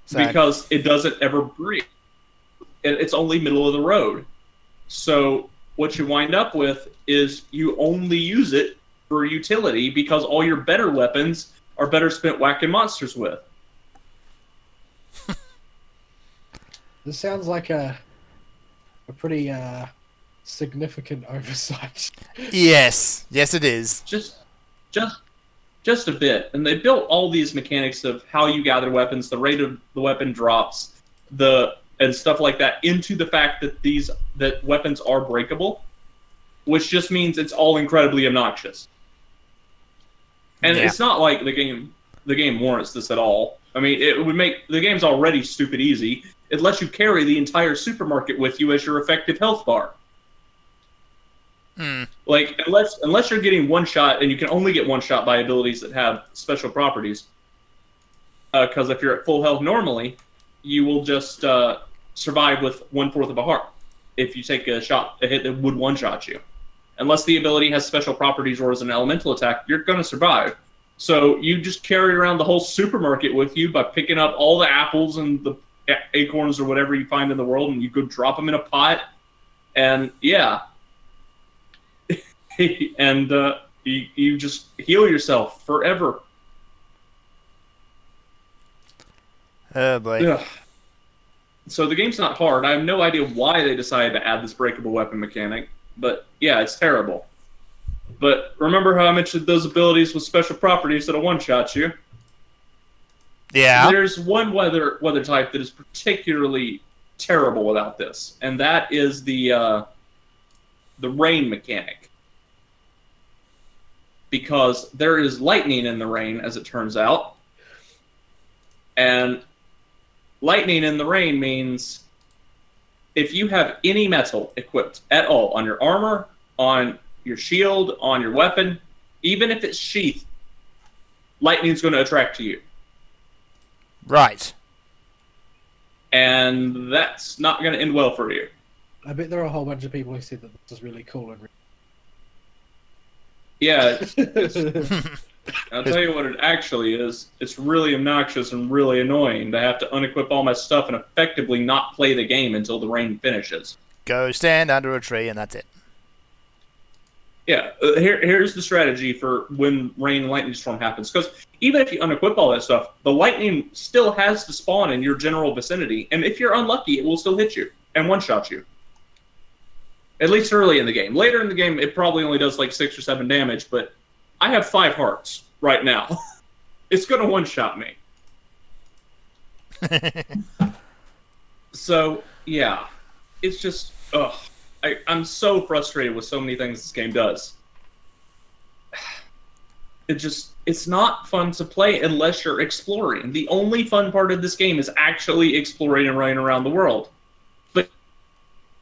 So Because it doesn't ever break. It's only middle of the road. So what you wind up with is you only use it for utility because all your better weapons are better spent whacking monsters with. This sounds like a pretty significant oversight. Yes, it is. Just a bit. And they built all these mechanics of how you gather weapons, the rate of the weapon drops, and stuff like that into the fact that weapons are breakable, which just means it's all incredibly obnoxious. And it's not like the game warrants this at all. I mean, it would make the game's already stupid easy. It lets you carry the entire supermarket with you as your effective health bar. Like, unless you're getting one shot, and you can only get one shot by abilities that have special properties. Because if you're at full health normally, you will just survive with 1/4 of a heart. If you take a hit that would one-shot you. Unless the ability has special properties or is an elemental attack, you're going to survive. So you just carry around the whole supermarket with you by picking up all the apples and the acorns or whatever you find in the world, and you go drop them in a pot. And, yeah. And you just heal yourself forever. Oh, boy. Yeah. So the game's not hard. I have no idea why they decided to add this breakable weapon mechanic. But, yeah, it's terrible. But remember how I mentioned those abilities with special properties that'll one-shot you? Yeah. There's one weather type that is particularly terrible without this, and that is the rain mechanic. Because there is lightning in the rain, as it turns out. And lightning in the rain means if you have any metal equipped at all on your armor, on your shield, on your weapon, even if it's sheathed, lightning's going to attract to you. Right. And that's not going to end well for you. I bet there are a whole bunch of people who said that this is really cool and Yeah, I'll tell you what it actually is. It's really obnoxious and really annoying to have to unequip all my stuff and effectively not play the game until the rain finishes. Go stand under a tree and that's it. Yeah, here's the strategy for when rain and lightning storm happens. Because even if you unequip all that stuff, the lightning still has to spawn in your general vicinity. And if you're unlucky, it will still hit you and one-shot you. At least early in the game. Later in the game, it probably only does like 6 or 7 damage, but I have 5 hearts right now. It's going to one-shot me. So, yeah. It's just, ugh. I'm so frustrated with so many things this game does. It's not fun to play unless you're exploring. The only fun part of this game is actually exploring and running around the world. But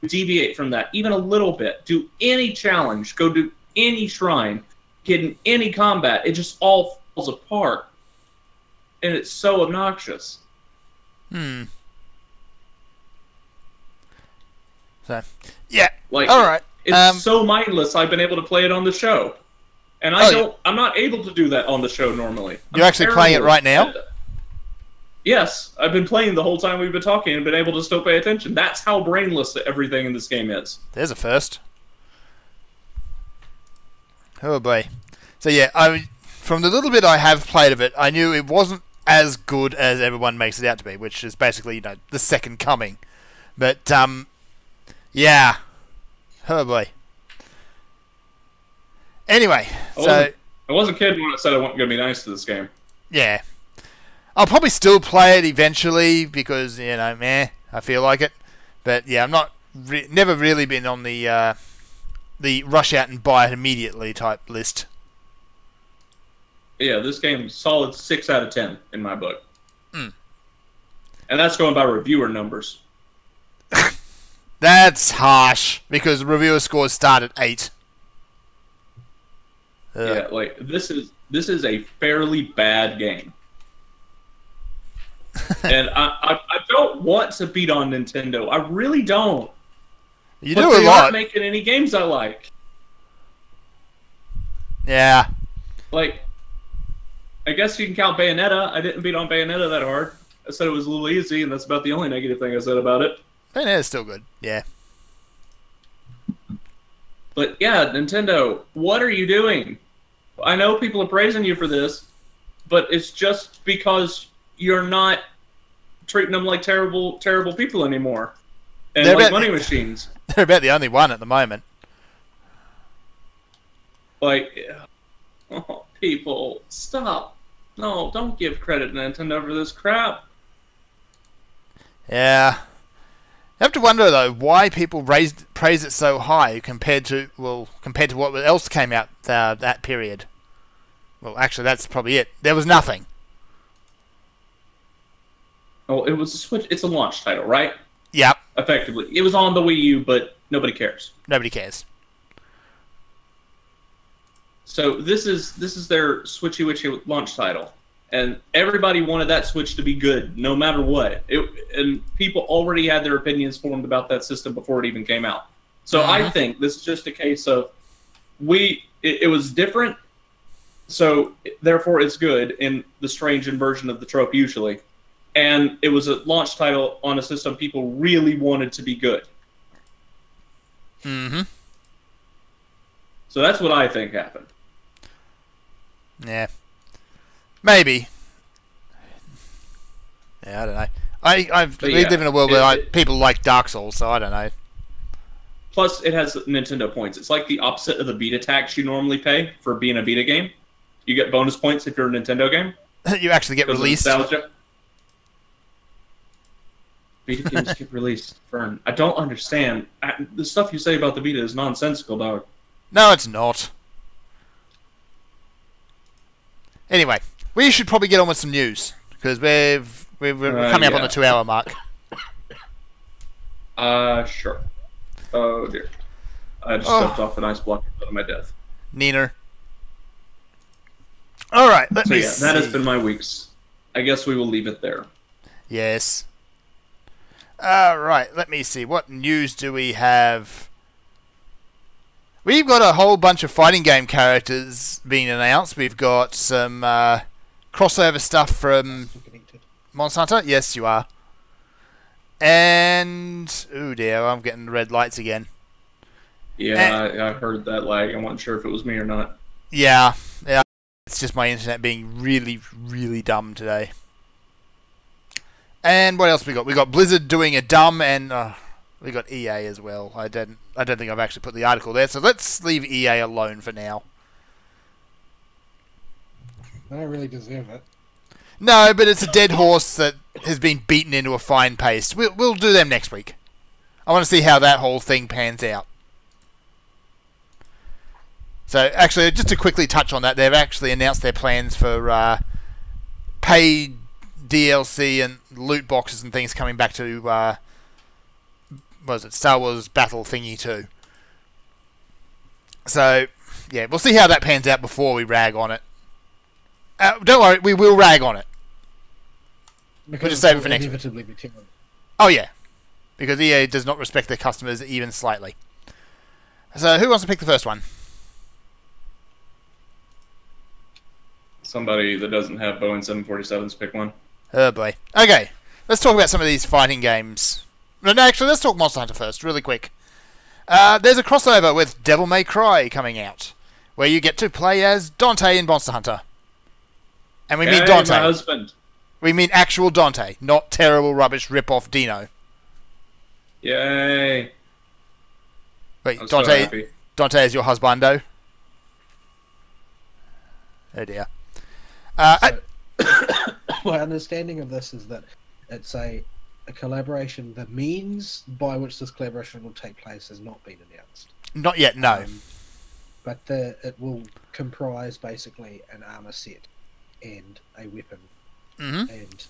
deviate from that even a little bit. Do any challenge. Go do any shrine. Get in any combat. It just all falls apart. And it's so obnoxious. So, yeah. Like, all right. It's so mindless. I've been able to play it on the show, and I'm not able to do that on the show normally. You're actually playing it right now? Yes, I've been playing the whole time we've been talking and been able to still pay attention. That's how brainless everything in this game is. There's a first. Oh boy. So yeah, from the little bit I have played of it, I knew it wasn't as good as everyone makes it out to be, which is basically, the second coming. But yeah. Oh boy. Anyway, I wasn't kidding when I said I wasn't going to be nice to this game. Yeah. I'll probably still play it eventually because, I feel like it. But yeah, I'm not never really been on the rush out and buy it immediately type list. Yeah, this game's solid 6 out of 10 in my book. Mm. And that's going by reviewer numbers. That's harsh because reviewer scores start at 8. Yeah, like this is a fairly bad game. And I don't want to beat on Nintendo. I really don't. You do a lot. They aren't making any games I like. Yeah. Like, I guess you can count Bayonetta. I didn't beat on Bayonetta that hard. I said it was a little easy, and that's about the only negative thing I said about it. Bayonetta's still good. Yeah. But yeah, Nintendo, what are you doing? I know people are praising you for this, but it's just because you're not treating them like terrible people anymore. And they're like money machines. They're about the only one at the moment. Like, oh, people, stop. No, don't give credit to Nintendo for this crap. Yeah. You have to wonder, though, why people praise it so high compared to what else came out that period. Well, actually, that's probably it. There was nothing. Oh, it was a Switch. It's a launch title, right? Yep. Effectively. It was on the Wii U, but nobody cares. Nobody cares. So this is their Switchy Witchy launch title. And everybody wanted that Switch to be good, no matter what. And people already had their opinions formed about that system before it even came out. So I think this is just a case of it was different, so therefore it's good in the strange inversion of the trope usually. And it was a launch title on a system people really wanted to be good. Mm-hmm. So that's what I think happened. Yeah. Maybe. Yeah, I don't know. We live in a world where people like Dark Souls, so I don't know. Plus, it has Nintendo points. It's like the opposite of the Vita tax you normally pay for being a Vita game. You get bonus points if you're a Nintendo game. You actually get released. Vita games get released, Fern. I don't understand. The stuff you say about the Vita is nonsensical, dog. No, it's not. Anyway, we should probably get on with some news because we're coming up on the 2-hour mark. Sure. Oh dear, I just stepped off an ice block of my death. Neener. All right, let me see. That has been my weeks. I guess we will leave it there. Yes. All right, let me see. What news do we have? We've got a whole bunch of fighting game characters being announced. We've got some crossover stuff from Monster Hunter. Yes, you are. And oh dear, I'm getting the red lights again. Yeah, I heard that lag. I wasn't sure if it was me or not. Yeah. It's just my internet being really, really dumb today. And what else we got? We got Blizzard doing a dumb, and we got EA as well. I don't think I've actually put the article there, so let's leave EA alone for now. They don't really deserve it. No, but it's a dead horse that has been beaten into a fine paste. We'll do them next week. I want to see how that whole thing pans out. So, actually, just to quickly touch on that, they've actually announced their plans for paid DLC and loot boxes and things coming back to, what was it, Star Wars Battle Thingy 2. So, yeah, we'll see how that pans out before we rag on it. Don't worry, we will rag on it. Because we'll just save it for next week. Inevitably be terrible. Oh, yeah. because EA does not respect their customers even slightly. So, who wants to pick the first one? Somebody that doesn't have Boeing 747s pick one. Oh boy. Okay, let's talk about some of these fighting games. No, actually, let's talk Monster Hunter first, really quick. There's a crossover with Devil May Cry coming out, where you get to play as Dante in Monster Hunter. And we mean Dante. My husband. We mean actual Dante, not terrible rubbish rip-off Dino. Yay. Wait, I'm so happy. Dante is your husbando? Oh dear. My understanding of this is that it's a collaboration. The means by which this collaboration will take place has not been announced. Not yet, no. But it will comprise basically an armor set and a weapon. Mm-hmm. And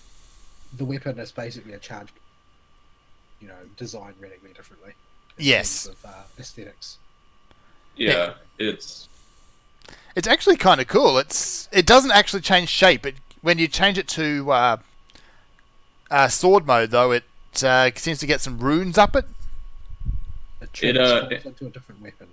the weapon is basically a charge, designed radically differently. Yes. In terms of aesthetics. Yeah, it's actually kind of cool. It doesn't actually change shape. When you change it to sword mode, though, it seems to get some runes up it. It transforms into a different weapon.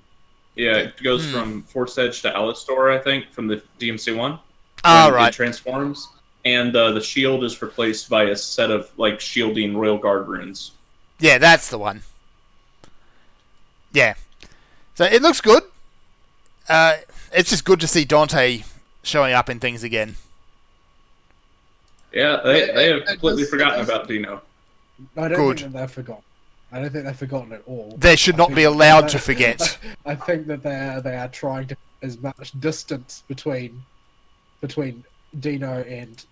Yeah, it goes from Force Edge to Alistor, I think, from the DMC one. Right. It transforms, and the shield is replaced by a set of shielding Royal Guard runes. Yeah, that's the one. Yeah. So it looks good. It's just good to see Dante showing up in things again. Yeah, they have completely forgotten about Dino. I don't think that they've forgotten. I don't think they've forgotten at all. They should not be allowed to forget. I think that they are trying to put as much distance between Dino and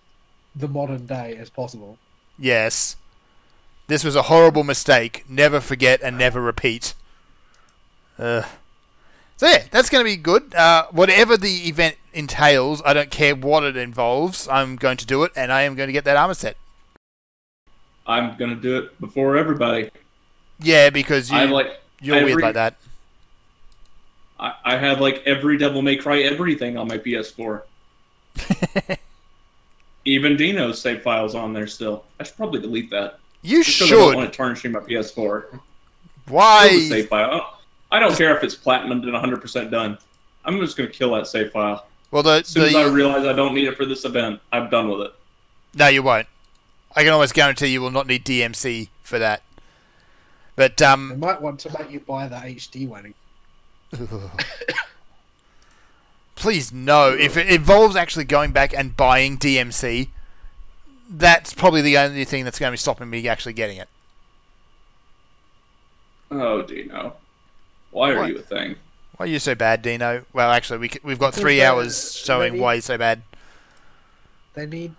the modern day as possible. Yes. This was a horrible mistake. Never forget and never repeat. So yeah, that's going to be good. Whatever the event entails, I don't care what it involves, I'm going to do it, and I am going to get that armor set. I'm going to do it before everybody. Yeah, because you're weird like that. I have every Devil May Cry everything on my PS4. Even Dino's save files on there still. I should probably delete that. You Just should. I don't want it tarnishing my PS4. Why? Kill the save file. I don't care if it's platinumed and 100% done. I'm just going to kill that save file. Well, as soon as I realize I don't need it for this event, I'm done with it. No, you won't. I can almost guarantee you will not need DMC for that. But They might want to make you buy the HD one. Please no. If it involves actually going back and buying DMC, that's probably the only thing that's going to be stopping me actually getting it. Oh, Dino. Why are you a thing? Why are you so bad, Dino? Well, actually, we've got 3 hours showing why you're so bad. They need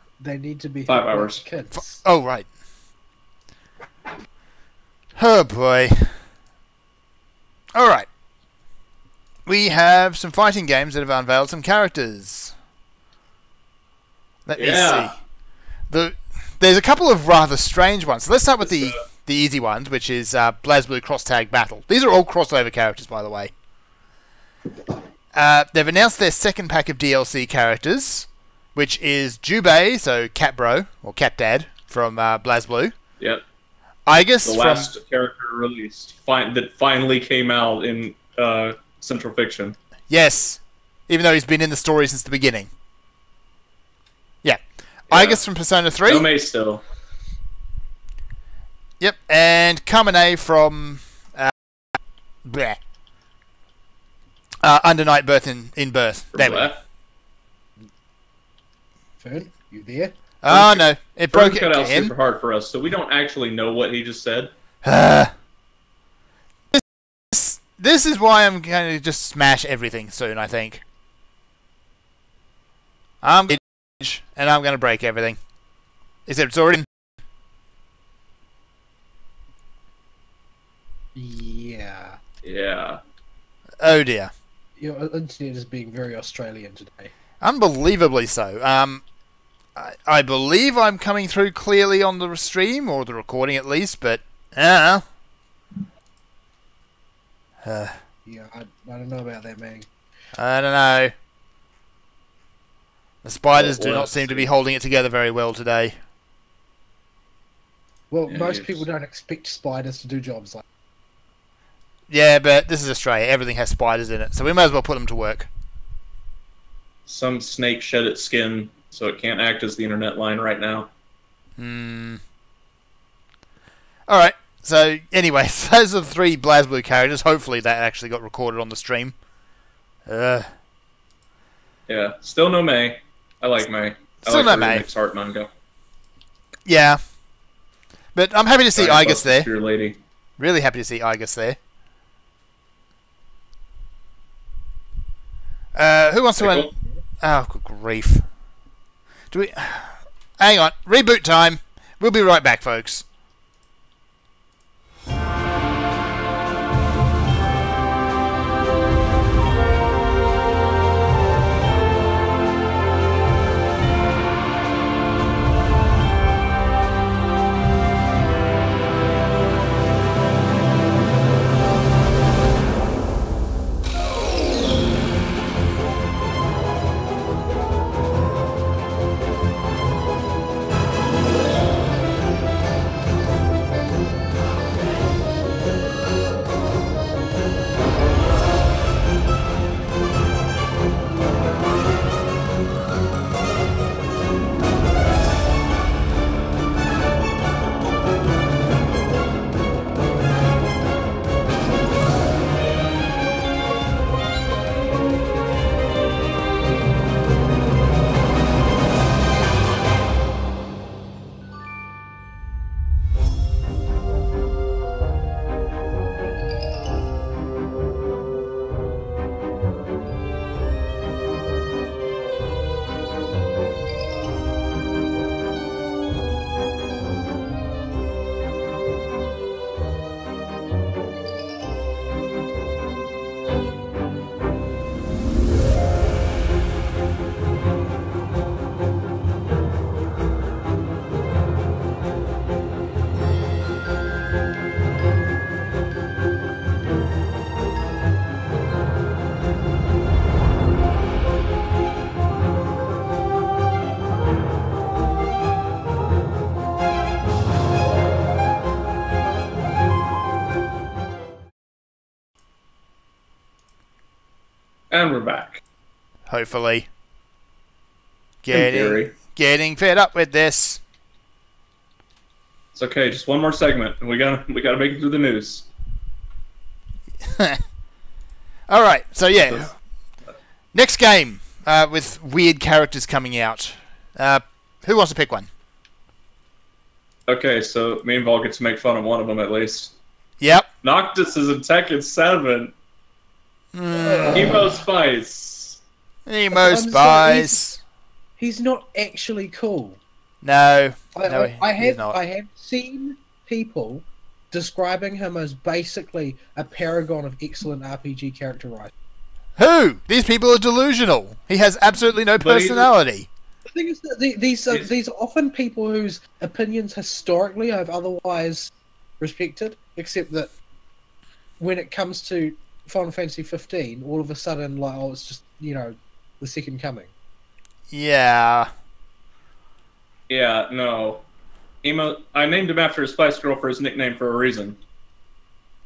to be 5 hours. Kids. Oh, right. Oh, boy. Alright. We have some fighting games that have unveiled some characters. Let me see. There's a couple of rather strange ones. So let's start with the easy ones, which is BlazBlue Cross Tag Battle. These are all crossover characters, by the way. They've announced their second pack of DLC characters, which is Jubei, so Cat Bro, or Cat Dad, from BlazBlue. Yep. Igus the last character released that finally came out in Central Fiction. Yes, even though he's been in the story since the beginning. Yeah. Igus from Persona 3. No May still. Yep, and Kamine from Under Night Birth in Birth. There we go. Fern, you there? Oh no, it broke cut out again. super hard for us, so we don't actually know what he just said. This is why I'm going to just smash everything soon, I think. I'm going to break everything. Except it's already... Yeah. Yeah. Oh dear. Your internet is being very Australian today. Unbelievably so. I believe I'm coming through clearly on the stream, or the recording at least, but... Yeah, I don't know about that, man. I don't know. The spiders do not seem to be holding it together very well today. Well, Yeah, most yes. people don't expect spiders to do jobs like. Yeah, but this is Australia. Everything has spiders in it, so we might as well put them to work. Some snake shed its skin, so it can't act as the internet line right now. Alright, so anyway, those are the 3 BlazBlue characters. Hopefully that actually got recorded on the stream. Yeah, still no May. I like May. Still no May. Mixed art manga. Yeah. But I'm happy to see Giant Igus there. Your lady. Really happy to see Igus there. Who wants to... Pickle? Oh, good grief. Do we... Hang on. Reboot time. We'll be right back, folks. And we're back. Hopefully. In theory. Getting fed up with this. It's okay, just one more segment, and we gotta make it through the news. Alright, so yeah. Next game, with weird characters coming out. Who wants to pick one? Okay, so me and Vaul get to make fun of one of them at least. Yep. Noctis is in Tekken 7. Emo Spice. Emo Spice. He's not actually cool. No. I he's not. have seen people describing him as basically a paragon of excellent RPG character writing. Who? These people are delusional. He has absolutely no personality. The thing is that these are often people whose opinions historically I've otherwise respected, except that when it comes to Final Fantasy 15, all of a sudden, like, oh, it's just, the second coming. Yeah. Yeah, no. Emo. I named him after a Spice Girl for his nickname for a reason.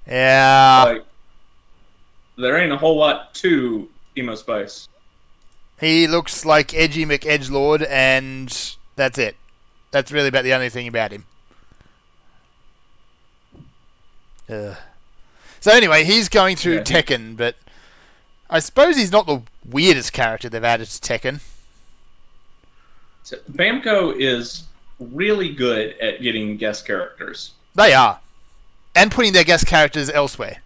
Yeah. Like, there ain't a whole lot to Emo Spice. He looks like Edgy McEdgelord, and that's it. That's really about the only thing about him. So anyway, he's going through Tekken, but I suppose he's not the weirdest character they've added to Tekken. So, Bamco is really good at getting guest characters. They are. And putting their guest characters elsewhere.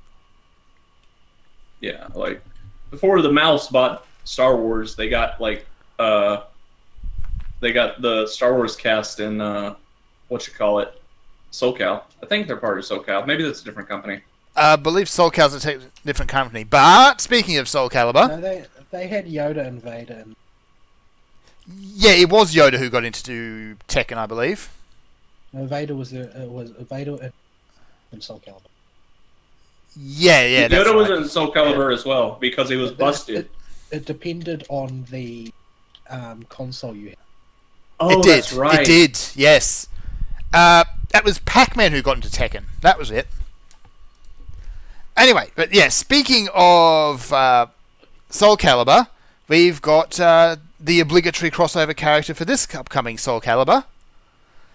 Yeah, like, before the Mouse bought Star Wars, they got, like, they got the Star Wars cast in, SoCal. I think they're part of SoCal. Maybe that's a different company. I believe Soul Calibur's a different company. But, speaking of Soul Calibur... No, they had Yoda and Vader. And... Yeah, it was Yoda who got into Tekken, I believe. No, Vader was Vader and Soul Calibur. Yeah, that's Yoda was right. in Soul Calibur as well, because he was busted. It depended on the console you had. Oh, it did. that's right. It did, yes. That was Pac-Man who got into Tekken. That was it. Anyway, but yeah, speaking of Soul Calibur, we've got the obligatory crossover character for this upcoming Soul Calibur.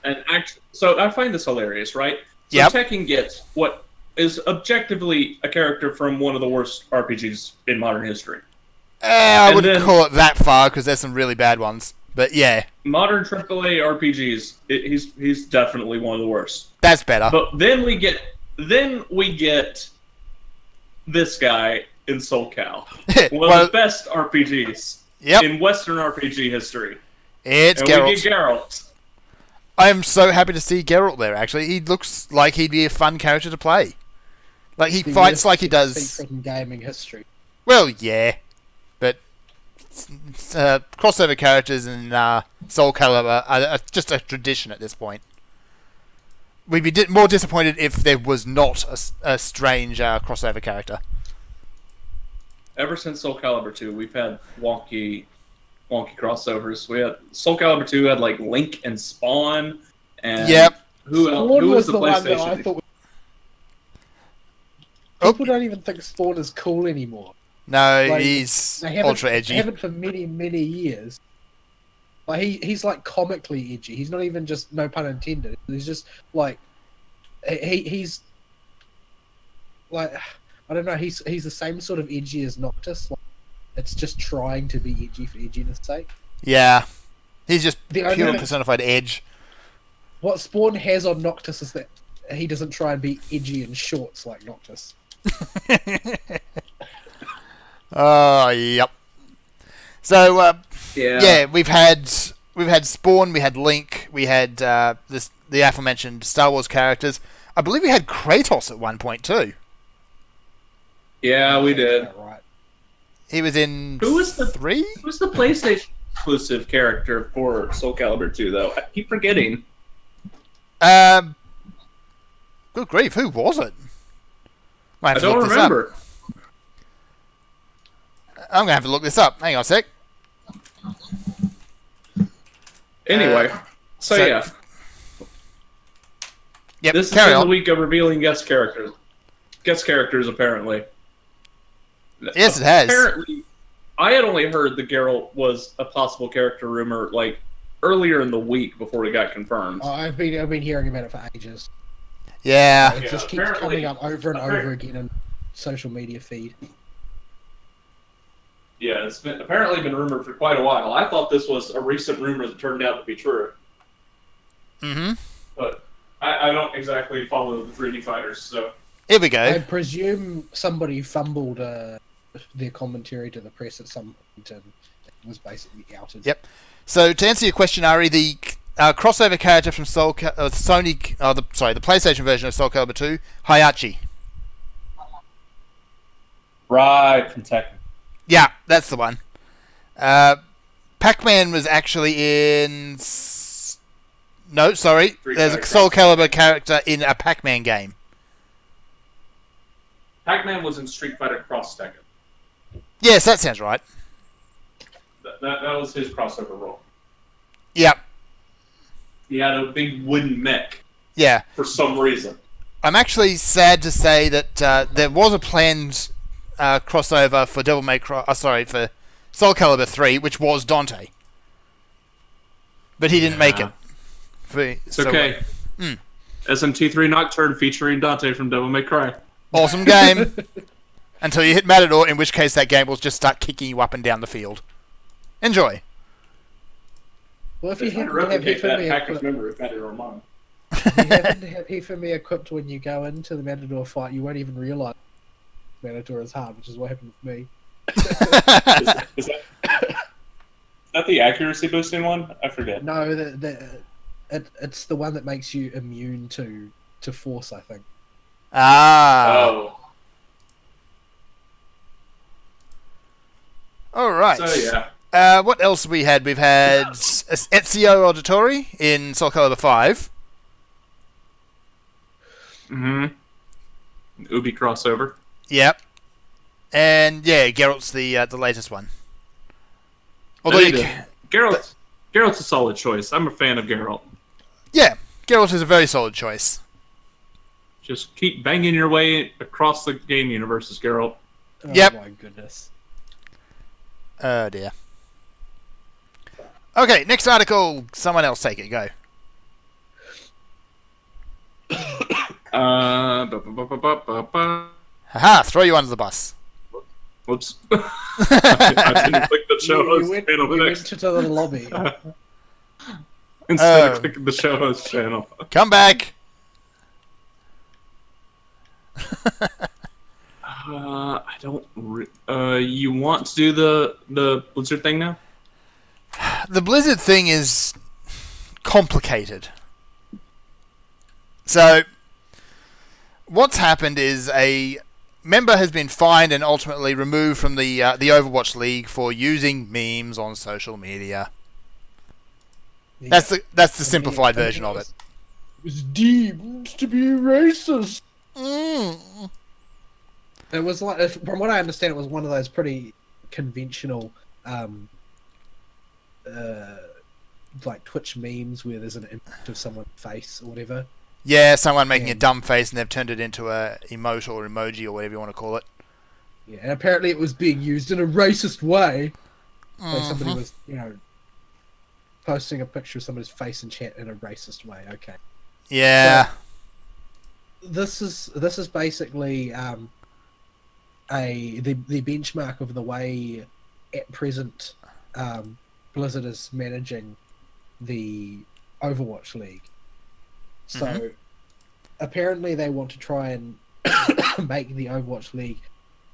And so I find this hilarious, right? So Yep. Tekken gets what is objectively a character from one of the worst RPGs in modern history. I And wouldn't then- call it that far because there's some really bad ones. But yeah, Modern AAA RPGs, he's definitely one of the worst. that's better. But then we get this guy in Soul Cal, one of the best RPGs Yep, in Western RPG history. it's And we Geralt. get Geralt. I'm so happy to see Geralt there, actually. He looks like he'd be a fun character to play. Like, he The fights worst like he does... secret in gaming history. Well, yeah. But crossover characters in Soul Calibur are just a tradition at this point. We'd be more disappointed if there was not a strange crossover character. Ever since Soul Calibur 2, we've had wonky crossovers. We had Soul Calibur 2 had like Link and Spawn, and Yep. who else? Spawn Who was was the the one that I PlayStation? thought. Oh. People don't even think Spawn is cool anymore. No, Like, he's They haven't, ultra edgy. They haven't for many, many years. Like he's like comically edgy. He's not even just, no pun intended. He's just like he's like, I don't know. He's the same sort of edgy as Noctis. Like, it's just trying to be edgy for edginess' sake. Yeah. He's just The pure only- personified edge. What Spawn has on Noctis is that he doesn't try and be edgy in shorts like Noctis. Oh, yep. So, yeah, we've had Spawn, we had Link, we had the aforementioned Star Wars characters. I believe we had Kratos at one point too. Yeah, we did. Yeah, right. He was in Who was the 3? Who's the PlayStation exclusive character for Soul Calibur 2, though? I keep forgetting. Good grief, who was it? Might I have to don't look this remember. up. I'm gonna have to look this up. Hang on a sec. Anyway, so yeah, Yep, this is carry the on. week of revealing guest characters. Guest characters, apparently. Yes, it has. Apparently, I had only heard that Geralt was a possible character rumor like earlier in the week before it got confirmed. Oh, I've been hearing about it for ages. Yeah. It Yeah, just keeps apparently- coming up over and over again in social media feed. Yeah, it's apparently been rumored for quite a while. I thought this was a recent rumor that turned out to be true, Mm-hmm. but I don't exactly follow the 3D fighters, so Here we I go. presume somebody fumbled their commentary to the press at some point and it was basically outed. Yep. So to answer your question, Ari, the crossover character from the PlayStation version of Soul Calibur 2, Hayachi. right from Tekken. Yeah, that's the one. Pac-Man was actually in... No, sorry. Street There's a Fighter Soul Calibur character in a Pac-Man game. Pac-Man was in Street Fighter Cross Tekken. Yes, that sounds right. That was his crossover role. Yep. He had a big wooden mech Yeah. for some reason. I'm actually sad to say that there was a planned crossover for for Soul Calibur 3, which was Dante. But he didn't make it. It's okay. SMT3 Nocturne featuring Dante from Devil May Cry. Awesome game. Until you hit Matador, in which case that game will just start kicking you up and down the field. Enjoy. Well, if you They're trying to happen to have replicate that Hifumi hackers equipped, memory of Matador Mom. if you happen to have Hifumi equipped when you go into the Matador fight, you won't even realise Matador is hard, which is what happened with me. Is that the accuracy boosting one? I forget. No, it's the one that makes you immune to force, I think. Ah. Oh, Alright. so yeah. What else we had? We've had Ezio Auditore in Soul Calibur 5. Ubi crossover. Yep. And yeah, Geralt's the latest one. Although Geralt's a solid choice. I'm a fan of Geralt. yeah, Geralt is a very solid choice. Just keep banging your way across the game universes, Geralt. Oh Yep. my goodness. Oh dear. Okay, next article. Someone else take it. Go. Haha, throw you under the bus. Whoops. I didn't click the show host channel you next. went to the lobby. Instead of clicking the show host channel. Come back. I don't. You want to do the Blizzard thing now? The Blizzard thing is complicated. So, what's happened is a member has been fined and ultimately removed from the Overwatch League for using memes on social media. Yeah. That's the simplified version of it. It was deemed to be racist. Mm. It was like, from what I understand, it was one of those pretty conventional, like Twitch memes where there's an image of someone's face or whatever. Yeah, someone making a dumb face and they've turned it into a emote or emoji or whatever you want to call it. Yeah, and apparently it was being used in a racist way. Like somebody was, posting a picture of somebody's face in chat in a racist way. Okay. Yeah. So, this is basically the benchmark of the way at present Blizzard is managing the Overwatch League. So apparently they want to try and make the Overwatch League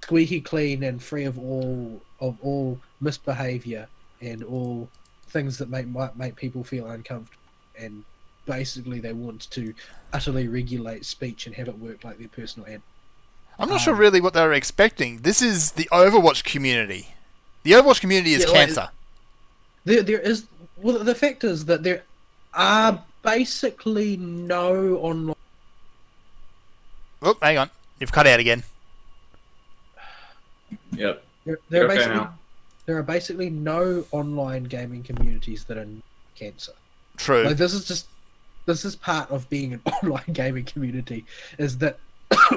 squeaky clean and free of all misbehavior and all things that might make people feel uncomfortable. And basically they want to utterly regulate speech and have it work like their personal ad. I'm not sure really what they were expecting. This is the Overwatch community. The Overwatch community is cancer. There is... Well, the fact is that there are basically no online... Oh, hang on. You've cut out again. Yep. There are basically no online gaming communities that are cancer. True. Like, this is part of being an online gaming community, is that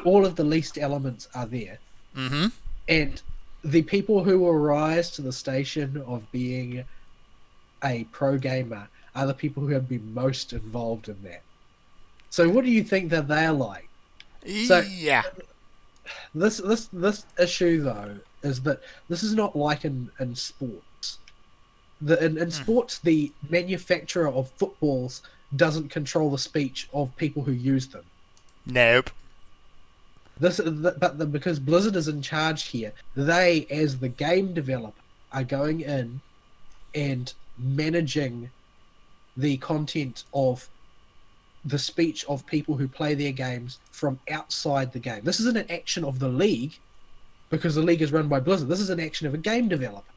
all of the least elements are there. Mm-hmm. And the people who will rise to the station of being a pro gamer are the people who have been most involved in that. So what do you think that they're like? So, yeah. This issue, though, is that this is not like in sports. In sports, the manufacturer of footballs doesn't control the speech of people who use them. Nope. Because Blizzard is in charge here, they, as the game developer, are going in and managing the content of the speech of people who play their games from outside the game. This isn't an action of the league, because the league is run by Blizzard. This is an action of a game developer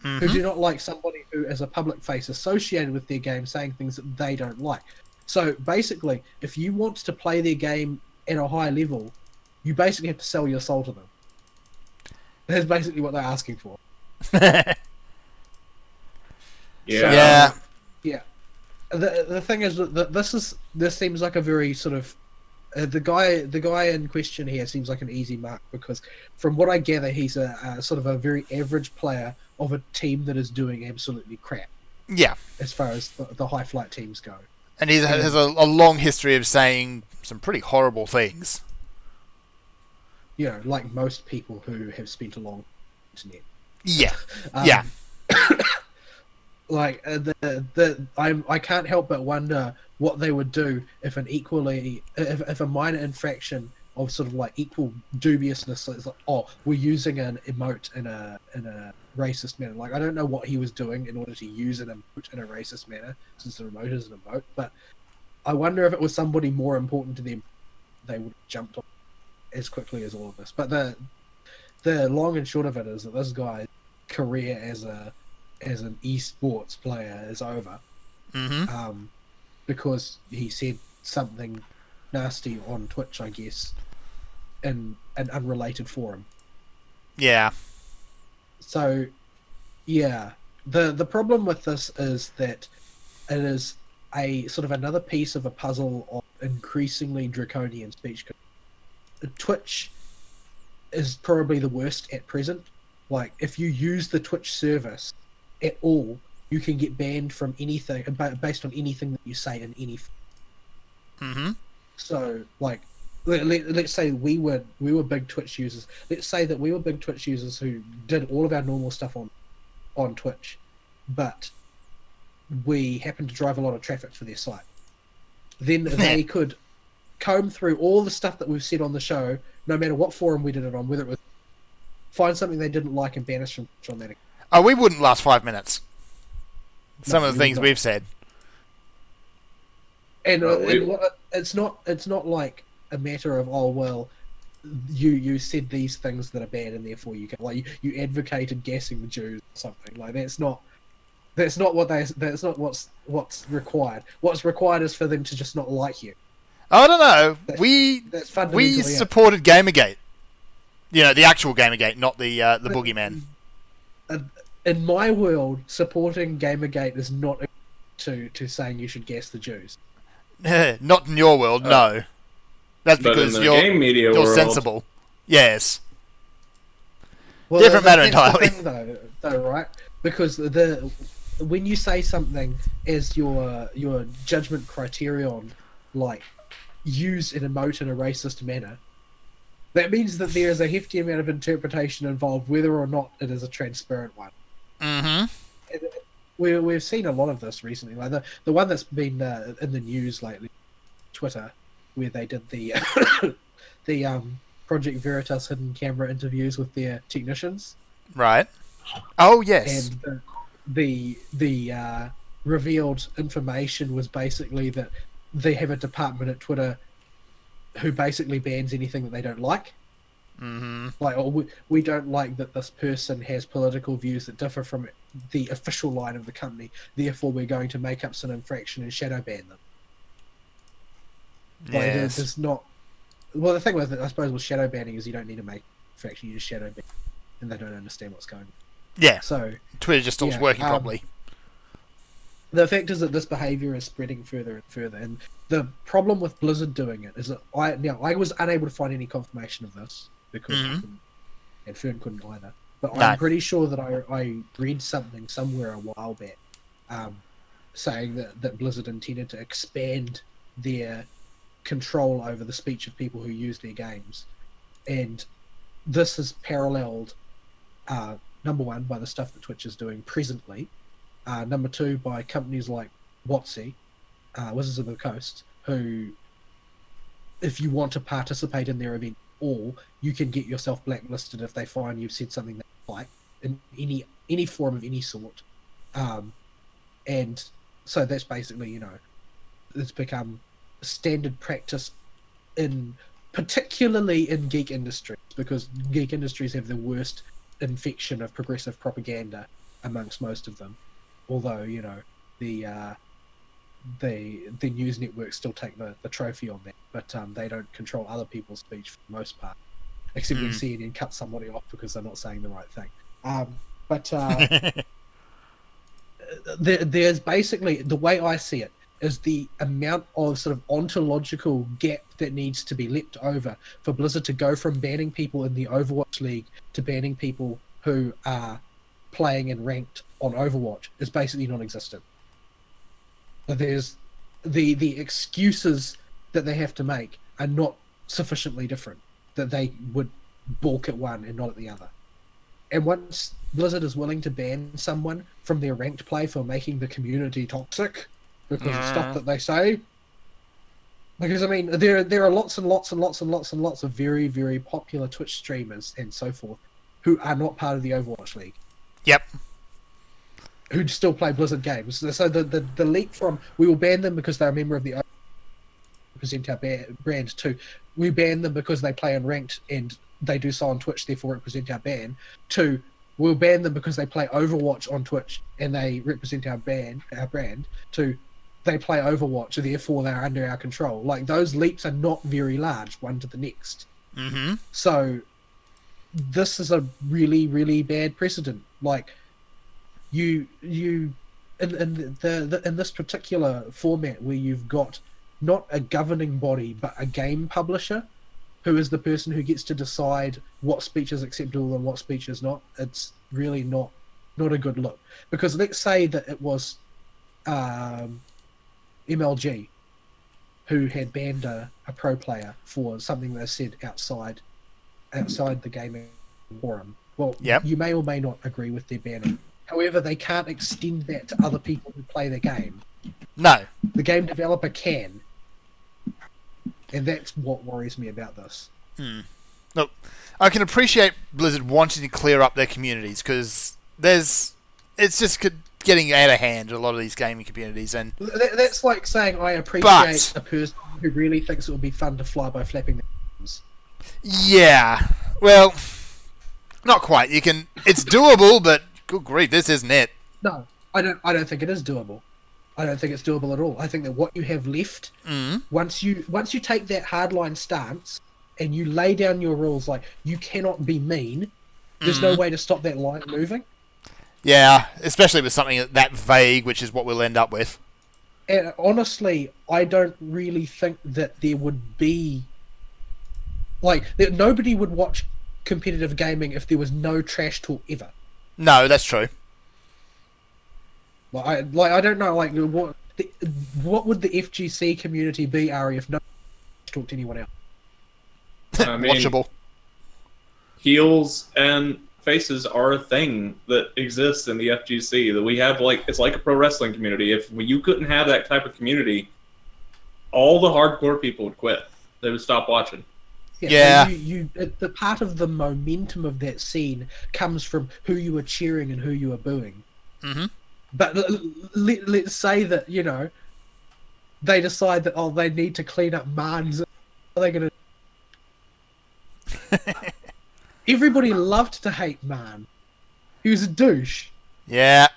who do not like somebody who is a public face associated with their game saying things that they don't like. So basically, if you want to play their game at a high level, you basically have to sell your soul to them. That's basically what they're asking for. Yeah. Yeah. The thing is that this seems like a very sort of the guy in question here seems like an easy mark, because from what I gather, he's a sort of a very average player of a team that is doing absolutely crap. Yeah. As far as the high flight teams go. And he has a long history of saying some pretty horrible things. You know, like most people who have spent a long internet. Yeah. Yeah. Like I can't help but wonder what they would do if if a minor infraction of sort of like equal dubiousness is like, oh, we're using an emote in a racist manner. Like, I don't know what he was doing in order to use an emote in a racist manner, since the emote is an emote, but I wonder if it was somebody more important to them, they would have jumped on as quickly as all of this. But the long and short of it is that this guy's career as an esports player is over. Because he said something nasty on Twitch, I guess, in an unrelated forum. Yeah. So, yeah, the problem with this is that it is a sort of another piece of a puzzle of increasingly draconian speech. Twitch is probably the worst at present. Like, if you use the Twitch service at all, you can get banned from anything based on anything that you say in any. Mm-hmm. So, like, let's say we were big Twitch users. Let's say that we were big Twitch users who did all of our normal stuff on Twitch, but we happened to drive a lot of traffic for their site. Then they could comb through all the stuff that we've said on the show, no matter what forum we did it on, whether it was find something they didn't like and ban us from Twitch on that. Oh, we wouldn't last 5 minutes. Some No, of the things we've said. And it's not like a matter of, oh well, you said these things that are bad and therefore you can, like, you advocated gassing the Jews or something. Like, that's not what's required. What's required is for them to just not like you. I don't know. We fundamentally supported Gamergate. You know, the actual Gamergate, not the boogeyman. In my world, supporting Gamergate is not to saying you should gas the Jews. Not in your world, no. That's because you're sensible. Yes. Well, Different matter that's entirely. The thing, though, right? Because when you say something as your judgment criterion, like use and emote in a racist manner, that means that there is a hefty amount of interpretation involved, whether or not it is a transparent one. Mm-hmm. We've seen a lot of this recently. Like the one that's been in the news lately, Twitter, where they did the the Project Veritas hidden camera interviews with their technicians. Right. Oh yes. And the revealed information was basically that they have a department at Twitter who basically bans anything that they don't like. Mm-hmm. Like, oh, we don't like that this person has political views that differ from the official line of the company. Therefore, we're going to make up some infraction and shadow ban them. Like, Yes. there's not. Well, the thing with it, I suppose, with shadow banning is you don't need to make infraction; you just shadow ban, and they don't understand what's going on. Yeah. So Twitter just stops working properly. the fact is that this behavior is spreading further and further, and the problem with Blizzard doing it is that I was unable to find any confirmation of this because I couldn't, and Fern couldn't either. But I'm pretty sure that I read something somewhere a while back, saying that Blizzard intended to expand their control over the speech of people who use their games, and this is paralleled, number one, by the stuff that Twitch is doing presently, number two, by companies like WotC, Wizards of the Coast, who, if you want to participate in their event at all, you can get yourself blacklisted if they find you've said something they don't like in any form of any sort. And so that's basically, it's become standard practice particularly in geek industries, because geek industries have the worst infection of progressive propaganda amongst most of them. Although, the news networks still take the trophy on that, but they don't control other people's speech for the most part, except when CNN cut somebody off because they're not saying the right thing. There's basically, the way I see it, is the amount of sort of ontological gap that needs to be leapt over for Blizzard to go from banning people in the Overwatch League to banning people who are playing in ranked on Overwatch is basically non-existent. There's the excuses that they have to make are not sufficiently different that they would balk at one and not at the other. And once Blizzard is willing to ban someone from their ranked play for making the community toxic because of stuff that they say, because I mean there are lots and lots and lots and lots and lots of very, very popular Twitch streamers and so forth who are not part of the Overwatch League. Yep. Who still play Blizzard games. So the leap from we will ban them because they're a member of the represent our brand to we ban them because they play in ranked and they do so on Twitch, therefore represent our brand, to we'll ban them because they play Overwatch on Twitch and they represent our brand, to they play Overwatch, therefore they're under our control. Like, those leaps are not very large, one to the next. Mm-hmm. So this is a really, really bad precedent. Like, you in this particular format where you've got not a governing body but a game publisher, who is the person who gets to decide what speech is acceptable and what speech is not, it's really not a good look. Because let's say that it was MLG who had banned a pro player for something they said outside the gaming forum. Well, Yep. You may or may not agree with their banning. However, they can't extend that to other people who play the game. No. The game developer can. And that's what worries me about this. Look, I can appreciate Blizzard wanting to clear up their communities, because it's just getting out of hand, a lot of these gaming communities. And That's like saying I appreciate a person who really thinks it would be fun to fly by flapping their arms. yeah, well, not quite. It's doable, but good grief, this isn't it. No, I don't think it is doable. I don't think it's doable at all. I think that what you have left, once you take that hardline stance and you lay down your rules, like you cannot be mean, there's no way to stop that line moving. Yeah, especially with something that vague, which is what we'll end up with. And honestly, I don't really think that there would be that nobody would watch competitive gaming if there was no trash talk ever. No, that's true. I don't know, what would the FGC community be, Ari, if no talked to anyone else? I mean, Watchable. Heels and faces are a thing that exists in the FGC. That we have, it's like a pro wrestling community. If you couldn't have that type of community, all the hardcore people would quit. They would stop watching. Yeah. The part of the momentum of that scene comes from who you are cheering and who you are booing. Mm-hmm. But let's say that, they decide that, they need to clean up mourns. What are they going to... Everybody loved to hate Marn. He was a douche. Yeah.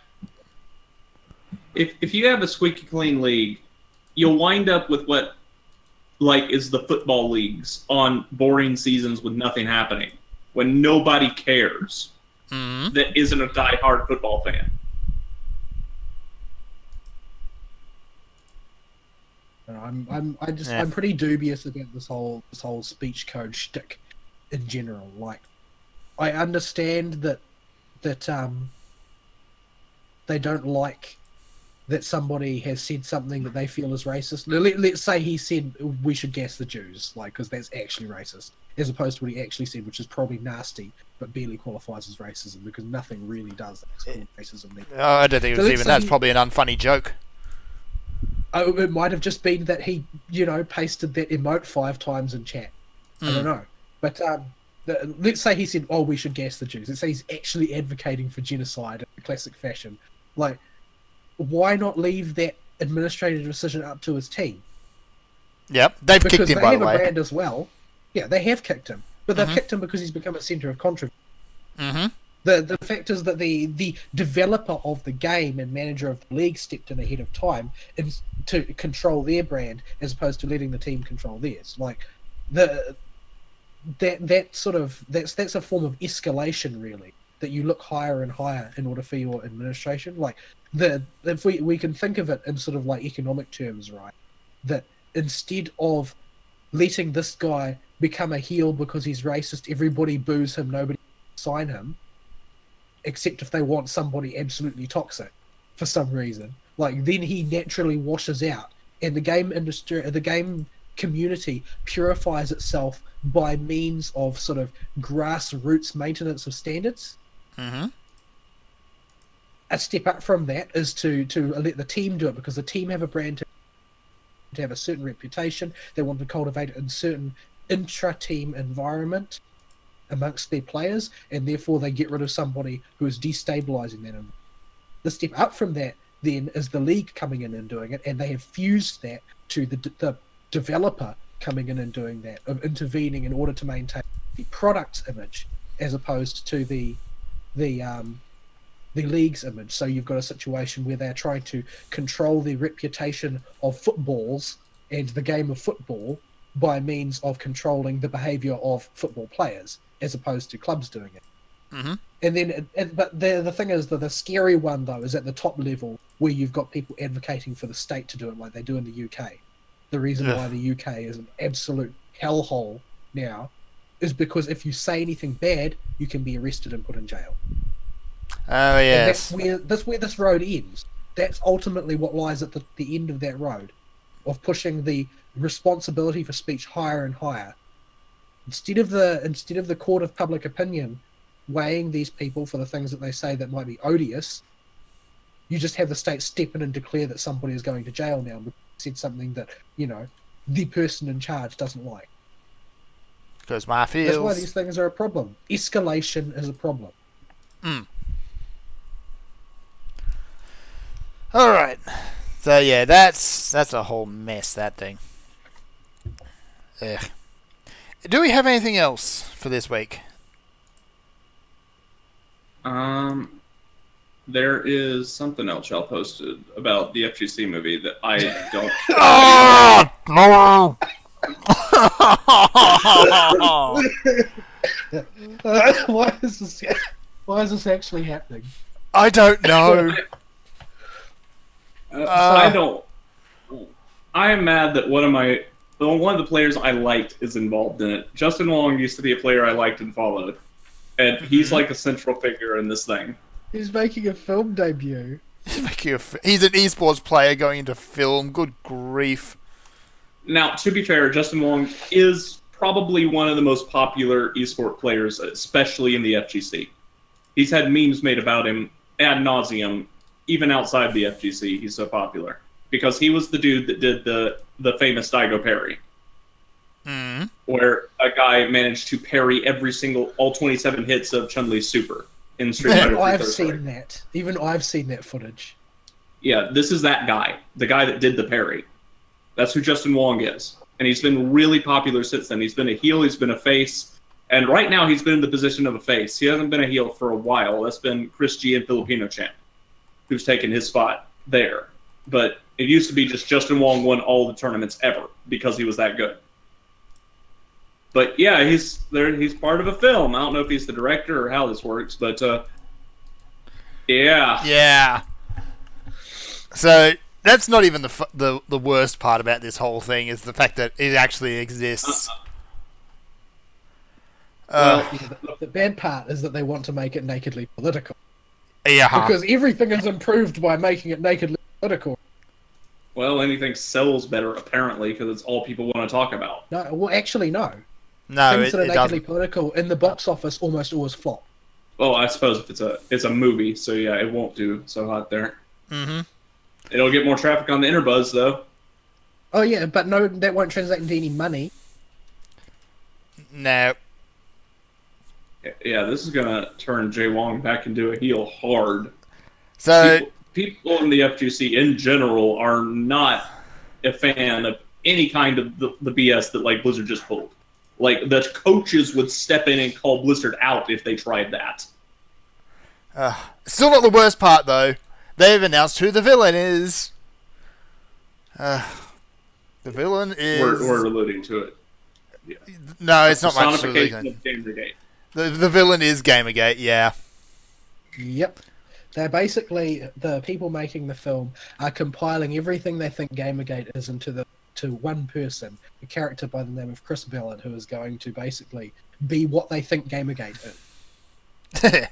If you have a squeaky clean league, you'll wind up with what is the football leagues on boring seasons with nothing happening, when nobody cares that isn't a die-hard football fan. I'm pretty dubious about this whole speech code shtick in general. I understand that they don't like that somebody has said something that they feel is racist. Let's say he said we should gas the Jews, because that's actually racist, as opposed to what he actually said, which is probably nasty, but barely qualifies as racism, because nothing really does that's called racism. I don't think it was even that's probably an unfunny joke. Oh, it might have just been that he, pasted that emote 5 times in chat. I don't know. But let's say he said, we should gas the Jews. Let's say he's actually advocating for genocide in a classic fashion. Why not leave that administrative decision up to his team? Yep, they've kicked him, by the way. Because they have a brand as well. Yeah, they have kicked him. But they've kicked him because he's become a centre of controversy. Mm-hmm. The fact is that the developer of the game and manager of the league stepped in ahead of time to control their brand, as opposed to letting the team control theirs. That's a form of escalation, really. That you look higher and higher in order for your administration. If we can think of it in economic terms, right? That instead of letting this guy become a heel because he's racist, everybody boos him, nobody sign him, except if they want somebody absolutely toxic for some reason. Then he naturally washes out, and the game industry, the game community purifies itself by means of grassroots maintenance of standards. Mm-hmm. A step up from that is to let the team do it, because the team have a brand to have a certain reputation. They want to cultivate a certain intra-team environment amongst their players, and therefore they get rid of somebody who is destabilizing them. The step up from that then is the league coming in and doing it, and they have fused that to the developer coming in and doing that, of intervening in order to maintain the product's image as opposed to the league's image. So you've got a situation where they're trying to control the reputation of footballs and the game of football by means of controlling the behavior of football players, as opposed to clubs doing it. Mm-hmm. And then, but the thing is that the scary one though is at the top level where you've got people advocating for the state to do it like they do in the UK. The reason why the UK is an absolute hellhole now is because if you say anything bad, you can be arrested and put in jail. Oh yes. And that's where this road ends. That's ultimately what lies at the end of that road, of pushing the responsibility for speech higher and higher. Instead of the court of public opinion weighing these people for the things that they say that might be odious, you just have the state step in and declare that somebody is going to jail now because they said something that, you know, the person in charge doesn't like. Because my feels. That's why these things are a problem. Escalation is a problem. All right. So yeah, that's a whole mess. That thing. Ugh. Do we have anything else for this week? There is something else y'all posted about the FGC movie that I don't. Oh no! Why is this actually happening? I don't know. I don't. I am mad that one of the players I liked is involved in it. Justin Wong used to be a player I liked and followed, and he's like a central figure in this thing. He's making a film debut. He's an esports player going into film. Good grief. Now, to be fair, Justin Wong is probably one of the most popular esport players, especially in the FGC. He's had memes made about him ad nauseum, even outside the FGC. He's so popular because he was the dude that did the famous Daigo parry, where a guy managed to parry all 27 hits of Chun-Li's super in Street Fighter 3. I've seen that. Even I've seen that footage. Yeah, this is that guy, the guy that did the parry. That's who Justin Wong is. And he's been really popular since then. He's been a heel, he's been a face, and right now he's been in the position of a face. He hasn't been a heel for a while. That's been Chris G and Filipino Champ, who's taken his spot there. But it used to be just Justin Wong won all the tournaments ever because he was that good. But yeah, he's part of a film. I don't know if he's the director or how this works, but yeah. Yeah. So that's not even the worst part about this whole thing is the fact that it actually exists. The bad part is that they want to make it nakedly political. Yeah. Because everything is improved by making it nakedly political. Well, anything sells better apparently because it's all people want to talk about. No, well, actually, no. No, things that are it nakedly doesn't. political in the box office almost always flop. Well, I suppose if it's a movie, so yeah, it won't do so hot there. Mm-hmm. It'll get more traffic on the Interbuzz though. Oh yeah, but no, that won't translate into any money. No. Yeah, this is gonna turn Jay Wong back into a heel hard. So people in the FGC in general are not a fan of any kind of the BS that like Blizzard just pulled. Like the coaches would step in and call Blizzard out if they tried that. Still not the worst part though. They've announced who the villain is. The villain is. We're alluding to it. Yeah. No, it's not much. Personification of Gamergate. The villain is Gamergate. Yeah. Yep. They're basically, the people making the film are compiling everything they think Gamergate is to one person, a character by the name of Chris Ballard, who is going to basically be what they think Gamergate is.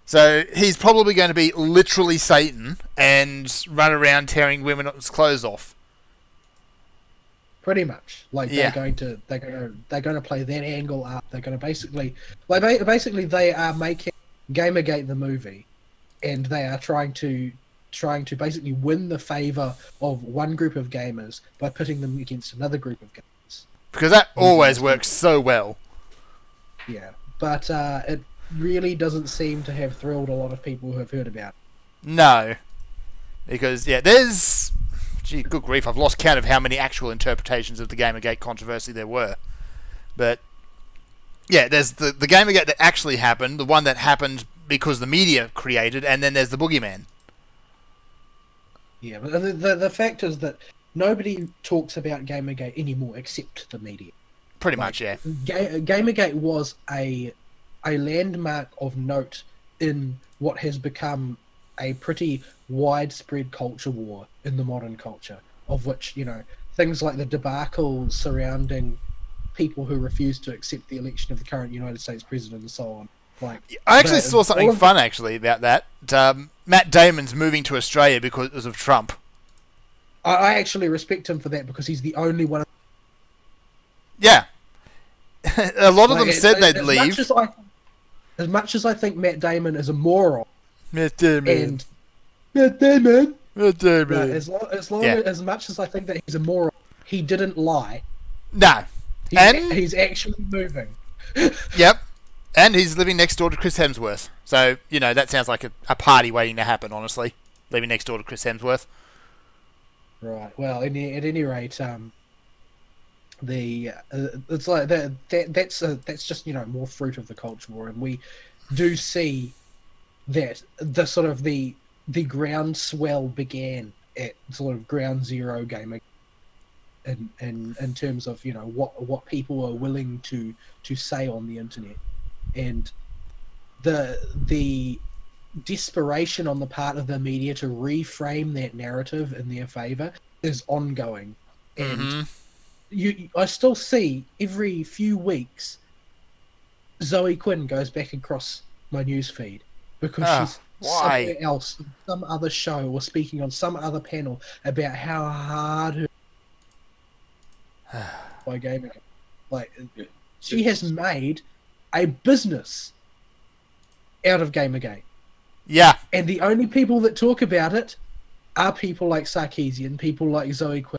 So he's probably going to be literally Satan and run around tearing women's clothes off. Pretty much, like Yeah. they're going to play that angle up. They're going to basically, they are making Gamergate the movie, and they are trying to basically win the favor of one group of gamers by pitting them against another group of gamers. Because that always works so well. Yeah, but it really doesn't seem to have thrilled a lot of people who have heard about it. No. Because, yeah, there's... Gee, good grief, I've lost count of how many actual interpretations of the Gamergate controversy there were. But, yeah, there's the Gamergate that actually happened, the one that happened because the media created, and then there's the boogeyman. Yeah, but the fact is that nobody talks about Gamergate anymore except the media. Pretty much, yeah. Gamergate was a a landmark of note in what has become a pretty widespread culture war in the modern culture, of which, you know, things like the debacle surrounding people who refuse to accept the election of the current United States president and so on. Like, I actually saw something fun actually about that. Matt Damon's moving to Australia because of Trump. I actually respect him for that because he's the only one. Yeah. A lot of them said they'd leave. As much as I think Matt Damon is a moron. Matt Damon. And Matt Damon. Matt Damon. As much as I think that he's a moron, he didn't lie. No. He's actually moving. Yep. And he's living next door to Chris Hemsworth. So, you know, that sounds like a party waiting to happen, honestly. Living next door to Chris Hemsworth. Right. Well, at any rate, it's like that's just, you know, more fruit of the culture war, and we do see that the sort of the groundswell began at sort of ground zero gaming, in terms of, you know, what people are willing to say on the internet, and the desperation on the part of the media to reframe that narrative in their favor is ongoing. And I still see every few weeks Zoe Quinn goes back across my newsfeed because she's somewhere else, some other show, or speaking on some other panel about how hard her by gaming. Like, she has made a business out of Gamergate. Yeah. And the only people that talk about it are people like Sarkeesian, people like Zoe Quinn,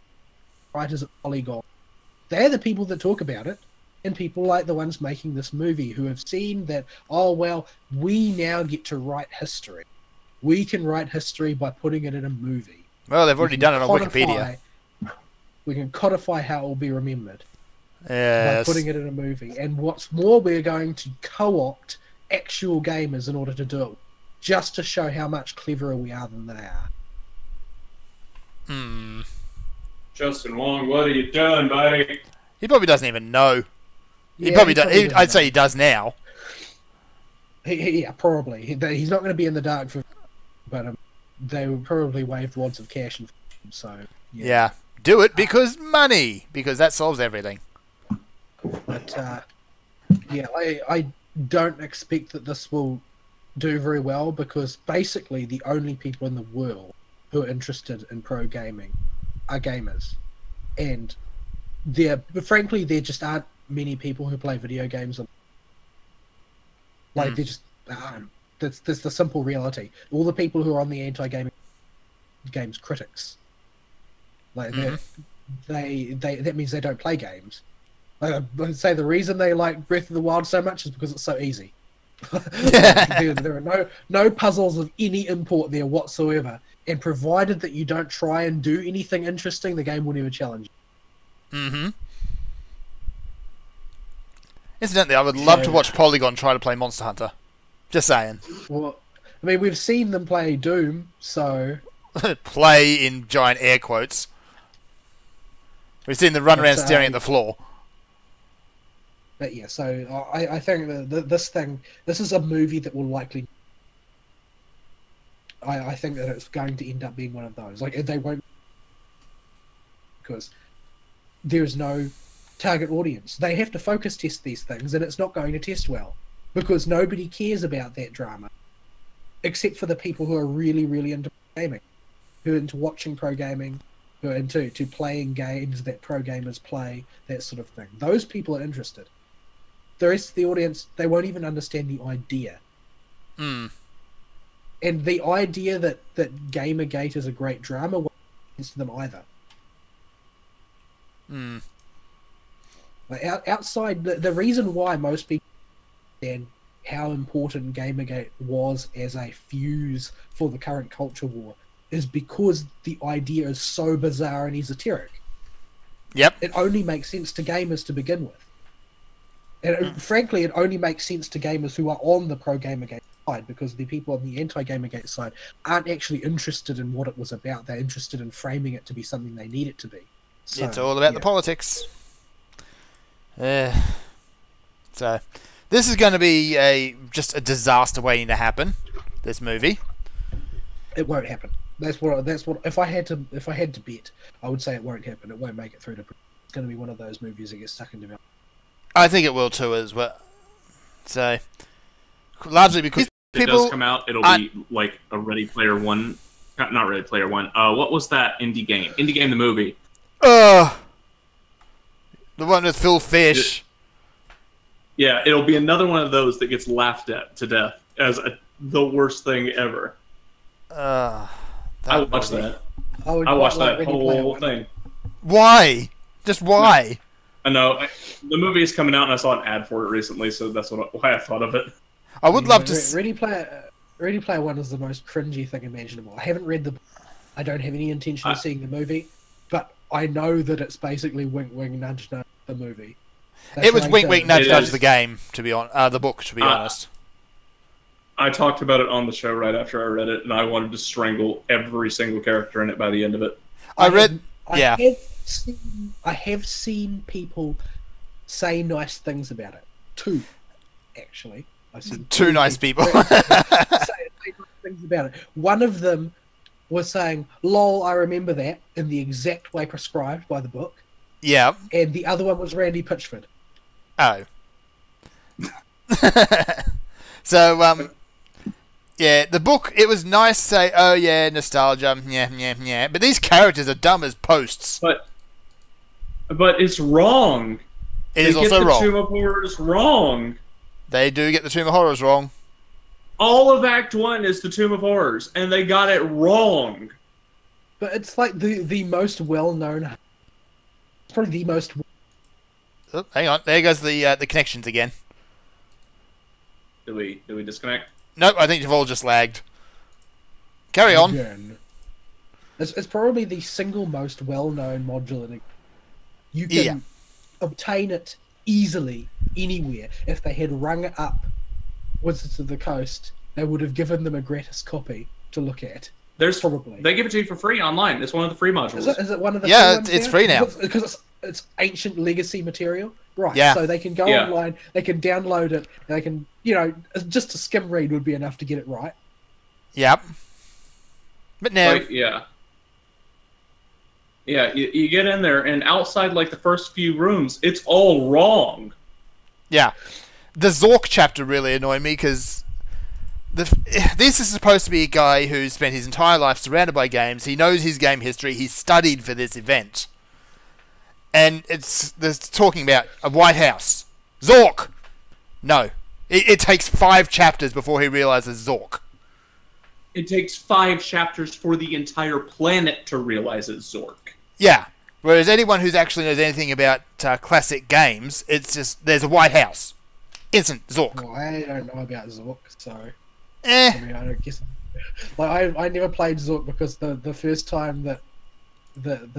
writers at Polygon. They're the people that talk about it, and people like the ones making this movie who have seen that, oh, well, we now get to write history. We can write history by putting it in a movie. Well, they've already done it on Wikipedia. We can codify how it will be remembered. Yes. By putting it in a movie. And what's more, we're going to co-opt actual gamers in order to do it, just to show how much cleverer we are than they are. Justin Wong, what are you doing, buddy? He probably doesn't even know. Yeah, he probably does. I'd say he does now. Yeah, probably. He's not going to be in the dark for, but they will probably waved wads of cash, and so yeah. Do it because money, because that solves everything. But yeah, I don't expect that this will do very well, because basically the only people in the world who are interested in pro gaming are gamers, and frankly there just aren't many people who play video games. Like, there just aren't. That's the simple reality. All the people who are on the anti-gaming games critics, like that means they don't play games. I'd say the reason they like Breath of the Wild so much is because it's so easy. There are no puzzles of any import there whatsoever, and provided that you don't try and do anything interesting, the game will never challenge you. Incidentally, I would love to watch Polygon try to play Monster Hunter. Just saying. Well, I mean, we've seen them play Doom, so... play in giant air quotes. We've seen them run around staring at the floor. But yeah, so I think that this is a movie that will likely... I think that it's going to end up being one of those. Like, they won't... Because there's no target audience. They have to focus test these things, and it's not going to test well. Because nobody cares about that drama. Except for the people who are really, really into gaming. Who are into watching pro gaming. Who are into playing games that pro gamers play. That sort of thing. Those people are interested. The rest of the audience, they won't even understand the idea. And the idea that Gamergate is a great drama won't make sense to them either. Like, outside, the reason why most people understand how important Gamergate was as a fuse for the current culture war is because the idea is so bizarre and esoteric. Yep. It only makes sense to gamers to begin with. And frankly, it only makes sense to gamers who are on the pro-Gamergate side, because the people on the anti-Gamergate side aren't actually interested in what it was about. They're interested in framing it to be something they need it to be. So, it's all about the politics. So, This is going to be just a disaster waiting to happen. This movie. It won't happen. That's what. If I had to bet, I would say it won't happen. It won't make it through to. It's going to be one of those movies that gets stuck in development. I think it will too as well. So, largely because if it does come out, it'll be like a Ready Player One. Not Ready Player One. What was that indie game? Indie game, the movie. The one with Phil Fish. Yeah, it'll be another one of those that gets laughed at to death as the worst thing ever. I watched that. I watched that whole thing. Why? Just why? I know. The movie is coming out, and I saw an ad for it recently, so that's why I thought of it. I would love to. Ready Player One is the most cringy thing imaginable. I haven't read the. I don't have any intention of seeing the movie, but I know that it's basically wink, wink, nudge, nudge the movie. It was wink, wink, nudge, nudge the game. To be honest, the book. To be honest. I talked about it on the show right after I read it, and I wanted to strangle every single character in it by the end of it. I have seen people say nice things about it. Two, actually. I've seen two nice people. say nice things about it. One of them was saying, "Lol, I remember that," in the exact way prescribed by the book. Yeah. And the other one was Randy Pitchford. Oh. So, yeah, the book, it was nice to say, oh yeah, nostalgia, yeah. But these characters are dumb as posts. But it's wrong. It is also wrong. They get the Tomb of Horrors wrong. They do get the Tomb of Horrors wrong. All of Act 1 is the Tomb of Horrors, and they got it wrong. But it's like the most well-known... It's probably the most... Oh, hang on, there goes the connections again. Did we disconnect? Nope, I think you've all just lagged. Carry on. Again. It's probably the single most well-known module. You can obtain it easily anywhere. If they had rung it up Wizards of the Coast, they would have given them a gratis copy to look at. Probably. They give it to you for free online. It's one of the free modules. Is it one of the free ones it's free now. Because it's ancient legacy material. Right, yeah. So they can go online, they can download it, they can, just a skim read would be enough to get it right. Yep. But now... Yeah, you get in there, and outside, like, the first few rooms, it's all wrong. Yeah. The Zork chapter really annoyed me, because... This is supposed to be a guy who spent his entire life surrounded by games. He knows his game history. He's studied for this event. And there's talking about a White House. Zork! No. It takes 5 chapters before he realizes Zork. It takes 5 chapters for the entire planet to realize it's Zork. Yeah. Whereas anyone who actually knows anything about classic games, it's just, there's a White House. Instant Zork. Well, I don't know about Zork, so... I mean, I don't guess... Like, I never played Zork because the first time that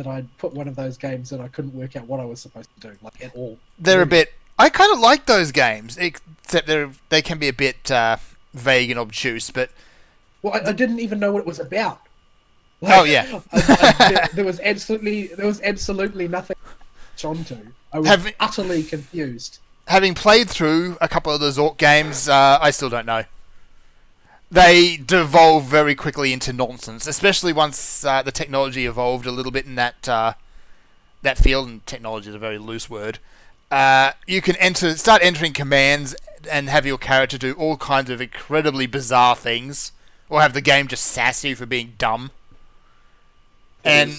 I put one of those games in, I couldn't work out what I was supposed to do, like, at all. They're a bit... I kind of like those games, except they can be a bit vague and obtuse, but... Well, I didn't even know what it was about. Like, oh, yeah. There was absolutely nothing onto. I was utterly confused. Having played through a couple of the Zork games, I still don't know. They devolve very quickly into nonsense, especially once the technology evolved a little bit in that field, and technology is a very loose word. You can start entering commands and have your character do all kinds of incredibly bizarre things, or have the game just sass you for being dumb. And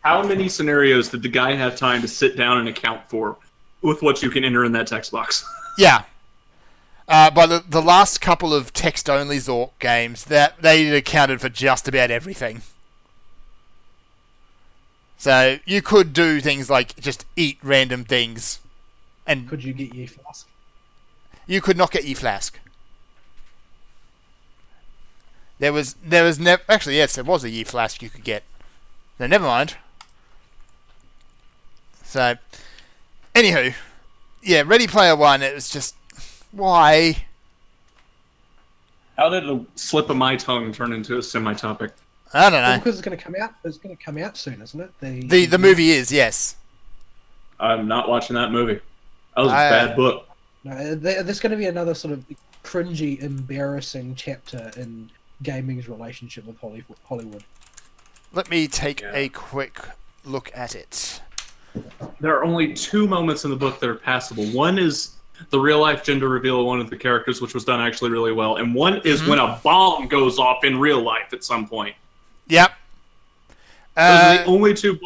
how many scenarios did the guy have time to sit down and account for with what you can enter in that text box? Yeah. By the last couple of text-only Zork games, that they accounted for just about everything. So you could do things like just eat random things, and could you get ye flask? You could not get ye flask. There was never actually yes, there was a ye flask you could get. No, never mind. So, anywho, yeah, Ready Player One. It was just why. How did a slip of my tongue turn into a semi-topic? I don't know. Well, because it's going to come out. It's going to come out soon, isn't it? The movie is, yes. I'm not watching that movie. That was a bad book. No, there's going to be another sort of cringy, embarrassing chapter in gaming's relationship with Hollywood. Let me take a quick look at it. There are only 2 moments in the book that are passable. One is the real-life gender reveal of one of the characters, which was done actually really well, and one is when a bomb goes off in real life at some point. Yep. Those are the only 2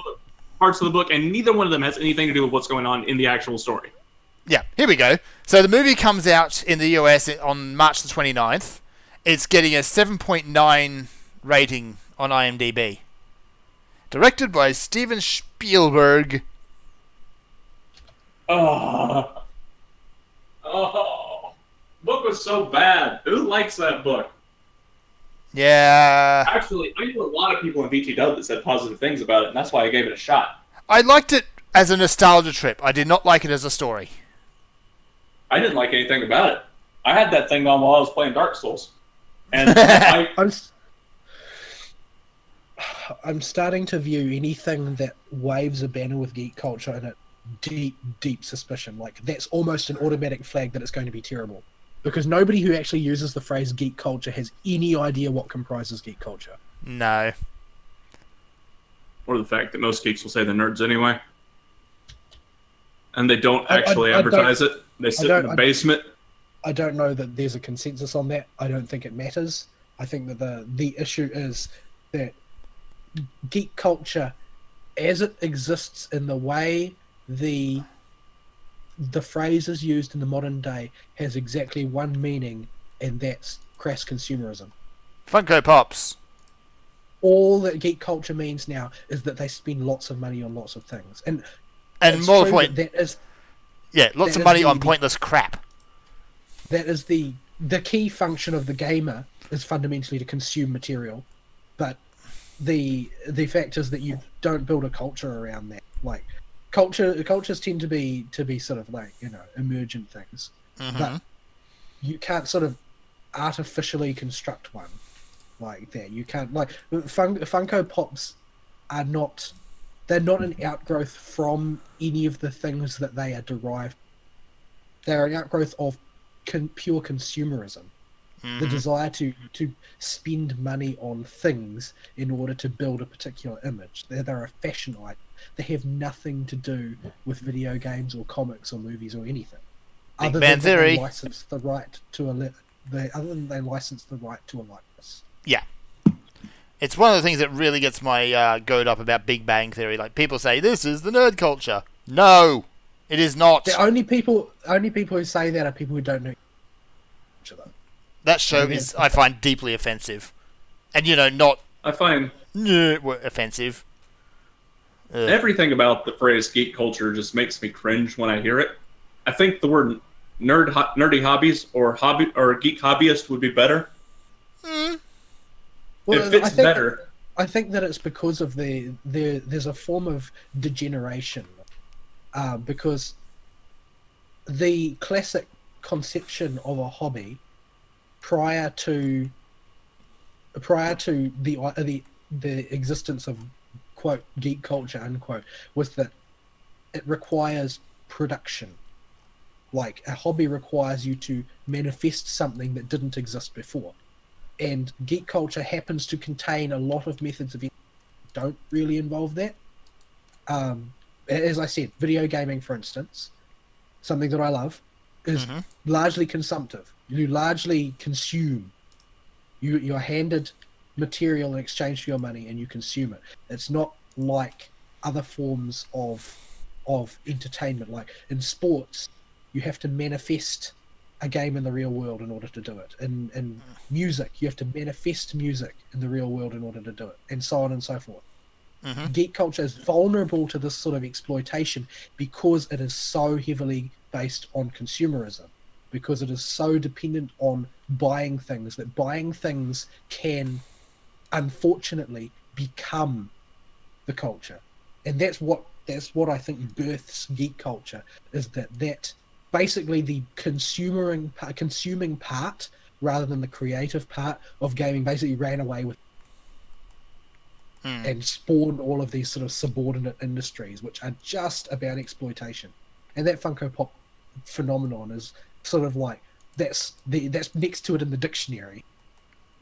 parts of the book, and neither one of them has anything to do with what's going on in the actual story. Yeah, here we go. So the movie comes out in the US on March the 29th. It's getting a 7.9 rating on IMDb. Directed by Steven Spielberg. Oh, book was so bad. Who likes that book? Yeah. Actually, I knew a lot of people in VTW that said positive things about it, and that's why I gave it a shot. I liked it as a nostalgia trip. I did not like it as a story. I didn't like anything about it. I had that thing on while I was playing Dark Souls. And I'm starting to view anything that waves a banner with geek culture in it deep suspicion. Like, that's almost an automatic flag that it's going to be terrible. Because nobody who actually uses the phrase geek culture has any idea what comprises geek culture. No. Or the fact that most geeks will say they're nerds anyway. And they don't actually advertise it. They sit in the basement. I don't know that there's a consensus on that. I don't think it matters. I think that the issue is that geek culture, as it exists in the way the phrase is used in the modern day, has exactly one meaning, and that's crass consumerism. Funko Pops. All that geek culture means now is that they spend lots of money on lots of things, and more point, that is, lots of money on pointless crap. That is the key function of the gamer, is fundamentally to consume material, but the fact is that you don't build a culture around that. Like, cultures tend to be sort of like, emergent things, but you can't sort of artificially construct one like that. You can't, like, Funko Pops are not, they're not an outgrowth from any of the things that they are derived. They're an outgrowth of pure consumerism. The desire to spend money on things in order to build a particular image. They're a fashion item. They have nothing to do with video games or comics or movies or anything. Big Bang Theory. They license the right to they license the right to a likeness. Yeah. It's one of the things that really gets my goat up about Big Bang Theory. Like, people say, this is the nerd culture. No, it is not. The only people who say that are people who don't know culture, though. That show is, I find, deeply offensive. And, not... I find... offensive. Everything about the phrase geek culture just makes me cringe when I hear it. I think the word nerdy hobbies or geek hobbyist would be better. Well, it fits better. I think that it's because of there's a form of degeneration, because the classic conception of a hobby prior to the existence of quote geek culture unquote was that it requires production. Like, a hobby requires you to manifest something that didn't exist before, and geek culture happens to contain a lot of methods of don't really involve that. As I said, video gaming, for instance, something that I love, is largely consumptive. You largely consume. You're handed material in exchange for your money, and you consume it. It's not like other forms of entertainment. Like in sports, you have to manifest a game in the real world in order to do it. In music, you have to manifest music in the real world in order to do it, and so on and so forth. Geek culture is vulnerable to this sort of exploitation because it is so heavily based on consumerism, because it is so dependent on buying things, that buying things can unfortunately become the culture. And that's what I think births geek culture, is that basically the consuming part rather than the creative part of gaming basically ran away with and spawned all of these sort of subordinate industries which are just about exploitation. And that Funko Pop phenomenon is sort of like that's next to it in the dictionary.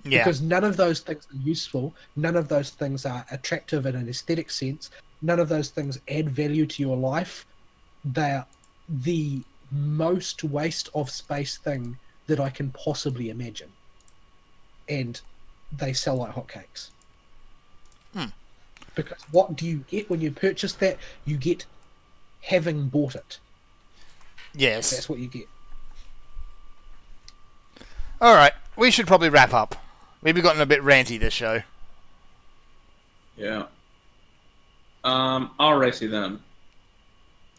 Yeah. Because none of those things are useful. None of those things are attractive in an aesthetic sense. None of those things add value to your life. They are the most waste of space thing that I can possibly imagine. And they sell like hotcakes. Because what do you get when you purchase that? You get having bought it. Yes. That's what you get. All right, we should probably wrap up. We've gotten a bit ranty this show. Yeah. All righty then.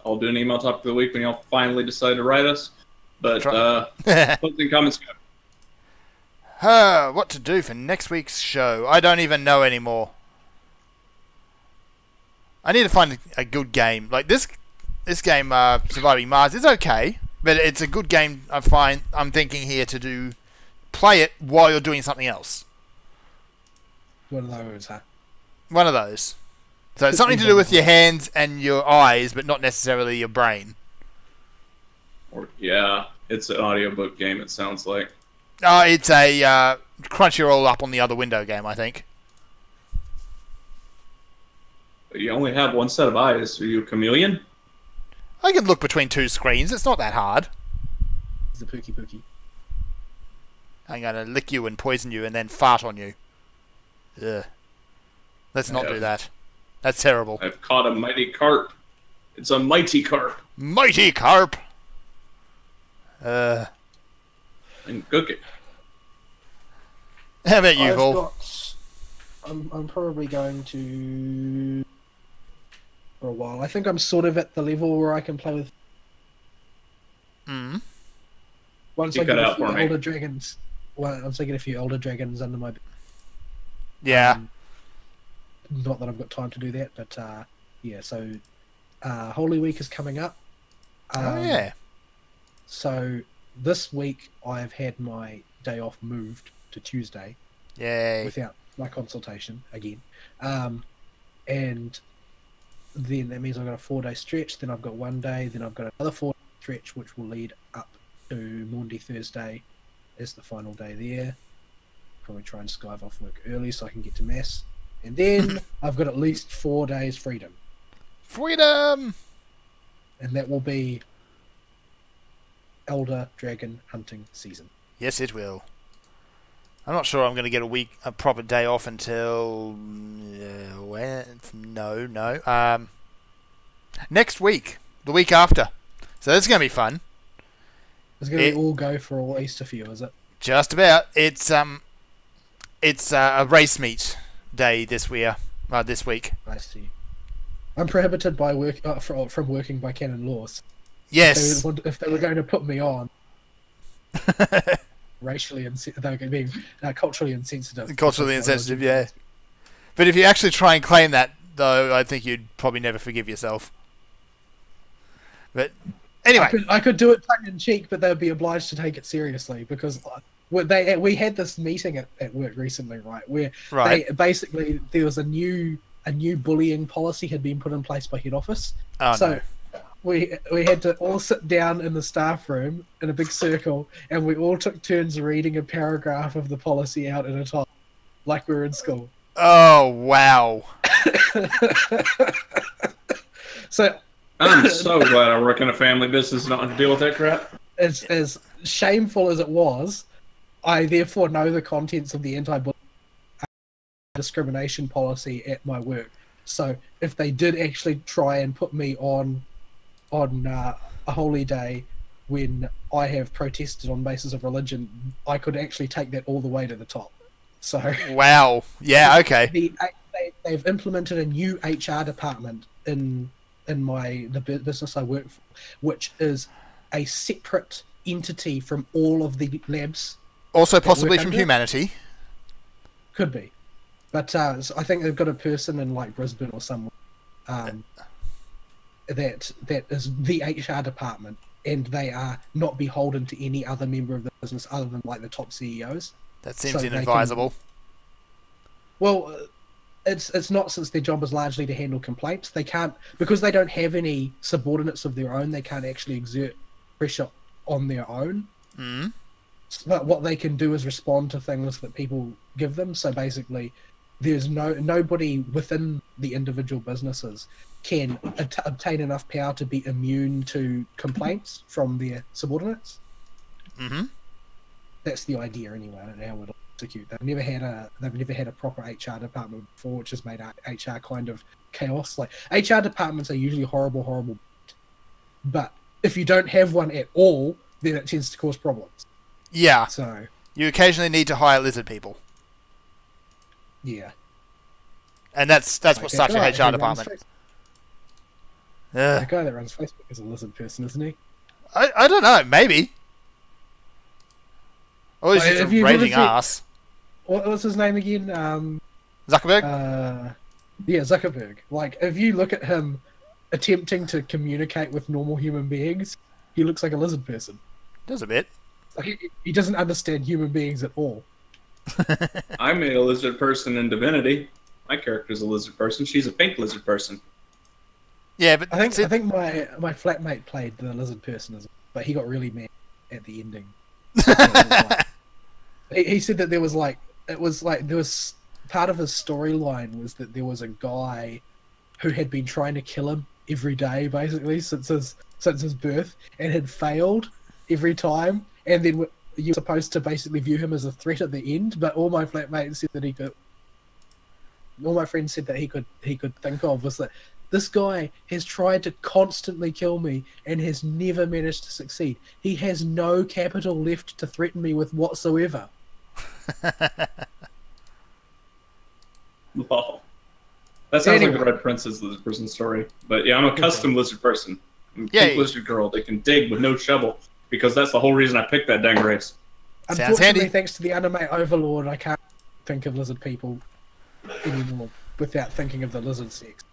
I'll do an email topic of the week when y'all finally decide to write us. But closing comments go. What to do for next week's show? I don't even know anymore. I need to find a good game. Like this game, Surviving Mars, is okay, but it's a good game. I'm thinking here to play it while you're doing something else. One of those, huh? One of those. So it's something to do with your hands and your eyes, but not necessarily your brain. Or yeah, it's an audiobook game. It sounds like. It's a Crunchyroll up on the other window game, I think. You only have one set of eyes. Are you a chameleon? I can look between two screens. It's not that hard. It's a pookie. I'm going to lick you and poison you and then fart on you. Ugh. Let's not do that. That's terrible. I've caught a mighty carp. It's a mighty carp. Mighty carp! And cook it. How about you, Vaul? I'm probably going to... for a while. I think I'm sort of at the level where I can play with... Once I get a few older dragons... Once I get a few older dragons under my... Yeah. Not that I've got time to do that, but yeah, so Holy Week is coming up. Yeah. So this week I've had my day off moved to Tuesday. Yay. Without my consultation again. And then that means I've got a 4-day stretch, then I've got 1 day, then I've got another 4-day stretch, which will lead up to Maundy Thursday as the final day there. Probably try and skive off work early so I can get to Mass. And then I've got at least 4 days freedom. Freedom! And that will be Elder Dragon hunting season. Yes, it will. I'm not sure I'm going to get a proper day off until... No. Next week. The week after. So that's going to be fun. It's going to be all go for all Easter for you, is it? Just about. It's a race meet day this week. I see. I'm prohibited by from working by canon laws. Yes. If they were going to put me on, racially they were going to be culturally insensitive. Culturally insensitive, yeah. But if you actually try and claim that, though, I think you'd probably never forgive yourself. But anyway, I could do it tongue in cheek, but they'd be obliged to take it seriously because we had this meeting at work recently, right? Where basically there was a new bullying policy had been put in place by head office. Oh, so no. we had to all sit down in the staff room in a big circle, and we all took turns reading a paragraph of the policy out at a time, like we were in school. Oh wow! So I'm so glad I work in a family business and not have to deal with that crap. As shameful as it was, I therefore know the contents of the anti-bullying discrimination policy at my work. So if they did actually try and put me on a holy day when I have protested on basis of religion, I could actually take that all the way to the top. So wow, yeah, okay. They've implemented a new HR department in the business I work for, which is a separate entity from all of the labs. Also possibly from humanity. Could be. But I think they've got a person in like Brisbane or somewhere that is the HR department, and they are not beholden to any other member of the business other than like the top CEOs. That seems inadvisable. Well, it's not, since their job is largely to handle complaints. They can't, because they don't have any subordinates of their own, they can't actually exert pressure on their own. Mm. But what they can do is respond to things that people give them. So basically, there's nobody within the individual businesses can obtain enough power to be immune to complaints from their subordinates. Mm-hmm. That's the idea anyway. I don't know how it'll execute. They've never had a proper HR department before, which has made HR kind of chaos. Like HR departments are usually horrible, but if you don't have one at all, then it tends to cause problems. Yeah. So you occasionally need to hire lizard people. Yeah. And that's Like what that starts your guy HR who department. runs Ugh. That guy that runs Facebook is a lizard person, isn't he? I don't know, maybe. Or he's Like, just if a you raging look at- ass. What's his name again? Zuckerberg? Yeah, Zuckerberg. Like, if you look at him attempting to communicate with normal human beings, he looks like a lizard person. Does a bit. Like, he doesn't understand human beings at all. I made a lizard person in Divinity. My character's a lizard person. She's a pink lizard person. Yeah, but I think my flatmate played the lizard person, but he got really mad at the ending. He said that there was part of his storyline was that there was a guy who had been trying to kill him every day, basically since his birth, and had failed every time. And then you were supposed to basically view him as a threat at the end. But all my flatmates said that he could. All my friends said that he could think of was that this guy has tried to constantly kill me and has never managed to succeed. He has no capital left to threaten me with whatsoever. Wow. That sounds Anyway. like the Red Prince's lizard person story. But yeah, I'm a custom lizard person. I'm a Yay. pink lizard girl. They can dig with no shovel. Because that's the whole reason I picked that dang race. Sounds Unfortunately, handy. thanks to the anime Overlord, I can't think of lizard people anymore without thinking of the lizard sex.